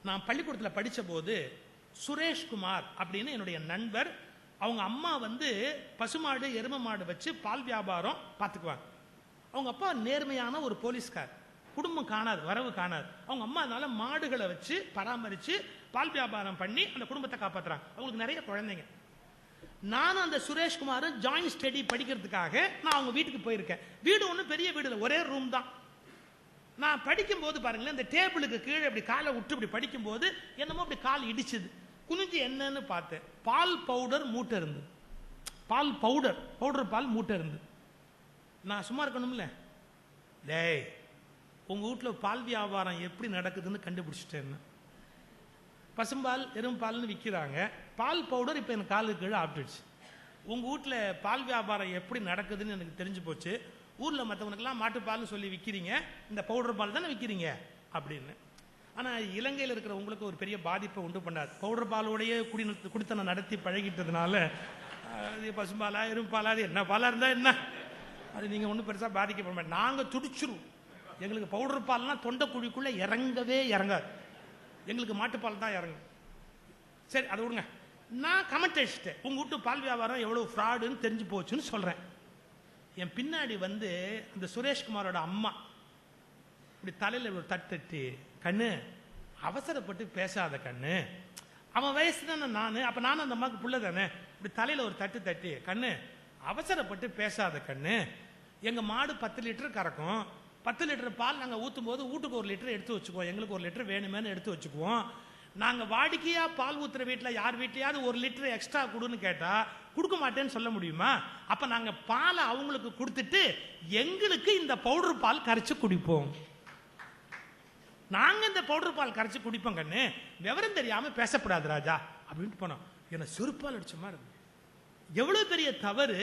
நான் பள்ளிக்கூடத்தில் படிச்ச போது சுரேஷ்குமார் அப்படின்னு என்னுடைய நண்பர், அவங்க அம்மா வந்து பசுமாடு எரும மாடு வச்சு பால் வியாபாரம் பார்த்துக்குவாங்க. அவங்க அப்பா நேர்மையான ஒரு போலீஸ்கார், குடும்பம் காணாது, வரவு காணாது. அவங்க அம்மா அதனால மாடுகளை வச்சு பராமரிச்சு பால் வியாபாரம் பண்ணி அந்த குடும்பத்தை காப்பாற்றுறாங்க. அவங்களுக்கு நிறைய குழந்தைங்க. நானும் அந்த சுரேஷ்குமாரும் ஜாயிண்ட் ஸ்டடி படிக்கிறதுக்காக நான் அவங்க வீட்டுக்கு போயிருக்கேன். வீடு ஒன்றும் பெரிய வீடு இல்லை, ஒரே ரூம் தான். நான் படிக்கும் போது பாருங்களேன், இந்த டேபிளுக்கு கீழே இப்படி காலை விட்டு இப்படி படிக்கும் போது என்னமோ இப்படி கால் இடிச்சுது. குனிஞ்சு என்னன்னு பார்த்தேன், பால் பவுடர் மூட்டை இருந்தது. பால் பவுடர் பால் மூட்டை இருந்தது. நான் சும்மா இருக்கணும்ல. டேய், உங்க வீட்டில் பால் வியாபாரம் எப்படி நடக்குதுன்னு கண்டுபிடிச்சிட்டேன்னு. பசும்பால் எறும்பால்னு விற்கிறாங்க. பால் பவுடர் இப்போ எனக்கு காலுக்கு கீழே ஆப்பிடுச்சு. உங்கள் வீட்டில் பால் வியாபாரம் எப்படி நடக்குதுன்னு எனக்கு தெரிஞ்சு போச்சு. ஊரில் மற்றவனுக்கெல்லாம் மாட்டுப்பால்னு சொல்லி விற்கிறீங்க, இந்த பவுடர் பால் தானே விற்கிறீங்க அப்படின்னு. ஆனால் இலங்கையில் இருக்கிற உங்களுக்கு ஒரு பெரிய பாதிப்பை உண்டு பண்ணாது. பவுடர் பாலோடையே குடித்தனம் நடத்தி பழகிட்டதுனால அது பசும்பாலா எறும்பாலா அது என்ன பாலாக இருந்தால் என்ன, அது நீங்கள் ஒன்றும் பெருசாக பாதிக்கப்பட மாட்டேன். நாங்கள் துடிச்சிருவோம். எங்களுக்கு பவுடர் பால்லாம் தொண்டை குழிக்குள்ளே இறங்கவே இறங்காது. எங்களுக்கு மாட்டுப்பால் தான் இறங்கும். சரி, அதை விடுங்க. நான் கமெண்ட் அடிச்சிட்டேன், உங்க வீட்டு பால் வியாபாரம் எவ்வளவு ஃப்ராடுன்னு தெரிஞ்சு போச்சுன்னு சொல்றேன். என் பின்னாடி வந்து அந்த சுரேஷ்குமாரோட அம்மா இப்படி தலையில ஒரு தட்டு, கண்ணு அவசரப்பட்டு பேசாத கண்ணு, அவன் வயசு தானே நானு, அப்ப நானும் அந்த அம்மாவுக்கு புள்ள தானே, இப்படி தலையில ஒரு தட்டு, கண்ணு அவசரப்பட்டு பேசாத கண்ணு, எங்க மாடு 10 லிட்டர் கறக்கும், 10 லிட்டர் பால் நாங்கள் ஊற்றும் போது வீட்டுக்கு 1 லிட்டர் எடுத்து வச்சுக்குவோம், எங்களுக்கு 1 லிட்டர் வேணுமேனு எடுத்து வச்சுக்குவோம். நாங்கள் வாடிக்கையா பால் ஊற்றுற வீட்டில் யார் வீட்லையாவது 1 லிட்டர் எக்ஸ்ட்ரா கொடுன்னு கேட்டா கொடுக்க மாட்டேன்னு சொல்ல முடியுமா? அப்ப நாங்கள் பாலை அவங்களுக்கு கொடுத்துட்டு எங்களுக்கு இந்த பவுடர் பால் கரைச்சு குடிப்போம். நாங்க இந்த பவுடர் பால் கரைச்சு குடிப்போம் கண்ணு, விவரம் தெரியாம பேசப்படாது ராஜா அப்படின்ட்டு போனோம். என்ன செருப்பால் அடிச்ச மாதிரி இருக்கு. எவ்வளவு பெரிய தவறு.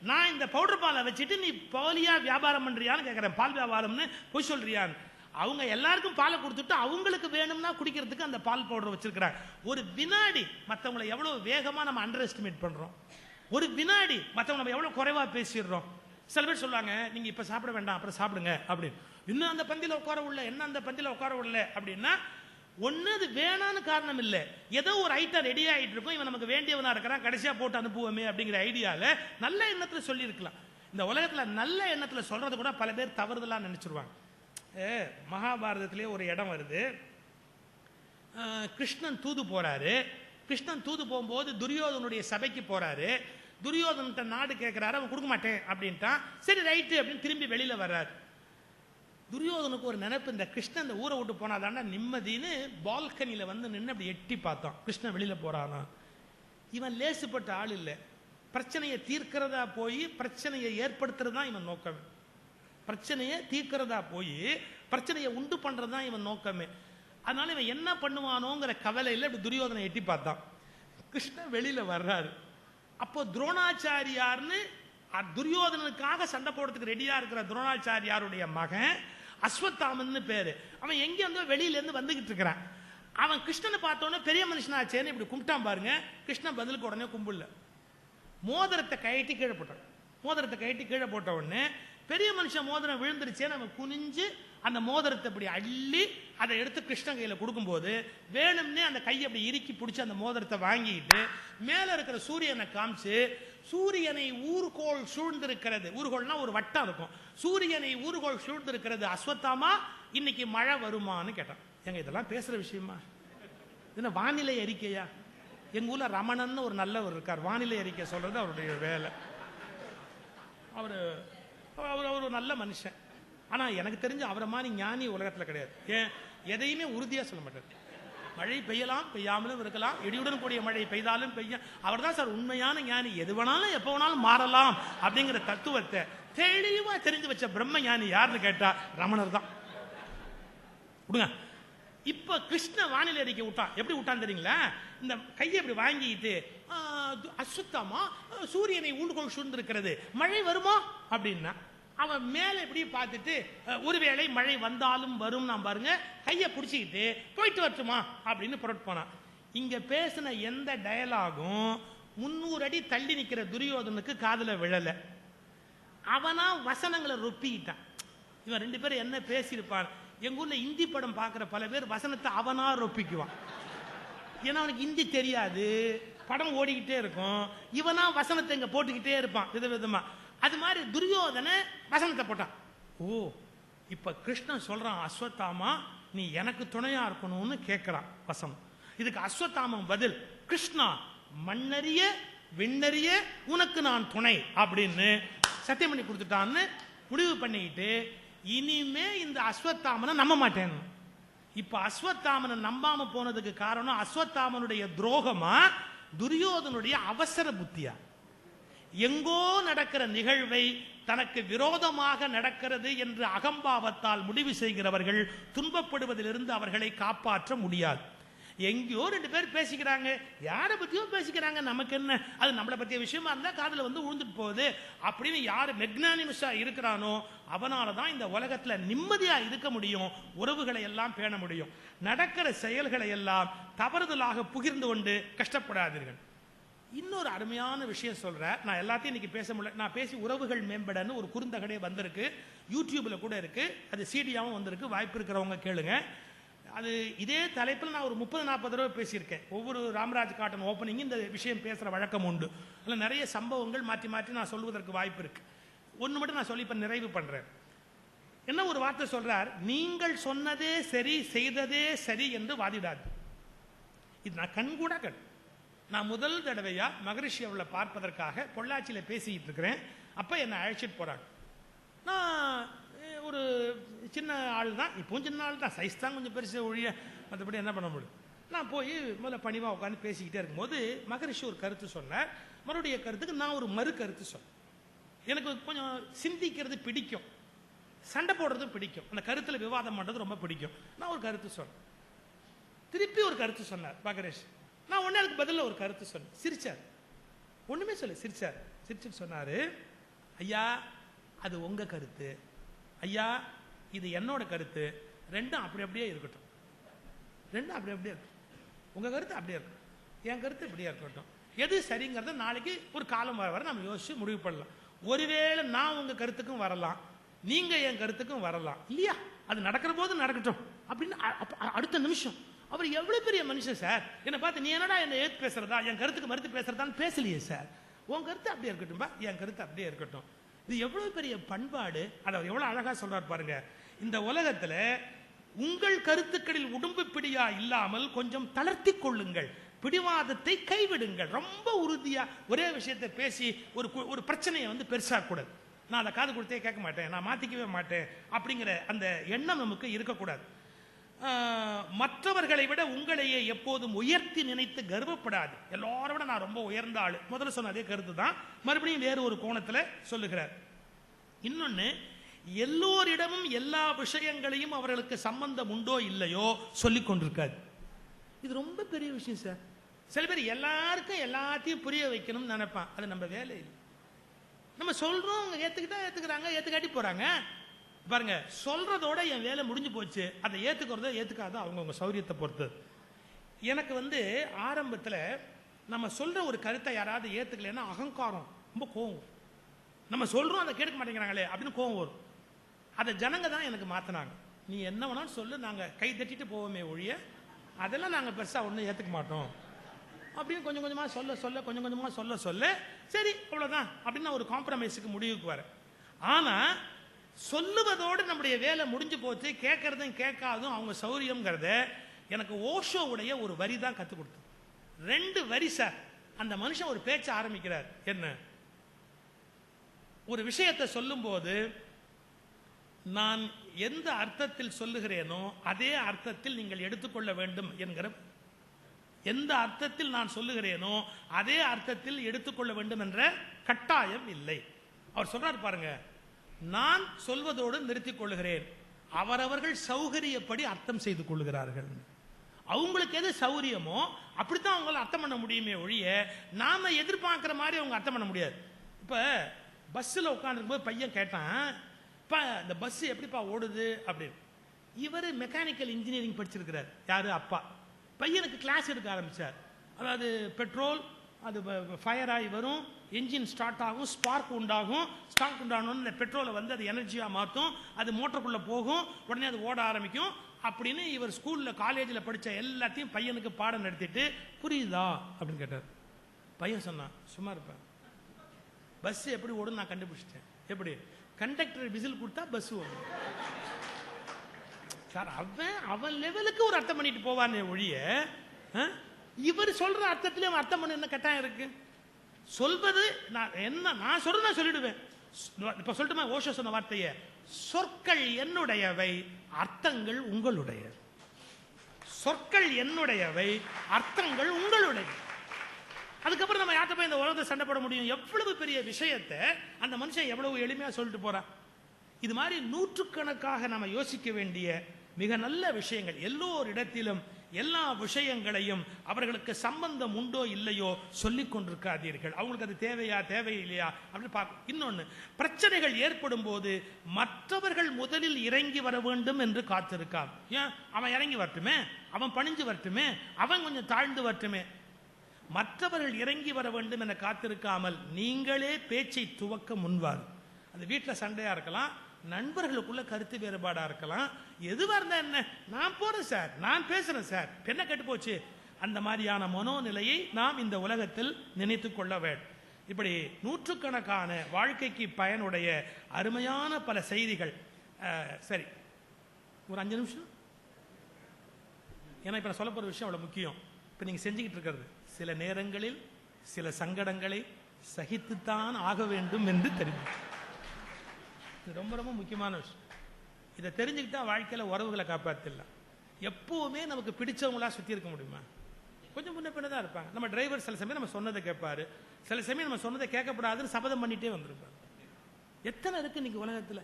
நான் இந்த பவுடர் பாலை வச்சுட்டு நீ போலியா வியாபாரம் பண்றியான்னு கேட்கிறேன். பால் வியாபாரம்னு போய் சொல்றியான்னு. அவங்க எல்லாருக்கும் பாலை கொடுத்துட்டு அவங்களுக்கு வேணும்னா குடிக்கிறதுக்கு அந்த பால் பவுடர் வச்சிருக்கிறாங்க. ஒரு வினாடி மற்றவங்களை எவ்வளவு வேகமா நம்ம அண்டர் எஸ்டிமேட் பண்றோம். ஒரு வினாடி மற்றவங்க நம்ம எவ்வளவு குறைவா பேசிடுறோம். சில பேர் சொல்லுவாங்க, நீங்க இப்ப சாப்பிட வேண்டாம் அப்புறம் சாப்பிடுங்க அப்படின்னு. இன்னும் அந்த பந்தியில உட்கார உள்ள, என்ன அந்த பந்தியில உட்கார உள்ள அப்படின்னா ஒன்னு அது வேணான்னு காரணம் இல்லை, ஏதோ ஒரு ஐட்டம் ரெடி ஆகிட்டு இருக்கும், இவன் நமக்கு வேண்டியவனா இருக்கிறான், கடைசியா போட்டு அனுப்புவோமே அப்படிங்கிற ஐடியால நல்ல எண்ணத்துல சொல்லி இருக்கலாம். இந்த உலகத்துல நல்ல எண்ணத்துல சொல்றது கூட பல பேர் தவறுதலா நினைச்சிருவாங்க. மகாபாரதத்திலே ஒரு இடம் வருது, கிருஷ்ணன் தூது போறாரு. கிருஷ்ணன் தூது போகும்போது துரியோதனுடைய சபைக்கு போறாரு. துரியோதன நாடு கேட்கிறாரு, அவன் கொடுக்க மாட்டேன் அப்படின்ட்டான். சரி ரைட்டு அப்படின்னு திரும்பி வெளியில வர்றாரு. துரியோதனுக்கு ஒரு நினைப்பு, இந்த கிருஷ்ணன் இந்த ஊரை விட்டு போனாதாண்டா நிம்மதினு பால்கனியில வந்து நின்று அப்படி எட்டி பார்த்தான். கிருஷ்ணன் வெளியில போறானா. இவன் லேசுப்பட்ட ஆள் இல்லை. பிரச்சனையை தீர்க்கிறதா போய் பிரச்சனையை ஏற்படுத்துறதுதான் இவன் நோக்கமே. பிரச்சனையை தீர்க்கிறதா போய் பிரச்சனையை உண்டு பண்றதுதான் இவன் நோக்கமே. அதனால இவன் என்ன பண்ணுவானோங்கிற கவலையில் இப்படி துரியோதனை எட்டி பார்த்தான். கிருஷ்ணன் வெளியில வர்றாரு. அப்போ துரோணாச்சாரியார்னு துரியோதனனுக்காக சண்டை போடுறதுக்கு ரெடியா இருக்கிற துரோணாச்சாரியாருடைய மகன் அஸ்வத்தாமன் பேரு. அவன் எங்க வந்து வெளியில இருந்து வந்துகிட்டு இருக்கிறான். அவன் கிருஷ்ணனை பார்த்தோன்னே பெரிய மனுஷனாச்சேன்னு இப்படி கும்பிட்டான் பாருங்க. கிருஷ்ணன் பதிலுக்கு உடனே கும்பிடல. மோதிரத்தை கழட்டி கீழே போட்டான். மோதிரத்தை கழட்டி கீழே போட்ட உடனே பெரிய மனுஷன் மோதிரம் விழுந்துருச்சேன்னு அவன் குனிஞ்சு அந்த மோதிரத்தை அப்படி அள்ளி அதை எடுத்து கிருஷ்ணன் கையில கொடுக்கும்போது வேணும்னே அந்த கையை அப்படி இறுக்கி பிடிச்சி அந்த மோதிரத்தை வாங்கிட்டு மேல இருக்கிற சூரியனை காமிச்சு, சூரியனை ஊர்கோள் சூழ்ந்திருக்கிறது, ஊர்கோள்னா ஒரு வட்டம் இருக்கும், சூரியனை ஊர்கோள் சூழ்ந்திருக்கிறது அஸ்வத்தாமா, இன்னைக்கு மழை வருமானு கேட்டான். எங்க இதெல்லாம் பேசுற விஷயமா? இது வானிலை அறிக்கையா? எங்க ஊர்ல ரமணன் ஒரு நல்லவர் இருக்கார், வானிலை அறிக்கை சொல்றது அவருடைய வேலை. அவர் ஒரு நல்ல மனுஷன். ஆனா எனக்கு தெரிஞ்சு அவரை மாதிரி ஞானி உலகத்துல கிடையாது. ஏன், எதையுமே உறுதியா சொல்ல மாட்டார். மழை பெய்யலாம், பெய்யாமலும் இருக்கலாம், இடியுடன் கூடிய மழை பெய்தாலும் பெய்ய. அவர் தான் சார் உண்மையான ஞானி. எது வேணாலும் எப்ப வேணாலும் மாறலாம் அப்படிங்கிற தத்துவத்தை தெளிவா தெரிஞ்சு வச்ச பிரம்ம ஞானி யாருன்னு கேட்டா ரமணர் தான். விடுங்க. இப்ப கிருஷ்ண வானிலை அறிக்கை விட்டான். எப்படி விட்டான் தெரியுங்களா? இந்த கையை இப்படி வாங்கிட்டு அஸ்வத்தாமா, சூரியனை ஊண்டுகோள் சூழ்ந்திருக்கிறது, மழை வருமா அப்படின்னா அவன் மேல இப்படி பார்த்துட்டு ஒருவேளை மழை வந்தாலும் வரும் நான் பாருங்க, கையை பிடிச்சிக்கிட்டு போயிட்டு வரட்டுமா அப்படின்னு புறட்டு போனான். இங்க பேசின எந்த டயலாகும் 300 அடி தள்ளி நிக்கிற துரியோதனுக்கு காதுல விழல. அவனா வசனங்களை ரொப்பிக்கிட்டான். இவன் 2 பேரும் என்ன பேசியிருப்பான். எங்க ஊர்ல இந்தி படம் பார்க்கிற பல பேர் வசனத்தை அவனா ரொப்பிக்குவான். ஏன்னா அவனுக்கு இந்தி தெரியாது, படம் ஓடிக்கிட்டே இருக்கும், இவனா வசனத்தை இங்க போட்டுக்கிட்டே இருப்பான் விதவிதமா. அது மாதிரி துரியோதன வசனத்தை போட்டான். ஓ, இப்ப கிருஷ்ணன் சொல்றான், அஸ்வத்தாமா நீ எனக்கு துணையா இருக்கணும்னு கேட்கிறான் வசனம். இதுக்கு அஸ்வத்தாமன் பதில், கிருஷ்ணா மண்ணறிய விண்ணறிய உனக்கு நான் துணை அப்படின்னு சத்தியம் பண்ணி கொடுத்துட்டான்னு முடிவு பண்ணிக்கிட்டு இனிமே இந்த அஸ்வத்தாமனை நம்ப மாட்டேன். இப்ப அஸ்வத்தாமனை நம்பாம போனதுக்கு காரணம் அஸ்வத்தாமனுடைய துரோகமா துரியோதனுடைய அவசர புத்தியா? எங்கோ நடக்கிற நிகழ்வை தனக்கு விரோதமாக நடக்கிறது என்று அகம்பாவத்தால் முடிவு செய்கிறவர்கள் துன்பப்படுவதிலிருந்து அவர்களை காப்பாற்ற முடியாது. எங்கேயோ ரெண்டு பேர் பேசிக்கிறாங்க, யாரை பத்தியோ பேசிக்கிறாங்க, நமக்கு என்ன, அது நம்மளை பத்திய விஷயமா இருந்தா காதுல வந்து விழுந்துட்டு போகுது அப்படின்னு யாரு மெக்னானிமஸா இருக்கிறானோ அவனாலதான் இந்த உலகத்துல நிம்மதியா இருக்க முடியும், உறவுகளை எல்லாம் பேண முடியும். நடக்கிற செயல்களை எல்லாம் தவறுதலாக புகிர்ந்து கொண்டு கஷ்டப்படாதீர்கள். இன்னொரு அருமையான விஷயம் சொல்றேன், நான் எல்லாத்தையும் இன்னைக்கு பேச முடியல. நான் பேசி உறவுகள் மேம்படன்னு ஒரு குறுந்தகடே வந்திருக்கு, யூடியூப்ல கூட இருக்கு, அது சீடியாவும் வந்திருக்கு, வாய்ப்பு இருக்கிறவங்க கேளுங்க. அது இதே தலைப்பில் நான் ஒரு 30-40 தடவை பேசியிருக்கேன். ஒவ்வொரு ராமராஜ் காட்டன் ஓப்பனிங் இந்த விஷயம் பேசுற வழக்கம் உண்டு. அதில் நிறைய சம்பவங்கள் மாற்றி மாற்றி நான் சொல்வதற்கு வாய்ப்பு இருக்கு. ஒன்று மட்டும் நான் சொல்லி இப்ப நிறைவு பண்றேன். என்ன ஒரு வார்த்தை சொல்றார், நீங்கள் சொன்னதே சரி, செய்ததே சரி என்று வாதிடாது. இது நான் கண்கூட கண். நான் முதல் தடவையா மகரிஷி அவளை பார்ப்பதற்காக பொள்ளாச்சியில பேசிட்டு இருக்கிறேன். அப்ப என்னை அழைச்சிட்டு போறாங்க. நான் ஒரு சின்ன ஆள் தான், இப்பவும் சின்ன ஆள் தான், சைஸ் தான் கொஞ்சம் பெருசு ஒழிய மற்றபடி என்ன பண்ண முடியும். நான் போய் முதல்ல பணிவா உட்காந்து பேசிக்கிட்டே இருக்கும்போது மகரிஷி ஒரு கருத்து சொன்னார். மறுபடிய கருத்துக்கு நான் ஒரு மறு கருத்து சொன்னேன். எனக்கு கொஞ்சம் சிந்திக்கிறது பிடிக்கும், சண்டை போடுறதும் பிடிக்கும், அந்த கருத்துல விவாதம் பண்றது ரொம்ப பிடிக்கும். நான் ஒரு கருத்து சொன்னேன், திருப்பி ஒரு கருத்து சொன்னார் மகரிஷி. நான் உடனே அதுக்கு பதில் ஒரு கருத்து சொன்னேன். சிரிச்சார், ஒண்ணுமே சொல்ல சிரிச்சார். சிரிச்சுட்டு சொன்னாரு, ஐயா அது உங்க கருத்து, ஐயா இது என்னோட கருத்து, ரெண்டும் அப்படி அப்படியே இருக்கட்டும், ரெண்டும் அப்படி அப்படியே இருக்கும். உங்க கருத்து அப்படியே இருக்கும், என் கருத்து இப்படியே இருக்கட்டும். எது சரிங்கிறத நாளைக்கு ஒரு காலம் வர வர நம்ம யோசிச்சு முடிவு பண்ணலாம். ஒருவேளை நான் உங்க கருத்துக்கும் வரலாம், நீங்க என் கருத்துக்கும் வரலாம் இல்லையா, அது நடக்கிற போது நடக்கட்டும் அப்படின்னு அடுத்த நிமிஷம் அவர் எவ்வளவு பெரிய மனுஷன் சார், என்ன பார்த்து நீ என்னடா என்ன ஏத்து பேசுறதா, என் கருத்துக்கு மறுத்து பேசுறதான்னு பேசலையே சார், உன் கருத்து அப்படியே இருக்கட்டும், என் கருத்து அப்படியே இருக்கட்டும். இது எவ்வளவு பெரிய பண்பாடு, அதை எவ்வளவு அழகா சொல்றாரு பாருங்க. இந்த உலகத்துல உங்கள் கருத்துக்களில் உடம்பு பிடியா இல்லாமல் கொஞ்சம் தளர்த்தி கொள்ளுங்கள், பிடிவாதத்தை கைவிடுங்கள். ரொம்ப உறுதியா ஒரே விஷயத்தை பேசி ஒரு பிரச்சனையை வந்து பெருசா கூடாது. நான் அதை காது கொடுத்தே கேட்க மாட்டேன், நான் மாத்திக்கவே மாட்டேன் அப்படிங்கிற அந்த எண்ணம் நமக்கு இருக்கக்கூடாது. மற்றவர்களை விட உங்களையே எப்போதும் உயர்த்தி நினைத்து கர்வப்படாது. எல்லாரும் விட நான் ரொம்ப உயர்ந்த ஆளு, முதல்ல சொன்ன அதே கருத்து தான் மறுபடியும் வேறு ஒரு கோணத்துல சொல்லுகிறார். இன்னொன்னு, எல்லோரிடமும் எல்லா விஷயங்களையும் அவர்களுக்கு சம்பந்தம் உண்டோ இல்லையோ சொல்லிக் கொண்டிருக்காது. இது ரொம்ப பெரிய விஷயம் சார். சில பேர் எல்லாருக்கும் எல்லாத்தையும் புரிய வைக்கணும்னு நினைப்பான், அது நம்ம வேலை இல்லை. நம்ம சொல்றோம், அவங்க ஏத்துக்கிட்டா ஏத்துக்கிறாங்க, ஏத்துக்காட்டி போறாங்க. பாருங்க, சொல்றதோட என் வேலை முடிஞ்சு போச்சு, அதை ஏத்துக்கிறதோ ஏத்துக்காதோ அவங்கவுங்க சௌரியத்தை பொறுத்து. எனக்கு வந்து ஆரம்பத்தில் நம்ம சொல்ற ஒரு கருத்தை யாராவது ஏத்துக்கலைன்னா அகங்காரம், ரொம்ப கோவம். நம்ம சொல்றோம் அதை கேட்க மாட்டேங்கிறாங்களே அப்படின்னு கோவம் வரும். அதை ஜனங்க தான் எனக்கு மாத்தினாங்க. நீ என்ன வேணாலும் சொல்லு, நாங்க கை தட்டிட்டு போவோமே ஒழிய அதெல்லாம் நாங்க பெருசா ஒன்றும் ஏத்துக்க மாட்டோம் அப்படின்னு கொஞ்சம் கொஞ்சமா சொல்ல கொஞ்சம் கொஞ்சமா சொல்ல சரி அவ்வளவுதான் அப்படின்னு ஒரு காம்ப்ரமைஸுக்கு முடிவுக்கு வர. ஆனா சொல்லுவதோடு நம்முடைய வேலை முடிஞ்சு போச்சு, கேட்கறதும் கேட்காதும் அவங்க சௌரியம்ங்கிறத எனக்கு ஓஷோவுடைய ஒரு வரி தான் கற்றுக் கொடுத்தது. 2 வரி சார். அந்த மனுஷன் ஒரு பேச்ச ஆரம்பிக்கிறார். என்ன, ஒரு விஷயத்தை சொல்லும் போது நான் எந்த அர்த்தத்தில் சொல்லுகிறேனோ அதே அர்த்தத்தில் நீங்கள் எடுத்துக்கொள்ள வேண்டும் என்கிற, எந்த அர்த்தத்தில் நான் சொல்லுகிறேனோ அதே அர்த்தத்தில் எடுத்துக்கொள்ள வேண்டும் என்ற கட்டாயம் இல்லை. அவர் சொல்றார் பாருங்க, நான் சொல்வதோடு நிறுத்திக் கொள்ளுகிறேன், அவரவர்கள் சௌகரியப்படி அர்த்தம் செய்து கொள்ளுகிறார்கள். அவங்களுக்கு எது சௌரியமோ அப்படித்தான் அவங்களால அர்த்தம் பண்ண முடியுமே ஒழிய நாம எதிர்பார்க்கிற மாதிரி அவங்க அர்த்தம் பண்ண முடியாது. இப்ப பஸ்ல உட்காந்துருக்கும் போது பையன் கேட்டான், இந்த பஸ் எப்படிப்பா ஓடுது அப்படின்னு. இவர் மெக்கானிக்கல் இன்ஜினியரிங் படிச்சிருக்கிறார். யாரு, அப்பா. பையனுக்கு கிளாஸ் எடுக்க ஆரம்பிச்சார். அதாவது பெட்ரோல் அது ஃபயர் ஆகி வரும், என்ஜின் ஸ்டார்ட் ஆகும், ஸ்பார்க் உண்டாகும், ஸ்பார்க் உண்டாகணும், இந்த பெட்ரோலை வந்து அது எனர்ஜியா மாற்றும், அது மோட்டருக்குள்ள போகும், உடனே அது ஓட ஆரம்பிக்கும் அப்படின்னு இவர் ஸ்கூல்ல காலேஜ்ல படிச்ச எல்லாத்தையும் பையனுக்கு பாடம் நடத்திட்டு புரியுதா அப்படின்னு கேட்டார். பையன் சொன்னான், சும்மா இருப்பேன், பஸ் எப்படி ஓடும் நான் கண்டுபிடிச்சிட்டேன். எப்படி, கண்டக்டர் விசில் கொடுத்தா பஸ் ஓடும் சார். அவன் லெவலுக்கு ஒரு அர்த்தம் பண்ணிட்டு போவானே ஒழிய இவர் சொல்ற அர்த்தத்திலே அர்த்தம் பண்ண என்ன கட்டாயம் இருக்கு? சொல்வது நான் சொல்றத சொல்லிடுவேன். இப்ப சொல்லட்டுமா ஓஷோ சொன்ன வார்த்தைய, சொற்கள் என்னுடையவை, அர்த்தங்கள் உங்களுடைய. சொற்கள் என்னுடையவை, அர்த்தங்கள் உங்களுடைய. அதுக்கப்புறம் நம்ம யார்கிட்ட போய் இந்த உலகத்தை சண்டை போட முடியும்? எவ்வளவு பெரிய விஷயத்தை அந்த மனுஷன் எவ்வளவு எளிமையா சொல்லிட்டு போறான். இது மாதிரி நூற்றுக்கணக்காக நம்ம யோசிக்க வேண்டிய மிக நல்ல விஷயங்கள். எல்லோரிடத்திலும் எல்லா விஷயங்களையும் அவர்களுக்கு சம்பந்தம் உண்டோ இல்லையோ சொல்லிக் கொண்டிருக்காதீர்கள். அவங்களுக்கு அது தேவையா தேவையில்லையா அப்படின்னு பார்க்க. இன்னொன்னு, பிரச்சனைகள் ஏற்படும் போது மற்றவர்கள் முதலில் இறங்கி வர வேண்டும் என்று காத்திருக்கார். ஏன்? அவன் இறங்கி வரட்டுமே, அவன் பணிஞ்சு வரட்டுமே, அவன் கொஞ்சம் தாழ்ந்து வரட்டுமே. மற்றவர்கள் இறங்கி வர வேண்டும் என காத்திருக்காமல் நீங்களே பேச்சை துவக்க முன்வார். அது வீட்டில் சண்டையா இருக்கலாம், நண்பர்களுக்குள்ள கருத்து வேறுபாடா இருக்கலாம், எதுவா இருந்தா என்ன, நான் போறேன் சார், நான் பேசுறேன் சார், என்ன கெட்டு போச்சு, அந்த மாதிரியான மனோநிலையை நாம் இந்த உலகத்தில் நினைத்துக் கொள்ள வேண்டும். இப்படி நூற்றுக்கணக்கான வாழ்க்கைக்கு பயனுடைய அருமையான பல செய்திகள். சரி, ஒரு 5 நிமிஷம். ஏன்னா இப்ப நான் சொல்ல போற விஷயம் அவ்வளவு முக்கியம். இப்ப நீங்க செஞ்சுக்கிட்டு இருக்கிறது, சில நேரங்களில் சில சங்கடங்களை சகித்துத்தான் ஆக வேண்டும் என்று தெரியும். இது ரொம்ப ரொம்ப முக்கியமான விஷயம். இதை தெரிஞ்சுக்கிட்டா வாழ்க்கையில உறவுகளை காப்பாத்திடலாம். எப்பவுமே நமக்கு பிடிச்சவங்களா சுத்தி இருக்க முடியுமா? கொஞ்சம் முன்ன பின்ன தான் இருப்பாங்க. நம்ம டிரைவர் சில சமயம் நம்ம சொன்னதை கேட்பாரு, சில சமயம் நம்ம சொன்னதை கேட்கப்படாதுன்னு சபதம் பண்ணிட்டே வந்திருப்பாரு. எத்தனை இருக்கு இன்னைக்கு உலகத்துல.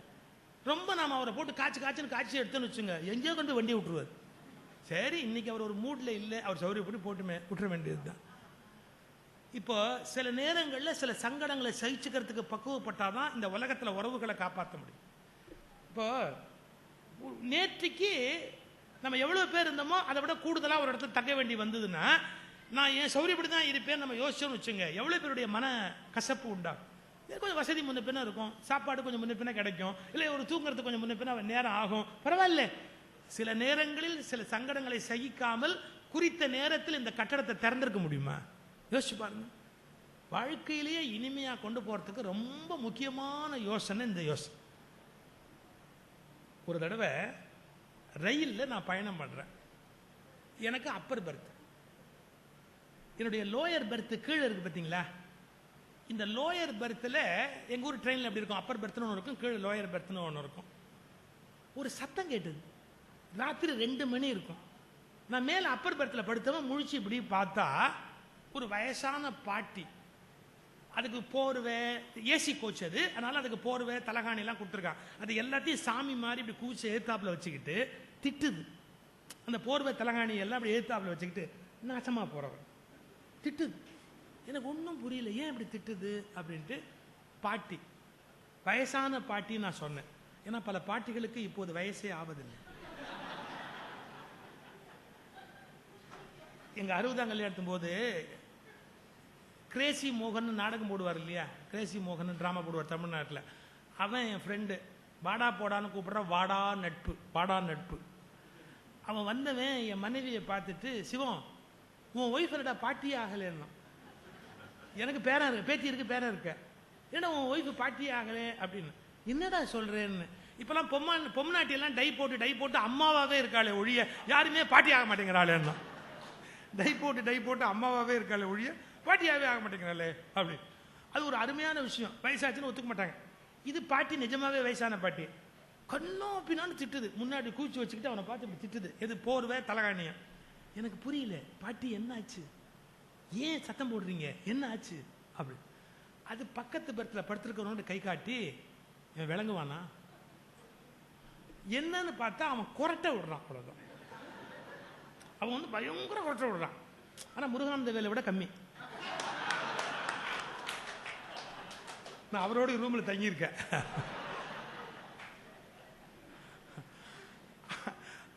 ரொம்ப நாம அவரை போட்டு காய்ச்சுன்னு காய்ச்சி எடுத்துன்னு வச்சுங்க, எங்கேயோ கொண்டு வண்டி விட்டுருவாரு. சரி, இன்னைக்கு அவர் ஒரு மூட்ல இல்லை, அவர் சௌரியப்படி போட்டுமே விட்டுற வேண்டியதுதான். இப்போ சில நேரங்களில் சில சங்கடங்களை சகிச்சுக்கிறதுக்கு பக்குவப்பட்டாதான் இந்த உலகத்தில் உறவுகளை காப்பாற்ற முடியும். இப்போ நேற்றுக்கு நம்ம எவ்வளவு பேர் இருந்தோமோ அதை விட கூடுதலாக ஒரு இடத்துல தங்க வேண்டி வந்ததுன்னா, நான் என் சௌரியப்படி தான் இருப்பேன் நம்ம யோசிச்சோன்னு வச்சுங்க, எவ்வளோ பேருடைய மன கசப்பு உண்டாகும். கொஞ்சம் வசதி முன்ன பின்ன இருக்கும், சாப்பாடு கொஞ்சம் முன்ன பின்ன கிடைக்கும், இல்லை ஒரு தூங்குறதுக்கு கொஞ்சம் முன்ன பின்ன நேரம் ஆகும், பரவாயில்ல. சில நேரங்களில் சில சங்கடங்களை சகிக்காமல் குறித்த நேரத்தில் இந்த கட்டடத்தை திறந்திருக்க முடியுமா? யோசிச்சு பாருங்க. வாழ்க்கையிலேயே இனிமையா கொண்டு போறதுக்கு ரொம்ப முக்கியமான யோசனை இந்த யோசனை. ஒரு தடவை ரயில்ல நான் பயணம் பண்றேன். எனக்கு அப்பர் பெர்த், என்னுடைய லோயர் பெர்த் கீழே இருக்கு பாத்தீங்களா. இந்த லோயர் பெர்த்ல எங்க ஊர் ட்ரெயின்ல எப்படி இருக்கும், அப்பர் பெர்த்னு ஒன்று இருக்கும், கீழே லோயர் பெர்த்னு ஒன்று இருக்கும். ஒரு சத்தம் கேட்டது, ராத்திரி 2 மணி இருக்கும். நான் மேல அப்பர் பெர்த்ல படுத்தவன் முழிச்சு இப்படி பார்த்தா ஒரு வயசான பாட்டி, அதுக்கு போர்வை, ஏசி கோச் அது, அதனால அதுக்கு போர்வை தலகாணி எல்லாம் கொடுத்துருக்கான். அது எல்லாத்தையும் சாமி மாதிரி இப்படி கூச்சி ஏத்தாப்புல வச்சுக்கிட்டு திட்டுது. அந்த போர்வை தலகாணி எல்லாம் அப்படி ஏத்தாப்புல வச்சுக்கிட்டு நாசமா போறவன் திட்டுது. எனக்கு ஒன்றும் புரியல, ஏன் இப்படி திட்டுது அப்படின்ட்டு. பாட்டி, வயசான பாட்டி நான் சொன்னேன். ஏன்னா பல பாட்டிகளுக்கு இப்போது வயசே ஆவதில்லை. எங்க 60ஆம் கல்யாணத்தும் போது கிரேசி மோகன் நாடகம் போடுவார் இல்லையா, கிரேசி மோகன் டிராமா போடுவார் தமிழ்நாட்டில். அவன் என் ஃப்ரெண்டு, வாடா போடான்னு கூப்பிடுற, வாடா நட்பு, வாடா நட்பு. அவன் வந்தவன் என் மனைவியை பார்த்துட்டு, சிவம் உன் ஒய்ஃப் என்னடா பாட்டியே ஆகலைன்னா. எனக்கு பேரன் இருக்கு, பேத்தி இருக்கு, பேரன் இருக்க, ஏன்னா உன் ஒய்ஃப் பாட்டியே ஆகலை அப்படின்னு. என்னடா சொல்றேன்னு. இப்பெல்லாம் பொம்னாட்டியெல்லாம் டை போட்டு அம்மாவாவே இருக்காளே ஒழிய யாருமே பாட்டி ஆக மாட்டேங்கிறாளேன்னா. டை போட்டு அம்மாவாவே இருக்காளே ஒழிய பாட்டியாவே ஆக மாட்டேங்கிறாளே அப்படி. அது ஒரு அருமையான விஷயம். வயசாச்சுன்னு ஒத்துக்க மாட்டாங்க. இது பாட்டி நிஜமாவே வயசான பாட்டி. கண்ணோ பின்னான்னு திட்டுது, முன்னாடி கூச்சி வச்சுக்கிட்டு அவனை பார்த்து இப்படி திட்டுது. எது போர்வை தலகாணியம். எனக்கு புரியல, பாட்டி என்ன ஆச்சு, ஏன் சத்தம் போடுறீங்க, என்ன ஆச்சு அப்படி. அது பக்கத்து பெர்த்தில் படுத்திருக்கிறவனோட கை காட்டி, விளங்குவானா என்னன்னு பார்த்தா அவன் குரட்டை விடுறான். அவ்வளவுதான். அவன் வந்து பயங்கர குரட்டை விடுறான். ஆனா முருகானந்த வேலை விட கம்மி. நான் அவரோட ரூம்ல தங்கியிருக்கேன்.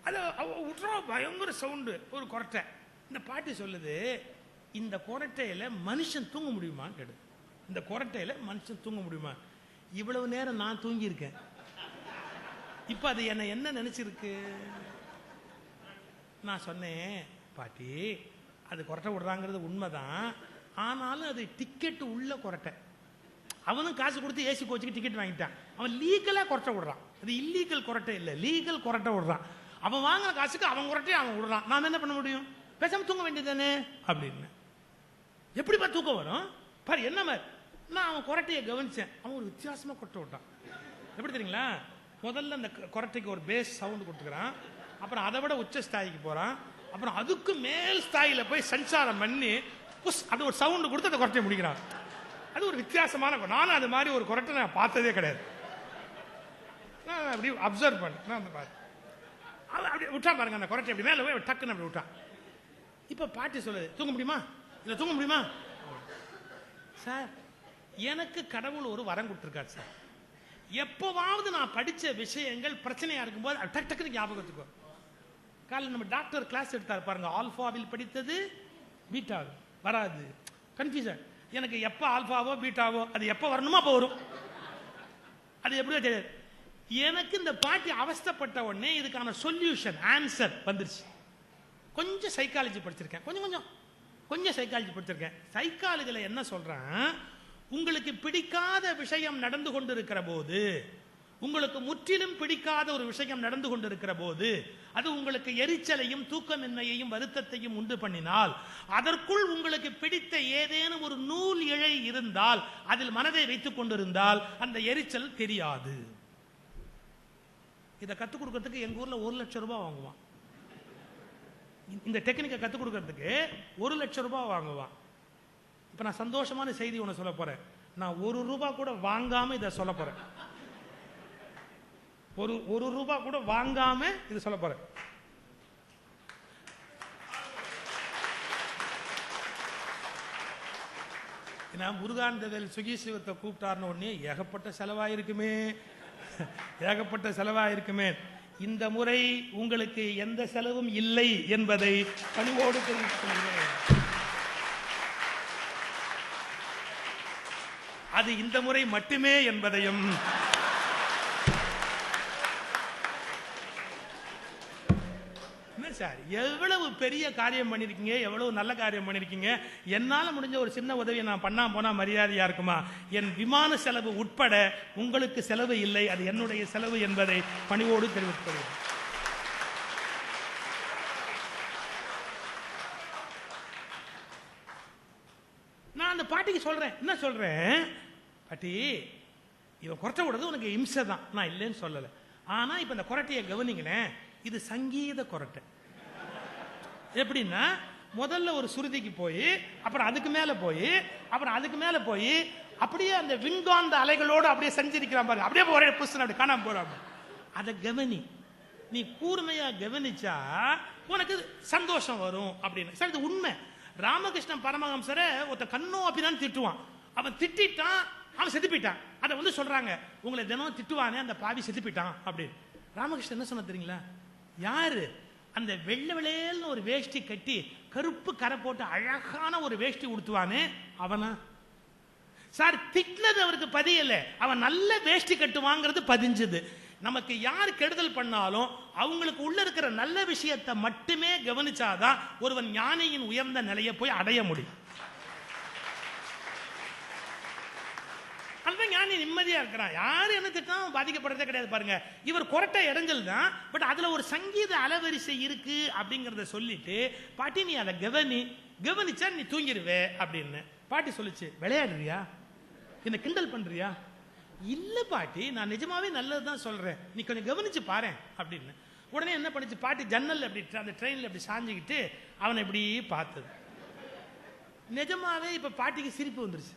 அது விட்றா, பயங்கர சவுண்டு, ஒரு குரட்டை. இந்த பாட்டி சொல்லுது, இந்த குரட்டையில மனுஷன் தூங்க முடியுமா கேடு. இந்த குரட்டையில மனுஷன் தூங்க முடியுமா? இவ்வளவு நேரம் நான் தூங்கி இருக்கேன், இப்ப அது என்ன நினைச்சிருக்கு. நான் சொன்னேன், பாட்டி அது குரட்டை விடுறாங்கிறது உண்மைதான், ஆனாலும் அது டிக்கெட் உள்ள குரட்டை. அவனும் காசு கொடுத்து ஏசி கோச்சுக்கு டிக்கெட் வாங்கிட்டான், அவன் லீகலா குரட்டை விடுறான். அது இல்லீகல் குரட்டை இல்லை, லீகல் குரட்டை விடுறான். அவன் வாங்கின காசுக்கு அவன் குரட்டையை அவன் விடுறான். நான் என்ன பண்ண முடியும், பேசாம தூங்க வேண்டியதானே அப்படின்னு. எப்படிப்பா தூக்கம் வரும் பாரு, என்ன மாதிரி. நான் அவன் குரட்டையை கவனிச்சேன், அவன் ஒரு வித்தியாசமா குரட்டை விட்டான். எப்படி தெரியுங்களா, முதல்ல அந்த குரட்டைக்கு ஒரு பேஸ் சவுண்ட் கொடுத்துக்கிறான், அப்புறம் அதை விட உச்ச ஸ்தாய்க்கு போறான், அப்புறம் அதுக்கு மேல் ஸ்தாயில போய் சஞ்சாரம் பண்ணி புஷ் அப்படி ஒரு சவுண்டு கொடுத்து அந்த குரட்டையை முடிக்கிறான். அது ஒரு வித்தியாசமான நானும் அது மாதிரி ஒரு குரட்டை நான் பார்த்ததே கிடையாது. நான் அப்படி அப்சர்வ் பண்ணேன். அந்த பாரு அப்படி விட்டா பாருங்க, அந்த குரட்டை அப்படி மேலே போய் டக்குன்னு அப்படி விட்டான். இப்போ பாட்டி சொல்லுது, தூங்க முடியுமா, இல்லை தூங்க முடியுமா சார்? எனக்கு கடவுள் ஒரு வரம் கொடுத்துருக்காரு சார். எப்போவாவது நான் படித்த விஷயங்கள் பிரச்சனையா இருக்கும்போது டக்கு டக்குன்னு ஞாபகத்துக்கு காலையில் நம்ம டாக்டர் கிளாஸ் எடுத்தார் பாருங்க, ஆல்பாவில் படித்தது பீட்டா வராது, கன்ஃபியூஷன். எனக்கு எப்போ ஆல்பாவோ பீட்டாவோ அது எப்போ வரணுமோ அப்போ வரும், அது எப்படியோ தெரியாது. எனக்கு இந்த பாட்டி அவஸ்தைப்பட்ட உடனே இதுக்கான சொல்யூஷன் ஆன்சர் வந்துருச்சு. கொஞ்சம் சைக்காலஜி படிச்சிருக்கேன், கொஞ்சம் சைக்காலஜி படிச்சிருக்கேன். சைக்காலஜியில் என்ன சொல்றேன், உங்களுக்கு பிடிக்காத விஷயம் நடந்து கொண்டிருக்கிற போது, உங்களுக்கு முற்றிலும் பிடிக்காத ஒரு விஷயம் நடந்து கொண்டிருக்கிற போது, அது உங்களுக்கு எரிச்சலையும் தூக்கமின்மையையும் வருத்தத்தையும் உண்டு பண்ணினால், அதற்குள் உங்களுக்கு பிடித்த ஏதேனும் ஒரு நூல் இழை இருந்தால், அதில் மனதை வைத்துக் கொண்டிருந்தால் அந்த எரிச்சல் தெரியாது. இதை கற்றுக் கொடுக்கறதுக்கு எங்க ஊர்ல 1 லட்சம் ரூபாய் வாங்குவான். இந்த டெக்னிக்கை கற்றுக் கொடுக்கறதுக்கு 1 லட்சம் ரூபாய் வாங்குவான். இப்ப நான் சந்தோஷமான செய்தி ஒன்று சொல்ல போறேன். நான் 1 ரூபாய் கூட வாங்காம இதை சொல்ல போறேன். ஒரு ரூபாய் கூட வாங்காம இது சொல்ல போறேன். முருகானந்தவேல் சுகிசிவத்தை கூப்பிட்டார்னு உடனே ஏகப்பட்ட செலவாயிருக்குமே. இந்த முறை உங்களுக்கு எந்த செலவும் இல்லை என்பதை பணிவோடு தெரிவித்துள்ளேன். அது இந்த முறை மட்டுமே என்பதையும் சார், எவ்வளவு பெரிய காரியம் பண்ணிருக்கீங்க, எவ்வளவு நல்ல காரியம் பண்ணிருக்கீங்க. என்னால முடிஞ்ச ஒரு சின்ன உதவியை நான் பண்ணா போனா மரியாதையா இருக்குமா? என் விமான செலவு உட்பட உங்களுக்கு செலவு இல்லை, அது என்னுடைய செலவு என்பதை பணிவோடு தெரிவித்துக் கொள்கிறேன். நான் அந்த பாட்டிக்கு சொல்றேன், என்ன சொல்றேன், பாட்டி இவன் குரட்டை விடுறது உனக்கு இம்சை தான், நான் இல்லைன்னு சொல்லலை. ஆனா இப்ப இந்த குரட்டையை கவனிங்களேன், இது சங்கீத குரட்டை. எப்படின்னா முதல்ல ஒரு சுருதிக்கு போய், அப்புறம் அதுக்கு மேல போய், அப்புறம் அதுக்கு மேல போய், அப்படியே அந்த விண்காந்த அலைகளோடு அப்படியே சஞ்சரிக்கிறான் பாருங்க, அப்படியே ஒரே புஷ்ஷன் அப்படி காணாம போறான். அதை கவனி, நீ கூர்மையா கவனிச்சா உனக்கு சந்தோஷம் வரும் அப்படின்னு. சார் இது உண்மை. ராமகிருஷ்ண பரமஹம்சரை ஒருத்த கண்ணோ அப்படிதான் திட்டுவான். அவன் திட்டான், அவன் செத்து போயிட்டான். அதை வந்து சொல்றாங்க, உங்களை தினம் திட்டுவானே அந்த பாவி செத்து போயிட்டான் அப்படின்னு. ராமகிருஷ்ணன் என்ன சொன்ன தெரியுங்களா? யாரு அந்த வெள்ளை வெள்ளையல்னு ஒரு வேஷ்டி கட்டி கருப்பு கரை போட்டு அழகான ஒரு வேஷ்டி உடுத்துவானே அவனா? சார் திட்டினது அவருக்கு பதியல, அவன் நல்ல வேஷ்டி கட்டுவாங்கிறது பதிஞ்சது. நமக்கு யார் கெடுதல் பண்ணாலும் அவங்களுக்கு உள்ள இருக்கிற நல்ல விஷயத்தை மட்டுமே கவனிச்சாதான் ஒருவன் ஞானியின் உயர்ந்த நிலையை போய் அடைய முடியும். அதுதான் ஞானி நிம்மதியா இருக்கிறான். யாரு என்ன திட்டம் பாதிக்கப்படுறதே கிடையாது. பாருங்க, இவர் குரட்டை இடைஞ்சல் தான், பட் அதுல ஒரு சங்கீத அலவரிசை இருக்கு அப்படிங்கறத சொல்லிட்டு, பாட்டி நீ அதை கவனிச்சா நீ தூங்கிடுவே அப்படின்னு. பாட்டி சொல்லிச்சு, விளையாடுறியா, என்ன கிண்டல் பண்றியா? இல்ல பாட்டி, நான் நிஜமாவே நல்லதுதான் சொல்றேன், நீ கொஞ்சம் கவனிச்சு பாரு அப்படின்னு. உடனே என்ன பண்ணிச்சு, பாட்டி ஜன்னல் அப்படி அந்த ட்ரெயின்ல அப்படி சாஞ்சிக்கிட்டு அவனை இப்படி பார்த்தது. நிஜமாவே இப்ப பாட்டிக்கு சிரிப்பு வந்துருச்சு.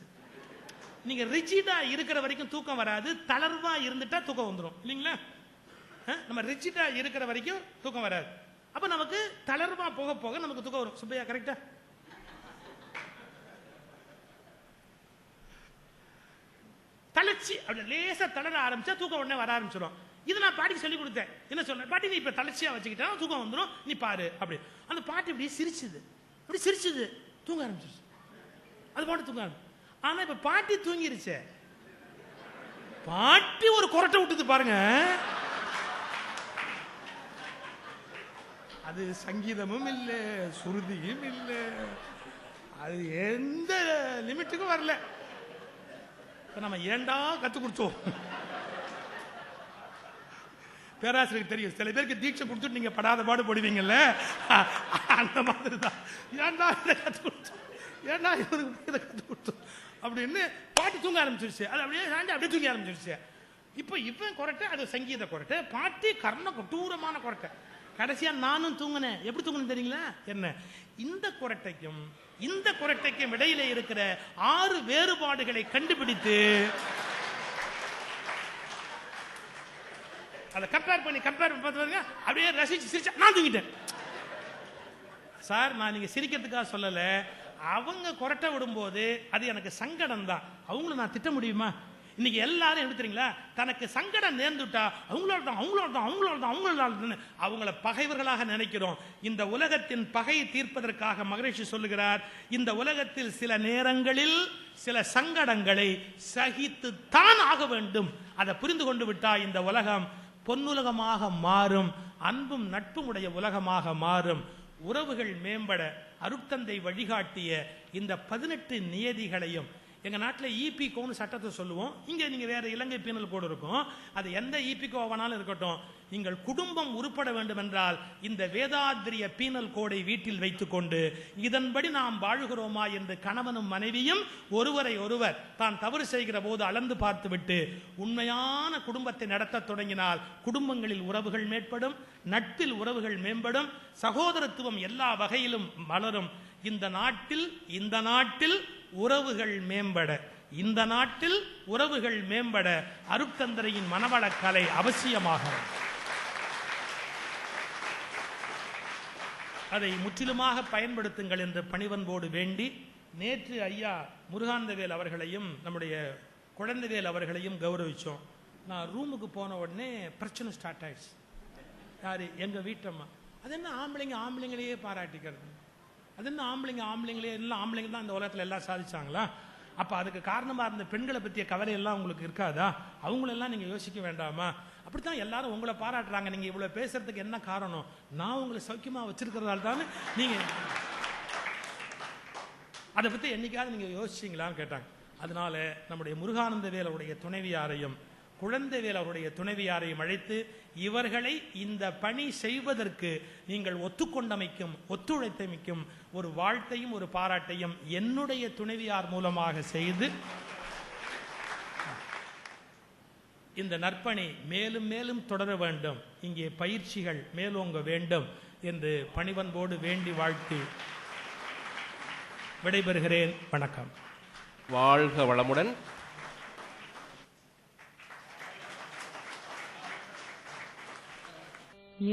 நீங்க ரிஜிடா இருக்கிற வரைக்கும் தூக்கம் வராது, தளர்வா இருந்துட்டா தூக்கம் வந்துடும் இல்லைங்களா? நம்ம ரிஜிடா இருக்கிற வரைக்கும் தூக்கம் வராது, அப்ப நமக்கு தளர்வா போக போக நமக்கு தூக்கம் வரும். சுப்பையா கரெக்டா? தளர்ச்சி அப்படி லேசா தளர ஆரம்பிச்சா தூக்கம் உடனே வர ஆரம்பிச்சிடும். இது நான் பாட்டிக்கு சொல்லி கொடுத்தேன். என்ன சொன்னேன், பாட்டி நீ இப்ப தளர்ச்சியா வச்சுக்கிட்டா தூக்கம் வந்துடும், நீ பாரு அப்படி. அந்த பாட்டி இப்படி சிரிச்சுது, தூங்க ஆரம்பிச்சிருச்சு. அது பாட்டு தூங்க ஆரம்பிச்சு. ஆனா இப்ப பாட்டி தூங்கிருச்சு. பாட்டி ஒரு குரட்டை விட்டுது பாருங்க, அது சங்கீதமும் இல்ல, சுருதியும் இல்ல, அது எந்த லிமிட்டுக்கும் வரல. நம்ம ஏண்டா கத்து கொடுத்தோம். பேராசிரியருக்கு தெரியும், சில பேருக்கு தீட்சை கொடுத்துட்டு நீங்க படாத பாடு போடுவீங்கல்ல, அந்த மாதிரி தான். ஏண்டா இதை கத்து கொடுத்தோம், ஏண்டா இவருக்கு இதை கத்து கொடுத்தோம் அப்படின்னு பாட்டி தூங்க ஆரம்பிச்சிருச்சு. அது அப்படியே தூங்க ஆரம்பிச்சிருச்சு. இப்போ இவன் குரட்டை, அது சங்கீத குரட்டை, பாட்டி கர்ண கொடூரமான குரட்டை. கடைசியா நானும் தூங்கினேன். எப்படி தூங்கினேன் தெரியுங்களா? என்ன, இந்த குரட்டைக்கும் இந்த குரட்டைக்கும் இடையிலே இருக்கிற 6 வேறுபாடுகளை கண்டுபிடித்து அதை கம்பேர் பண்ணி பார்த்து அப்படியே ரசிச்சு சிரிச்சா நான் தூங்கிட்டேன் சார். நான் நீங்க சிரிக்கிறதுக்காக சொல்லல, அவங்க குரட்டை விடும்போது அது எனக்கு சங்கடம் தான். அவங்கள நான் திட்ட முடியுமா? இன்னைக்கு எல்லாரும் என்ன தெரியுங்களா, தனக்கு சங்கடம் நேர்ந்துட்டா அவங்கள பகைவர்களாக நினைக்கிறோம். இந்த உலகத்தின் பகை தீர்ப்பதற்காக மகரிஷி சொல்லுகிறார், இந்த உலகத்தில் சில நேரங்களில் சில சங்கடங்களை சகித்துத்தான் ஆக வேண்டும். அதை புரிந்து கொண்டு விட்டா இந்த உலகம் பொன்னுலகமாக மாறும், அன்பும் நட்பும் உடைய உலகமாக மாறும். உறவுகள் மேம்பட அருட்தந்தை வழிகாட்டிய இந்த 18 நியதிகளையும், எங்க நாட்டில் ஈபிகோன்னு சட்டத்தை சொல்லுவோம், இங்க நீங்க வேற இலங்கை பீனல் கோடு இருக்கும், அது எந்த ஈபிகோவானாலும் இருக்கட்டும், நீங்கள் குடும்பம் உருப்பட வேண்டும் என்றால் இந்த வேதாத்திரிய பீனல் கோடை வீட்டில் வைத்துக் கொண்டு இதன்படி நாம் வாழுகிறோமா என்று கணவனும் மனைவியும் ஒருவரை ஒருவர் தான் தவறு செய்கிற போது அளந்து பார்த்துவிட்டு உண்மையான குடும்பத்தை நடத்த தொடங்கினால் குடும்பங்களில் உறவுகள் மேம்படும், நட்பில் உறவுகள் மேம்படும், சகோதரத்துவம் எல்லா வகையிலும் மலரும். இந்த நாட்டில் உறவுகள் மேம்பட, இந்த நாட்டில் உறவுகள் மேம்பட அருட்தந்தையின் மனவளக்கலை அவசியமாக. அதை முற்றிலுமாக பயன்படுத்துங்கள் என்று பணிவன்போடு வேண்டி, நேற்று ஐயா முருகானந்தவேல் அவர்களையும் நம்முடைய குழந்தைவேல் அவர்களையும் கௌரவிச்சோம். நான் ரூமுக்கு போன உடனே பிரச்சனை ஸ்டார்ட் ஆயிடுச்சு. யாரு? எங்க வீட்டம்மா. அது என்ன ஆம்பளைங்களையே பாராட்டிக்கிறது, அது என்ன ஆம்பளைங்களே எல்லாம் ஆம்பளைங்க தான் இந்த உலகத்தில் எல்லாம் சாதிச்சாங்களா? அப்ப அதுக்கு காரணமா இருந்த பெண்களை பற்றிய கவலை எல்லாம் உங்களுக்கு இருக்காதா? அவங்களெல்லாம் நீங்க யோசிக்க வேண்டாமா? அப்படித்தான் எல்லாரும் உங்களை பாராட்டுறாங்க. நீங்க இவ்வளவு பேசுறதுக்கு என்ன காரணம்? நான் உங்களை சௌக்கியமா வச்சிருக்கிறதால தானே. நீங்க அதை பத்தி என்னைக்காவது நீங்க யோசிச்சீங்களான்னு கேட்டாங்க. அதனால நம்முடைய முருகானந்தவேல் அவருடைய துணைவியாரையும் குழந்தைவேல் அவருடைய துணைவியாரையும் அழைத்து இவர்களை இந்த பணி செய்வதற்கு நீங்கள் ஒத்துக்கொண்டமைக்கும் ஒத்துழைத்தமைக்கும் ஒரு வாழ்த்தையும் ஒரு பாராட்டையும் என்னுடைய துணைவியார் மூலமாக செய்து இந்த நற்பணி மேலும் மேலும் தொடர வேண்டும், இங்கே பயிற்சிகள் மேலோங்க வேண்டும் என்று பணிவன்போடு வேண்டி வாழ்த்தி விடைபெறுகிறேன். வணக்கம். வாழ்க வளமுடன்.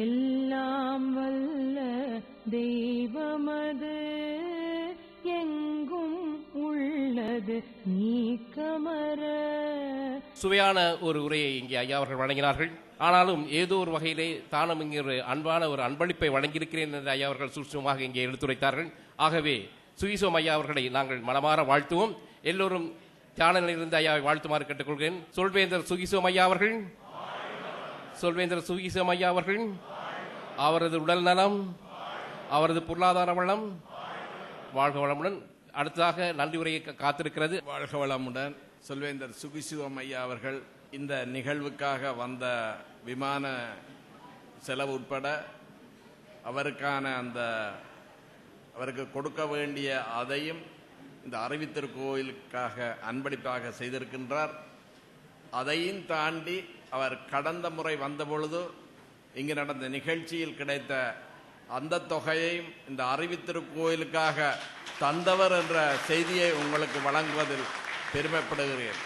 எல்லாம் வல்ல தெய்வமது எங்கும் உள்ளது நீக்கமர. சுவையான ஒரு உரையை இங்கே ஐயா அவர்கள் வழங்கினார்கள். ஆனாலும் ஏதோ ஒரு வகையிலே தானும் இங்கே ஒரு அன்பான ஒரு அன்பளிப்பை வழங்கியிருக்கிறேன் என்று ஐயா அவர்கள் சூட்சமாக இங்கே எடுத்துரைத்தார்கள். ஆகவே சுகிசோம் ஐயா அவர்களை நாங்கள் மனமாற வாழ்த்துவோம். எல்லோரும் தியான நிலையிலிருந்து ஐயாவை வாழ்த்துமாறு கேட்டுக்கொள்கிறேன். சொல்வேந்தர் சுகிசோம் ஐயா அவர்கள், சொல்வேந்தர் சுகிசோம் ஐயா அவர்கள், அவரது உடல் நலம், அவரது பொருளாதார வளம், வாழ்க வளமுடன். அடுத்ததாக நன்றி உரையை காத்திருக்கிறது. வாழ்க வளமுடன். சொல்வேந்தர் சுகிசிவம் ஐயா அவர்கள் இந்த நிகழ்வுக்காக வந்த விமான செலவு உட்பட அவருக்கு கொடுக்க வேண்டிய அதையும் இந்த அறிவித்திருக்கோயிலுக்காக அன்பளிப்பாக செய்திருக்கின்றார். அதையும் தாண்டி அவர் கடந்த முறை வந்த பொழுது இங்கு நடந்த நிகழ்ச்சியில் கிடைத்த அந்த தொகையையும் இந்த அறிவித்திருக்கோயிலுக்காக தந்தவர் என்ற செய்தியை உங்களுக்கு வழங்குவதில் பெருமைப்படுகிறேன்.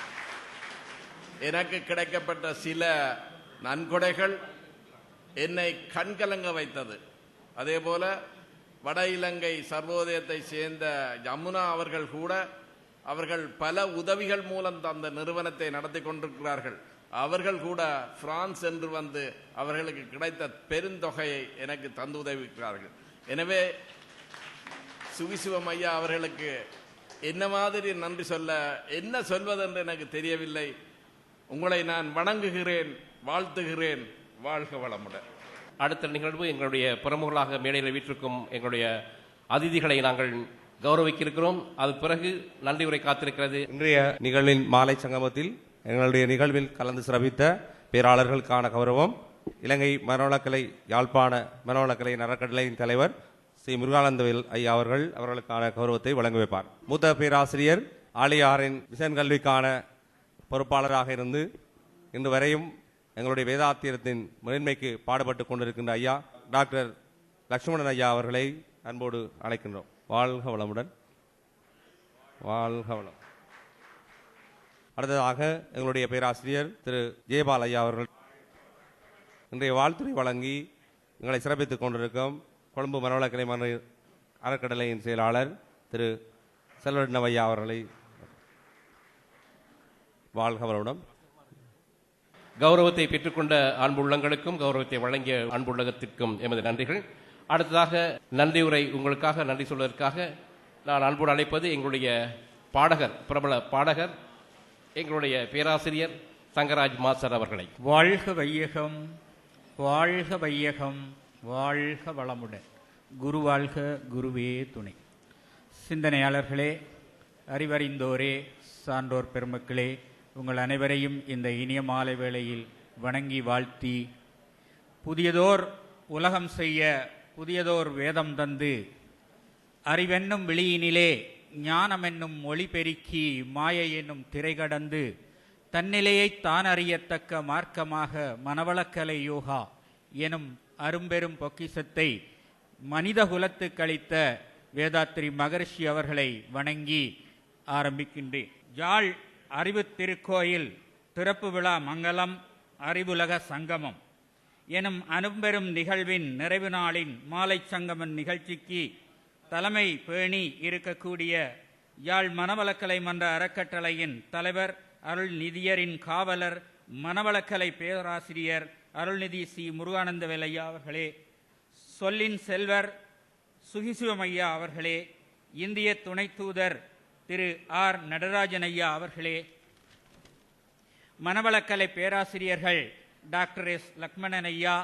எனக்கு கிடைக்கப்பட்ட சில நன்கொடைகள் என்னை கண்கலங்க வைத்தது. அதேபோல வட இலங்கை சர்வோதயத்தை சேர்ந்த யமுனா அவர்கள் கூட அவர்கள் பல உதவிகள் மூலம் அந்த நிறுவனத்தை நடத்தி கொண்டிருக்கிறார்கள். அவர்கள் கூட பிரான்ஸ் என்று வந்து அவர்களுக்கு கிடைத்த பெருந்தொகையை எனக்கு தந்து உதவிக்கிறார்கள். எனவே சுகிசிவம் ஐயா அவர்களுக்கு என்ன மாதிரி நன்றி என்ன சொல்வதென்று எனக்கு தெரியவில்லை. உங்களை நான் வணங்குகிறேன், வாழ்த்துகிறேன். வாழ்க வளமுடன். அடுத்த நிகழ்வு எங்களுடைய பிரமுகர்களாக மேடையில் வீட்டிற்கும் எங்களுடைய அதிதிகளை நாங்கள் கௌரவிக்க இருக்கிறோம். அது பிறகு நன்றி உரை காத்திருக்கிறது. இன்றைய நிகழ்வின் மாலை சங்கமத்தில் எங்களுடைய நிகழ்வில் கலந்து சிறப்பித்த பேராளர்களுக்கான கௌரவம் இலங்கை மனவளக்கலை யாழ்ப்பாண மனவளக்கலை அறக்கட்டளையின் தலைவர் ஸ்ரீ முருகானந்தவேல் ஐயா அவர்களுக்கான கௌரவத்தை வழங்கி வைப்பார். மூத்த பேராசிரியர் ஆலியாரின் மிஷன் கல்விக்கான பொறுப்பாளராக இருந்து இன்று வரையும் எங்களுடைய வேதாத்தியத்தின் மேன்மைக்கு பாடுபட்டு கொண்டிருக்கின்ற ஐயா டாக்டர் லட்சுமணன் ஐயா அவர்களை அன்போடு அழைக்கின்றோம். வாழ்க வளமுடன். வாழ்க வளம். அடுத்ததாக எங்களுடைய பேராசிரியர் திரு ஜெயபால் ஐயா அவர்கள் இன்றைய வாழ்த்துறை வழங்கி எங்களை சிறப்பித்துக் கொண்டிருக்கும் கொழும்பு மனவளக்கலை அறக்கட்டளையின் செயலாளர் திரு செல்வண்ணவையா அவர்களை வாழ்க வளமுடன். கௌரவத்தை பெற்றுக்கொண்ட அன்புள்ளங்களுக்கும் கௌரவத்தை வழங்கிய அன்புள்ளகத்திற்கும் எமது நன்றிகள். அடுத்ததாக நன்றியுரை உங்களுக்காக நன்றி சொல்வதற்காக நான் அன்போடு அழைப்பது எங்களுடைய பாடகர், பிரபல பாடகர், எங்களுடைய பேராசிரியர் தங்கராஜ் மாஸ்டர் அவர்களை. வாழ்க வையகம், வாழ்க வையகம், வாழ்க வளமுடன். குரு வாழ்க, குருவே துணை. சிந்தனையாளர்களே, அறிவறிந்தோரே, சான்றோர் பெருமக்களே, உங்கள் அனைவரையும் இந்த இனிய மாலை வேளையில் வணங்கி வாழ்த்தி, புதியதோர் உலகம் செய்ய புதியதோர் வேதம் தந்து, அறிவென்னும் வெளியினிலே ஞானம் என்னும் ஒளி பெருக்கி மாயை என்னும் திரை கடந்து தன்னிலையை தான் அறியத்தக்க மார்க்கமாக மனவளக்கலை யோகா எனும் அரும்பெரும் பொக்கிசத்தை மனித குலத்துக்கு அளித்த வேதாத்திரி மகரிஷி அவர்களை வணங்கி ஆரம்பிக்கின்றேன். யாழ் அறிவு திருக்கோயில் திறப்பு விழா மங்கலம் அறிவுலக சங்கமம் எனும் அரும்பெரும் நிகழ்வின் நிறைவு நாளின் மாலை சங்கமன் நிகழ்ச்சிக்கு தலைமை பேணி இருக்கக்கூடிய யாழ் மனவளக்கலை மன்ற அறக்கட்டளையின் தலைவர் அருள்நிதியரின் காவலர் மனவளக்கலை பேராசிரியர் அருள்நிதி சி முருகானந்தவேல் ஐயா அவர்களே, சொல்லின் செல்வர் சுகிசிவம் ஐயா அவர்களே, இந்திய துணை தூதர் திரு ஆர் நடராஜன் ஐயா அவர்களே, மனவளக்கலை பேராசிரியர்கள் டாக்டர் எஸ் லக்ஷ்மணன் ஐயா,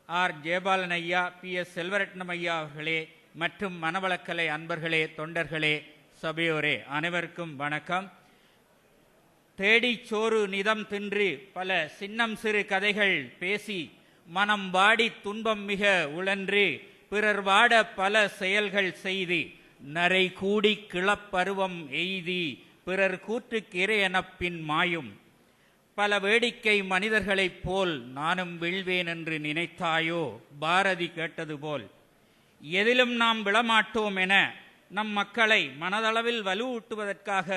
ஆர் ஜெயபாலன் ஐயா, பி எஸ் செல்வரட்னம் ஐயா அவர்களே மற்றும் மனவளக்கலை அன்பர்களே, தொண்டர்களே, சபையோரே அனைவருக்கும் வணக்கம். தேடி சோறு நிதம் தின்று பல சின்னம் சிறு கதைகள் பேசி மனம் வாடி துன்பம் மிக உழன்று பிறர் வாட பல செயல்கள் செய்து நரை கூடி கிளப்பருவம் எய்தி பிறர் கூற்றுக்கு இறை எனப்பின் மாயும் பல வேடிக்கை மனிதர்களைப் போல் நானும் வீழ்வேன் என்று நினைத்தாயோ, பாரதி கேட்டது போல் எதிலும் நாம் விழமாட்டோம் என நம் மக்களை மனதளவில் வலுவூட்டுவதற்காக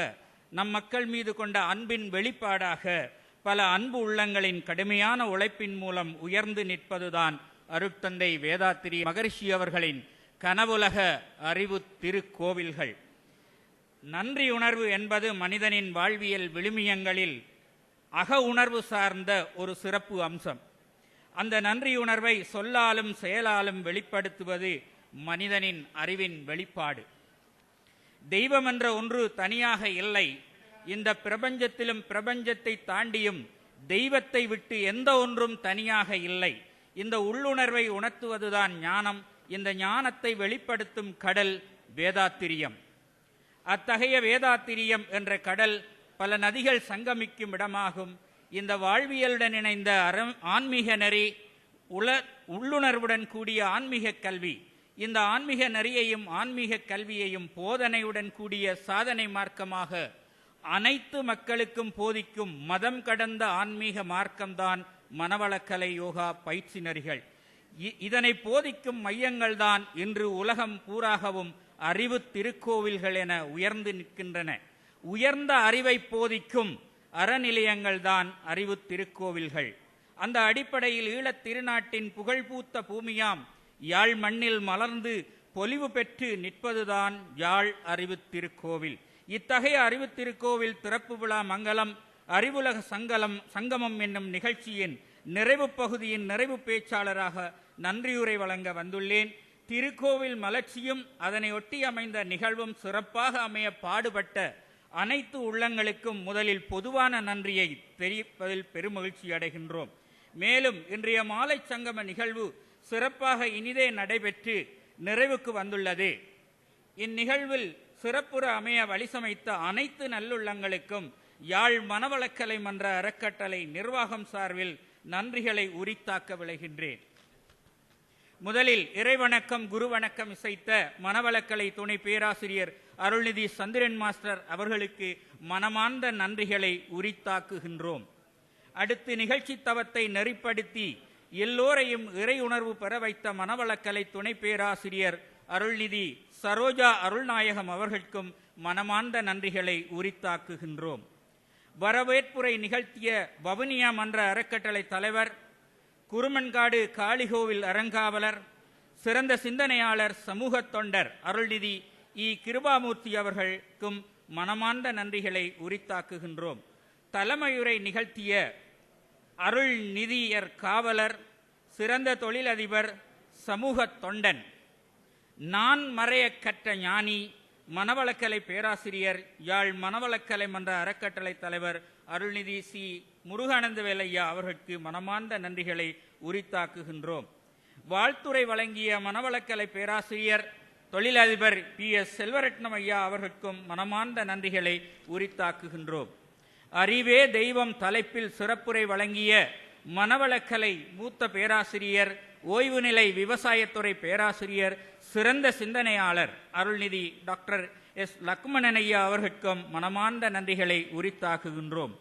நம் மக்கள் மீது கொண்ட அன்பின் வெளிப்பாடாக பல அன்பு உள்ளங்களின் கடுமையான உழைப்பின் மூலம் உயர்ந்து நிற்பதுதான் அருட்தந்தை வேதாத்திரி மகரிஷி அவர்களின் கனவுலக அறிவு திருக்கோவில்கள். நன்றி உணர்வு என்பது மனிதனின் வாழ்வியல் விழுமியங்களில் அக உணர்வு சார்ந்த ஒரு சிறப்பு அம்சம். அந்த நன்றியுணர்வை சொல்லாலும் செயலாலும் வெளிப்படுத்துவது மனிதனின் அறிவின் வெளிப்பாடு. தெய்வம் என்ற ஒன்று தனியாக இல்லை. இந்த பிரபஞ்சத்திலும் பிரபஞ்சத்தை தாண்டியும் தெய்வத்தை விட்டு எந்த ஒன்றும் தனியாக இல்லை. இந்த உள்ளுணர்வை உணர்த்துவதுதான் ஞானம். இந்த ஞானத்தை வெளிப்படுத்தும் கடல் வேதாத்திரியம். அத்தகைய வேதாத்திரியம் என்ற கடல் பல நதிகள் சங்கமிக்கும் இடமாகும். இந்த வாழ்வியலுடன் இணைந்த ஆன்மீக நெறி, உள்ளுணர்வுடன் கூடிய ஆன்மீக கல்வி, இந்த ஆன்மீக நெறியையும் ஆன்மீக கல்வியையும் போதனையுடன் கூடிய சாதனை மார்க்கமாக அனைத்து மக்களுக்கும் போதிக்கும் மதம் கடந்த ஆன்மீக மார்க்கம்தான் மனவளக்கலை யோகா பயிற்சி நெறிகள். இதனை போதிக்கும் மையங்கள் தான் இன்று உலகம் பூராகவும் அறிவு திருக்கோவில்கள் என உயர்ந்து நிற்கின்றன. உயர்ந்த அறிவை போதிக்கும் அறநிலையங்கள் தான் அறிவு திருக்கோவில்கள். அந்த அடிப்படையில் ஈழத் திருநாட்டின் புகழ்பூத்த பூமியாம் யாழ் மண்ணில் மலர்ந்து பொலிவு பெற்று நிற்பதுதான் யாழ் அறிவு திருக்கோவில். இத்தகைய அறிவு திருக்கோவில் திறப்பு விழா மங்கலம் அறிவுலக சங்கமம் என்னும் நிகழ்ச்சியின் நிறைவு பகுதியின் நிறைவு பேச்சாளராக நன்றியுரை வழங்க வந்துள்ளேன். திருக்கோவில் மலர்ச்சியும் அதனை ஒட்டி அமைந்த நிகழ்வும் சிறப்பாக அமைய பாடுபட்ட அனைத்து உள்ளங்களுக்கும் முதலில் பொதுவான நன்றியை தெரிவிப்பதில் பெருமகிழ்ச்சி அடைகின்றோம். மேலும் இன்றைய மாலை சங்கம நிகழ்வு சிறப்பாக இனிதே நடைபெற்று நிறைவுக்கு வந்துள்ளது. இந்நிகழ்வில் சிறப்புற அமைய வழிசமைத்த அனைத்து நல்லுள்ளங்களுக்கும் யாழ் மனவளக்கலை மன்ற அறக்கட்டளை நிர்வாகம் சார்பில் நன்றிகளை உரித்தாக்க விளைகின்றேன். முதலில் இறைவணக்கம் குரு வணக்கம் இசைத்த மனவளக்கலை துணை பேராசிரியர் அருள்நிதி சந்திரன் மாஸ்டர் அவர்களுக்கு மனமார்ந்த நன்றிகளை உரித்தாக்குகின்றோம். அடுத்து நிகழ்ச்சி தவத்தை நெறிப்படுத்தி எல்லோரையும் இறை உணர்வு பெற வைத்த மனவளக்கலை துணை பேராசிரியர் அருள்நிதி சரோஜா அருள்நாயகம் அவர்களுக்கும் மனமார்ந்த நன்றிகளை உரித்தாக்குகின்றோம். வரவேற்புரை நிகழ்த்திய வவுனியா மன்ற அறக்கட்டளை தலைவர், குருமன்காடு காளிகோவில் அறங்காவலர், சிறந்த சிந்தனையாளர், சமூக தொண்டர் அருள்நிதி இ. கிருபாமூர்த்தி அவர்களுக்கும் மனமார்ந்த நன்றிகளை உரித்தாக்குகின்றோம். தலைமையுரை நிகழ்த்திய அருள்நிதியர் காவலர், சிறந்த தொழிலதிபர், சமூக தொண்டன், நான் மறைய கற்ற ஞானி, மனவளக்கலை பேராசிரியர், யாழ் மனவளக்கலை மன்ற அறக்கட்டளை தலைவர் அருள்நிதி சி. முருகானந்தவேலையா அவர்களுக்கு மனமார்ந்த நன்றிகளை உரித்தாக்குகின்றோம். வாழ்த்துரை வழங்கிய மனவளக்கலை பேராசிரியர், தொழிலதிபர் PS செல்வரட்னம் ஐயா அவர்களுக்கும் மனமார்ந்த நன்றிகளை உரித்தாக்குகின்றோம். அறிவே தெய்வம் தலைப்பில் சிறப்புரை வழங்கிய மனவளக்கலை மூத்த பேராசிரியர், ஓய்வு நிலை விவசாயத்துறை பேராசிரியர், சிறந்த சிந்தனையாளர் அருள்நிதி டாக்டர் எஸ். லக்மணன் ஐயா அவர்களுக்கும் மனமார்ந்த நன்றிகளை உரித்தாக்குகின்றோம்.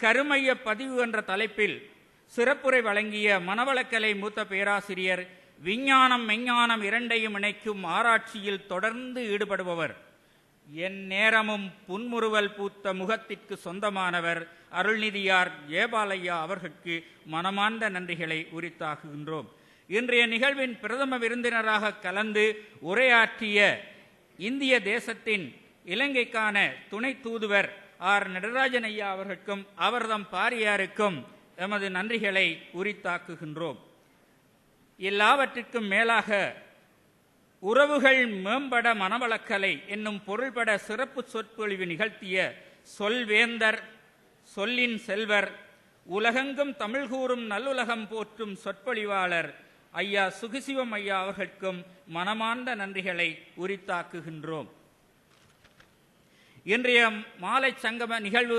கருமைய பதிவு என்ற தலைப்பில் சிறப்புரை வழங்கிய மனவளக்கலை மூத்த பேராசிரியர், விஞ்ஞானம் மெஞ்ஞானம் இரண்டையும் இணைக்கும் ஆராய்ச்சியில் தொடர்ந்து ஈடுபடுபவர், என் நேரமும் புன்முறுவல் பூத்த முகத்திற்கு சொந்தமானவர் அருள்நிதியார் ஜெயபாலையா அவர்களுக்கு மனமார்ந்த நன்றிகளை உரித்தாக்குகின்றோம். இன்றைய நிகழ்வின் பிரதம விருந்தினராக கலந்து உரையாற்றிய இந்திய தேசத்தின் இலங்கைக்கான துணை தூதுவர் ஆர். நடராஜன் ஐயா அவர்களுக்கும் அவர்தம் பாரியாருக்கும் எமது நன்றிகளை உரித்தாக்குகின்றோம். எல்லாவற்றிற்கும் மேலாக உறவுகள் மேம்பட மனவளக்கலை என்னும் பொருள்பட சிறப்பு சொற்பொழிவு நிகழ்த்திய சொல்வேந்தர், சொல்லின் செல்வர், உலகெங்கும் தமிழ் கூறும் நல்லுலகம் போற்றும் சொற்பொழிவாளர் ஐயா சுகிசிவம் ஐயா அவர்களுக்கும் மனமார்ந்த நன்றிகளை உரித்தாக்குகின்றோம். இன்றைய மாலை சங்கம நிகழ்வு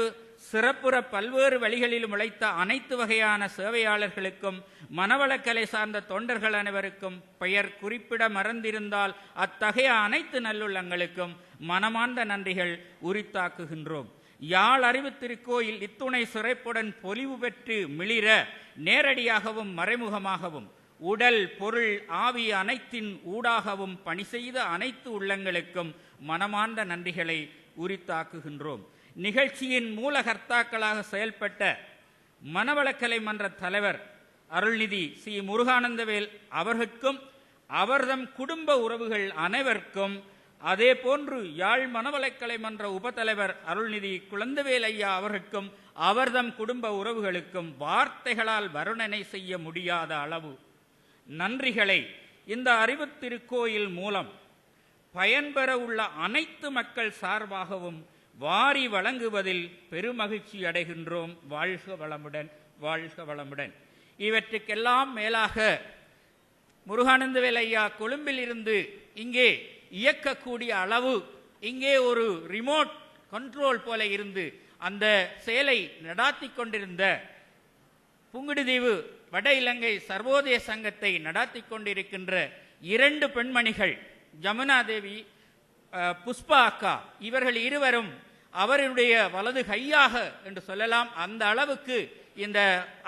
சிறப்புற பல்வேறு வழிகளிலும் உழைத்த அனைத்து வகையான சேவையாளர்களுக்கும், மனவளக்கலை சார்ந்த தொண்டர்கள் அனைவருக்கும், பெயர் குறிப்பிட மறந்திருந்தால் அத்தகைய அனைத்து நல்லுள்ளங்களுக்கும் மனமார்ந்த நன்றிகள் உரித்தாக்குகின்றோம். யாழ் அறிவு திருக்கோயில் இத்துணை சிறப்புடன் பொலிவு பெற்று மிளிர நேரடியாகவும் மறைமுகமாகவும் உடல் பொருள் ஆவி அனைத்தின் ஊடாகவும் பணி செய்த அனைத்து உள்ளங்களுக்கும் மனமார்ந்த நன்றிகளை உரித்தாக்குகின்றோம். நிகழ்ச்சியின் மூலகர்த்தாக்களாக செயல்பட்ட மனவளக்கலை மன்ற தலைவர் அருள்நிதி சி. முருகானந்தவேல் அவர்களுக்கும் அவர்தம் குடும்ப உறவுகள் அனைவருக்கும், அதே போன்று யாழ் மனவளக்கலை மன்ற உபத்தலைவர் அருள்நிதி குழந்தவேல் ஐயா அவர்களுக்கும் அவர்தம் குடும்ப உறவுகளுக்கும் வார்த்தைகளால் வர்ணனை செய்ய முடியாத அளவு நன்றிகளை இந்த அறிவு திருக்கோயில் மூலம் பயன்பெற உள்ள அனைத்து மக்கள் சார்பாகவும் வாரி வழங்குவதில் பெருமகிழ்ச்சி அடைகின்றோம். வாழ்க வளமுடன், வாழ்க வளமுடன். இவற்றுக்கெல்லாம் மேலாக முருகானந்தவேல் ஐயா கொழும்பில் இருந்து இங்கே இயக்கக்கூடிய அளவு, இங்கே ஒரு ரிமோட் கண்ட்ரோல் போல இருந்து அந்த செயலை நடாத்தி கொண்டிருந்த புங்குடுதீவு வட இலங்கை சர்வோதய சங்கத்தை நடாத்தி கொண்டிருக்கின்ற 2 பெண்மணிகள், ஜமுனா தேவி, புஷ்பா அக்கா, இவர்கள் இருவரும் அவருடைய வலது கையாக என்று சொல்லலாம். அந்த அளவுக்கு இந்த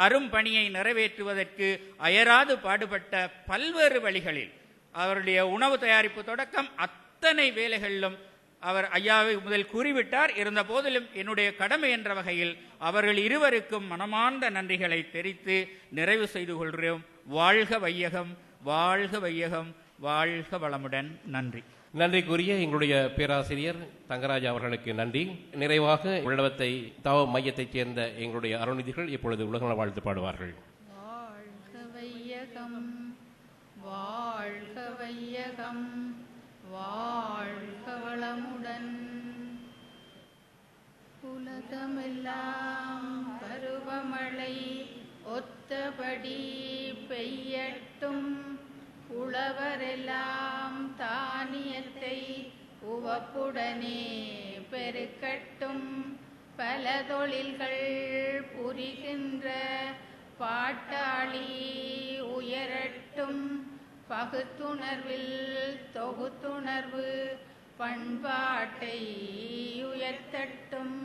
அரும் பணியை நிறைவேற்றுவதற்கு அயராது பாடுபட்ட பல்வேறு வழிகளில் அவருடைய உணவு தயாரிப்பு தொடக்கம் அத்தனை வேலைகளிலும் அவர் ஐயாவை முதல் கூறிவிட்டார். இருந்த போதிலும் என்னுடைய கடமை என்ற வகையில் அவர்கள் இருவருக்கும் மனமார்ந்த நன்றிகளை தெரிவித்து நிறைவு செய்து கொள்கிறோம். வாழ்க வையகம், வாழ்க வையகம், வாழ்க வளமுடன். நன்றி. நன்றிக்குரிய எங்களுடைய பேராசிரியர் தங்கராஜ் அவர்களுக்கு நன்றி. நிறைவாக உழவத்தை தவ மையத்தைச் சேர்ந்த எங்களுடைய அருள்நிதிகள் இப்பொழுது உலக வாழ்த்து பாடுவார்கள். வாழ்க வையகம், வாழ்க வையகம், வாழ்க வளமுடன். உலகமெல்லாம் பருவமழை ஒத்தபடி பெய்யட்டும், உழவரெல்லாம் தானியத்தை உவப்புடனே பெருக்கட்டும், பல தொழில்கள் புரிகின்ற பாட்டாளி உயரட்டும், பகுத்துணர்வில் தொகுத்துணர்வு பண்பாட்டை உயர்த்தட்டும்,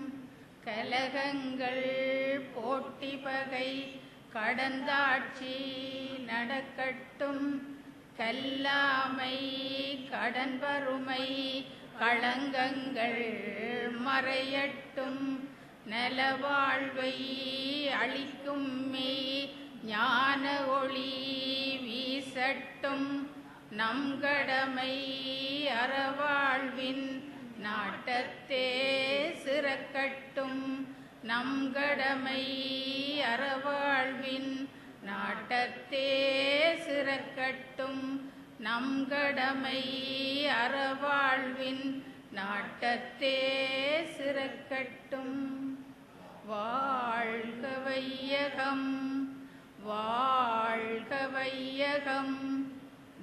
கலகங்கள் போட்டி பகை கடந்தாட்சி நடக்கட்டும், கல்லாமை கடன் வறுமை களங்கங்கள் மறையட்டும் நலவாழ்வை அளிக்கும் மெய் ஞான ஒளி வீசட்டும் நம் கடமை அறவாழ்வின் நாட்டத்தே சிறக்கட்டும் நம் கடமை அறவாழ்வின் நாட்டத்தே சிறக்கட்டும் நம் கடமை அறவாழ்வின் நாட்டத்தே சிறக்கட்டும் வாழ்க வையகம் வாழ்க வையகம்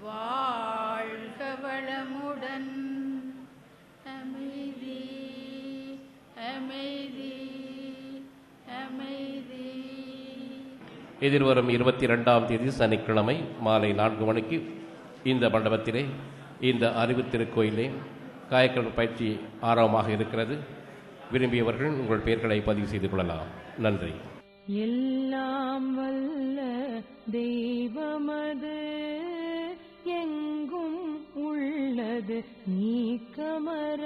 வாழ்க வளமுடன் அமைதி அமைதி அமைதி. எதிர்வரும் 22ஆம் தேதி சனிக்கிழமை மாலை 4 மணிக்கு இந்த மண்டபத்திலே இந்த அறிவு திருக்கோயிலே காயக்கல்வி பயிற்சி ஆரம்பமாக இருக்கிறது. விரும்பியவர்கள் உங்கள் பெயர்களை பதிவு செய்து கொள்ளலாம். நன்றி. எல்லாம் வல்ல தெய்வமது எங்கும் உள்ளது நீக்கமர